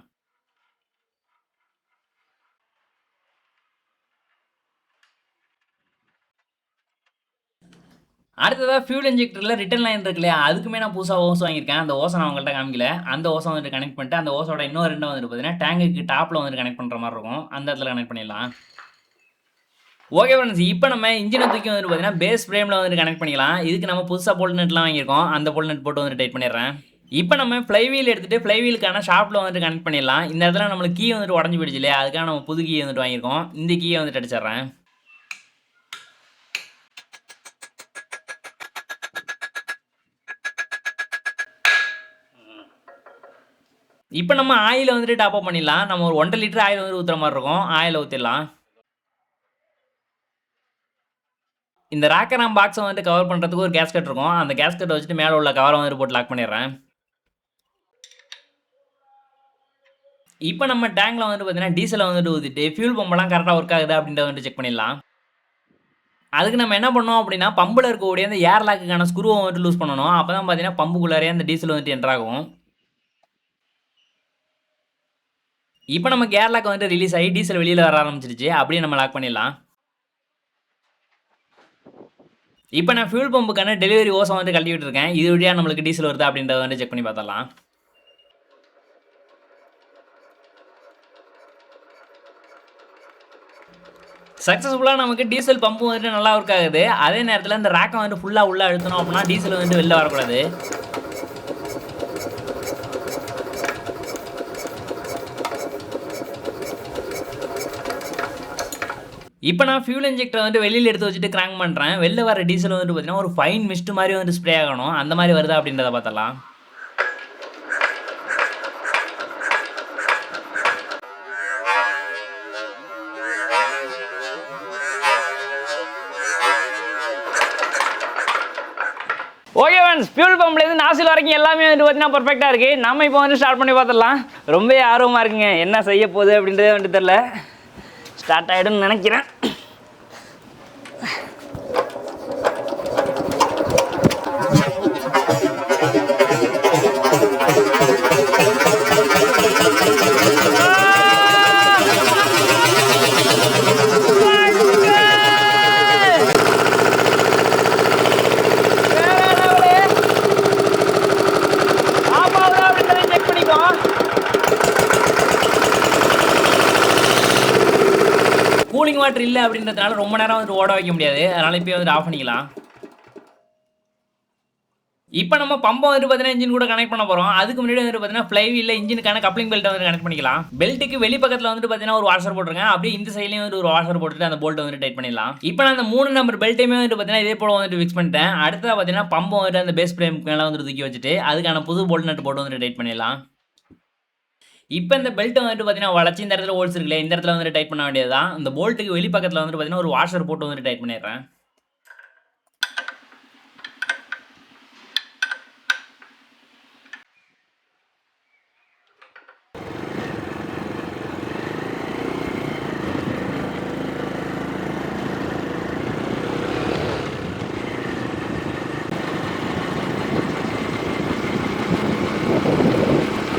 அடுத்ததாக ஃபியூல் இன்ஜெக்டரில் ரிட்டர்ன் லைன் இருக்கு இல்லையா, அதுக்குமே நான் புதுசாக ஓஸ் வாங்கியிருக்கேன். அந்த ஓஸை நான் உங்கள்கிட்ட காமிக்கல. அந்த ஓஸை வந்துட்டு கனெக்ட் பண்ணிட்டு அந்த ஓஸோட இன்னொரு ரெண்டை வந்துட்டு பார்த்தீங்கன்னா டேங்குக்கு டாப்பில் வந்துட்டு கனெக்ட் பண்ணுற மாதிரி இருக்கும். அந்த இடத்துல கனெக்ட் பண்ணிடலாம். ஓகே ஃப்ரெண்ட்ஸ், இப்போ நம்ம இன்ஜினை தூக்கி வந்துட்டு பார்த்தீங்கன்னா பேஸ் ஃப்ரேமில் வந்துட்டு கனெக்ட் பண்ணிக்கலாம். இதுக்கு நம்ம புதுசாக போல்ட் நெட்லாம் வாங்கியிருக்கோம். அந்த போல்ட் நெட் போட்டு வந்துட்டு டைட் பண்ணிடுறேன். இப்போ நம்ம ஃப்ளைவீல் எடுத்துகிட்டு ஃப்ளைவீலுக்கான ஷாப்பில் வந்துட்டு கனெக்ட் பண்ணிடலாம். இந்த இடத்துல நம்மளுக்கு கீ வந்துட்டு உடஞ்சி போயிடுச்சு இல்லையா, அதுக்காக நம்ம புது கீ வந்துட்டு வாங்கியிருக்கோம். இந்த கீயை வந்துட்டு அடிச்சிடுறேன். இப்போ நம்ம ஆயில் வந்துட்டு டாப் அப் பண்ணிடலாம். நம்ம ஒரு 1.5 லிட்டர் ஆயில் வந்துட்டு ஊற்றுற மாதிரி இருக்கும். ஆயில் ஊற்றிடலாம். இந்த ராக்கராம் பாக்ஸை வந்துட்டு கவர் பண்ணுறதுக்கு ஒரு கேஸ்கட் இருக்கும். அந்த கேஸ்கட்டை வச்சுட்டு மேலே உள்ள கவரை வந்துட்டு போட்டு லாக் பண்ணிடுறேன். இப்போ நம்ம டேங்கில் வந்துட்டு பார்த்தீங்கன்னா டீசலை வந்துட்டு ஊற்றிட்டு ஃபியூல் பம்பெல்லாம் கரெக்டாக ஒர்க் ஆகுது அப்படின்றத வந்துட்டு செக் பண்ணிடலாம். அதுக்கு நம்ம என்ன பண்ணோம் அப்படின்னா பம்பில் இருக்கக்கூடிய அந்த ஏர் லாக்குக்கான ஸ்க்ரூவை வந்துட்டு லூஸ் பண்ணணும். அப்போ தான் பார்த்தீங்கன்னா பம்புக்குள்ளாரே அந்த டீசல் வந்துட்டு என்டர் ஆகும். இப்போ நம்ம ஏர் லாக் வந்துட்டு ரிலீஸ் ஆகி டீசல் வெளியில் வர ஆரம்பிச்சிருச்சு. அப்படியே நம்ம லாக் பண்ணிடலாம். இப்போ நான் ஃபியூல் பம்புக்கான டெலிவரி ஓஸை வந்துட்டு கழட்டி விட்டுருக்கேன். இது வழியாக நம்மளுக்கு டீசல் வருதா அப்படின்றத வந்துட்டு செக் பண்ணி பார்த்தலாம். சக்ஸஸ்ஃபுல்லாக நமக்கு டீசல் பம்பு வந்துட்டு நல்லா ஒர்க் ஆகுது. அதே நேரத்தில் இந்த ரேக்கை வந்துட்டு ஃபுல்லாக உள்ளே அழுத்தணும் அப்படின்னா டீசல் வந்துட்டு வெளில வரக்கூடாது. இப்போ நான் ஃபியூல் இன்ஜெக்டரை வந்துட்டு வெளியில் எடுத்து வச்சுட்டு கிராங்க் பண்ணுறேன். வெளில வர டீசல் வந்துட்டு பார்த்தீங்கன்னா ஒரு ஃபைன் மிஸ்ட் மாதிரி வந்துட்டு ஸ்ப்ரே ஆகணும். அந்த மாதிரி வருதா அப்படின்றத பார்த்தலாம். ஓகே ஃப்ரெண்ட்ஸ், ஃபியூல் பம்ப்லேருந்து நாசில் வரைக்கும் எல்லாமே வந்துட்டு பார்த்தீங்கன்னா பர்ஃபெக்டாக இருக்குது. நம்ம இப்போ வந்து ஸ்டார்ட் பண்ணி பார்த்துடலாம். ரொம்ப ஆர்வமாக இருக்குங்க, என்ன செய்ய போகுது அப்படின்றதே வந்துட்டு தெரில. ஸ்டார்ட் ஆகிடும்னு நினைக்கிறேன். கூலிங் வாட்டர் இல்லை அப்படின்றதுனால ரொம்ப நேரம் வந்துட்டு ஓட வைக்க முடியாது. அதனால் இப்போ வந்துட்டு ஆஃப் பண்ணிக்கலாம். இப்போ நம்ம பம்பை வந்துட்டு பார்த்தீங்கன்னா இன்ஜின் கூட கனெக்ட் பண்ண போகிறோம். அதுக்கு முன்னாடி வந்துட்டு பார்த்தீங்கன்னா ஃப்ளைவீலில் இன்ஜினுக்கான கப்ளிங் பெல்ட்டை வந்து கனெக்ட் பண்ணிக்கலாம். பெல்ட்டுக்கு வெளி பக்கத்தில் வந்துட்டு பார்த்தீங்கன்னா ஒரு வாஷர் போட்டுருங்க. அப்படியே இந்த சைட்லேயும் வந்து ஒரு வாஷர் போட்டுட்டு அந்த போல்ட்டை வந்து டைட் பண்ணிடலாம். இப்போ நான் அந்த 3 நம்பர் பெல்ட்டையுமே வந்துட்டு பார்த்தீங்கன்னா இதே போல் வந்துட்டு ஃபிக்ஸ் பண்ணிட்டேன். அடுத்ததாக பார்த்தீங்கன்னா பம்பை வந்துட்டு அந்த பேஸ் ஃப்ரேம் மேலே வந்துட்டு தூக்கி வச்சுட்டு அதுக்கான புது போல்ட் நட்டு போட்டு வந்துட்டு டைட் பண்ணிடலாம். இப்போ இந்த பெல்ட்டை வந்துட்டு பார்த்தீங்கன்னா வளைச்சி இந்த இடத்துல ஹோல்ஸ் இருக்குல்ல, இந்த இடத்துல வந்துட்டு டைட் பண்ண வேண்டியதுதான். இந்த போல்ட்டுக்கு வெளி பக்கத்தில் வந்துட்டு பார்த்தீங்கன்னா ஒரு வாஷர் போட்டு வந்துட்டு டைட் பண்ணிடுறேன்.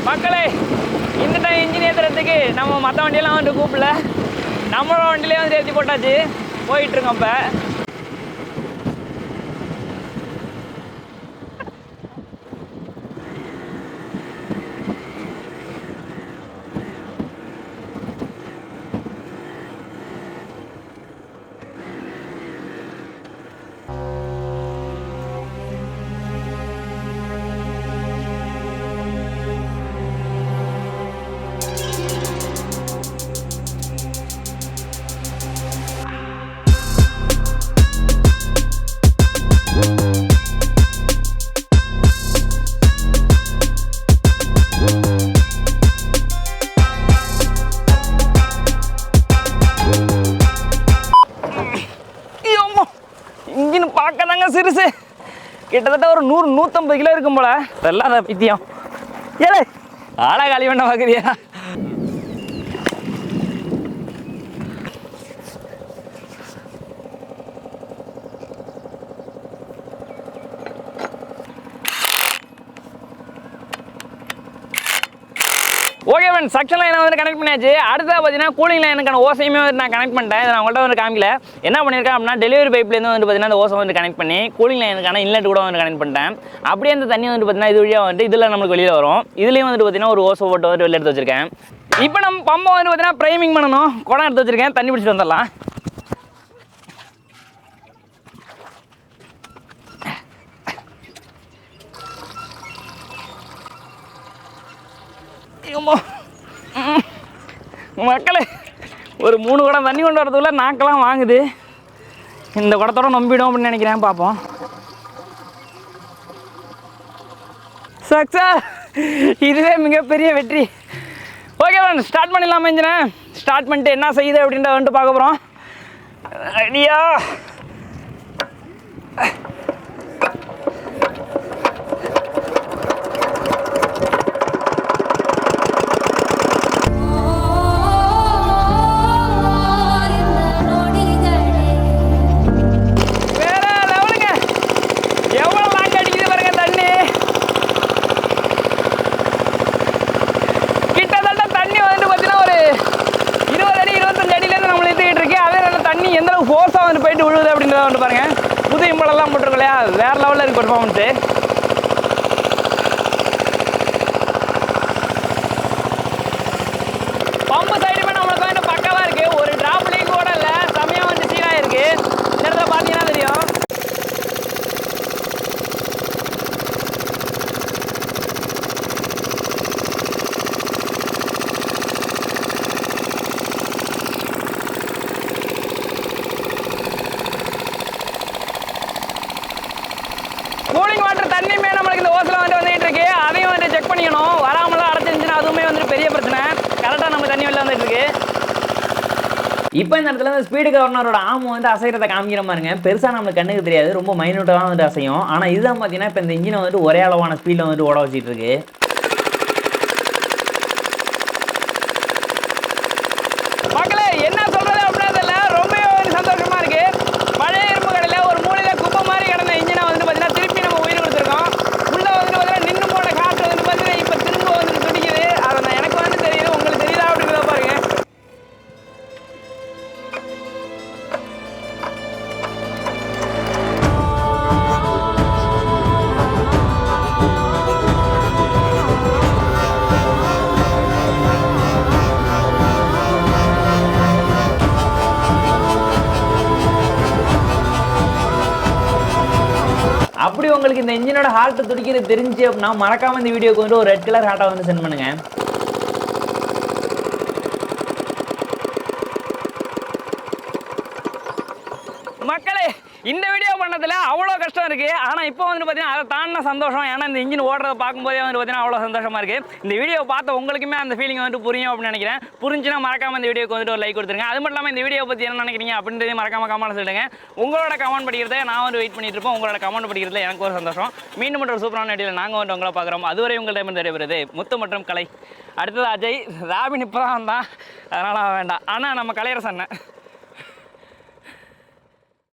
மக்களே, இந்த டைம் இன்ஜின் ஏற்றுறதுக்கு நம்ம மற்ற வண்டியெல்லாம் வந்துட்டு கூப்பிடல, நம்மளோட வண்டியிலே வந்து ஏற்றி போட்டாச்சு. போயிட்டுருக்கோம் இப்போ. கிட்டத்தட்ட ஒரு 100-150 கிலோ இருக்கும் போல. வெள்ளாத பித்தியம் ஏழை ஆளா காலி பண்ண பார்க்குறியா? ஓகே ஃப்ரெண்ட்ஸ், சக்ஷன் லைனை வந்து கனெக்ட் பண்ணியாச்சு. அடுத்தது பார்த்தீங்கன்னா கூலிங் லைனுக்கான ஓசையுமே வந்து நான் கனெக்ட் பண்ணிட்டேன். இதை நான் உங்கள்கிட்ட வந்து காமிக்கல. என்ன பண்ணியிருக்கேன் அப்படின்னா, டெலிவரி பைப்லேருந்து வந்து பார்த்தீங்கன்னா அந்த ஓசை வந்து கனெக்ட் பண்ணி கூலிங் லைனுக்கான இன்லெட் கூட வந்து கனெக்ட் பண்ணிட்டேன். அப்படியே அந்த தண்ணி வந்து பார்த்தீங்கன்னா இது வழியாக வந்து இதில் நம்மளுக்கு வெளியில் வரும். இதுலேயும் வந்து பார்த்தீங்கன்னா ஒரு ஓசை போட்டு வந்து வெளியே எடுத்து வச்சிருக்கேன். இப்போ நம்ம பம்பை வந்து பார்த்தீங்கன்னா ப்ரைமிங் பண்ணணும். குடம் எடுத்து வச்சிருக்கேன், தண்ணி பிடிச்சிட்டு வந்துடலாம். மக்களே, ஒரு 3 குடம் தண்ணி கொண்டு வரதுக்குள்ள நாக்கெல்லாம் வாங்குது. இந்த குடத்தோட நம்பிடும் அப்படின்னு நினைக்கிறேன். பார்ப்போம். சக்ஸஸ், இதுவே மிகப்பெரிய வெற்றி. ஓகே மேம், ஸ்டார்ட் பண்ணிடலாமா இன்ஜினை? ஸ்டார்ட் பண்ணிட்டு என்ன செய்யுது அப்படின்றத வந்துட்டு பார்க்க போகிறோம். ஐடியா ஃபோர்ஸாக வந்து போயிட்டு விழுவுது அப்படின்றத வந்து பாருங்கள். புது இம்பளெல்லாம் போட்டிருக்கோம் இல்லையா, வேறு லெவலில் இருக்குது பெர்ஃபார்மன்ஸு. பம்பு சைடுமே நம்மளுக்கு வந்து பக்காவாக இருக்குது. ஒரு ட்ராப்லேயும் கூட இல்லை, செமையாக வந்து சீராக இருக்குது. இந்த இடத்துல பார்த்தீங்கன்னா தெரியும். கூலிங் வாட்டர் தண்ணியுமே நம்மளுக்கு இந்த ஓசில் வந்துட்டு இருக்கு. அதையும் வந்து செக் பண்ணிக்கணும். வராமலாம் அடைச்சிருந்துச்சுன்னா அதுவுமே வந்து பெரிய பிரச்சனை. கரெக்டாக நம்ம தண்ணி வெளில வந்துட்டு இருக்கு. இப்போ இந்த இடத்துல இந்த ஸ்பீடு கவர்னரோட ஆம் வந்து அசைகிறத காமிக்கிற மாதிரிங்க. பெருசாக நம்மளுக்கு கண்ணுக்கு தெரியாது, ரொம்ப மைனூட்டாக தான் வந்து அசையும். ஆனால் இதுதான் பார்த்தீங்கன்னா இப்போ இந்த இன்ஜினை வந்துட்டு ஒரே அளவான ஸ்பீடில் வந்துட்டு ஓட வச்சிட்டு இருக்கு. மக்களே, என்ன சொல்றது அப்படின்னா ரொம்பவே வந்து சந்தோஷமா இருக்கு. பழைய இரும்பு கடையில் ஒரு மூலையில குப்பை மாதிரி கிடந்த இன்ஜினை வந்து பார்த்தீங்கன்னா திருப்பி நம்ம உயிர் கொடுத்துருக்கோம். உள்ள வந்து பார்த்தீங்கன்னா நின்று போன காற்று வந்து பார்த்தீங்கன்னா இப்போ திரும்ப வந்து துடிக்குது. அதை எனக்கு வந்து தெரியுது, உங்களுக்கு தெரியுதா அப்படிங்கிறத பாருங்க. அப்படி உங்களுக்கு இந்த இன்ஜினோட ஹார்ட் துடிக்கிறது தெரிஞ்சு அப்படின்னா மறக்காம இந்த வீடியோக்கு வந்து ஒரு ரெட் கலர் ஹார்ட்டை வந்து சென்ட் பண்ணுங்க. மக்களே, இந்த வீடியோ பண்ணதில் அவ்வளோ கஷ்டம் இருக்குது. ஆனால் இப்போ வந்து பார்த்தீங்கன்னா அதை தாண்டின சந்தோஷம். ஏன்னா இந்த இன்ஜின் ஓடுறத பார்க்கும்போதே வந்து பார்த்தீங்கன்னா அவ்வளோ சந்தோஷமாக இருக்குது. இந்த வீடியோ பார்த்த உங்களுக்குமே அந்த ஃபீலிங் வந்து புரியும் அப்படின்னு நினைக்கிறேன். புரிஞ்சுன்னா மறக்காம இந்த வீடியோக்கு வந்துட்டு ஒரு லைக் கொடுத்துருங்க. அது மட்டும் இல்லாமல் இந்த வீடியோ பற்றி என்ன நினைக்கிறீங்க அப்படின்றதையும் மறக்காம கமெண்ட் சொல்லுங்க. உங்களோட கமெண்ட் படிக்கிறத நான் வந்து வெயிட் பண்ணிட்டு இருப்போம். உங்களோட கமெண்ட் படிக்கிறதுல எனக்கு ஒரு சந்தோஷம். மீண்டும் ஒரு சூப்பரான வீடியோவில் நாங்கள் வந்து உங்களை பார்க்குறோம். அதுவரை உங்கள் டைம் தெரிவிறது முத்து மற்றும் கலை. அடுத்தது அஜய். ராபின் இப்போ தான் வந்தான், அதனால் வேண்டாம். ஆனால் நம்ம கலையரசன்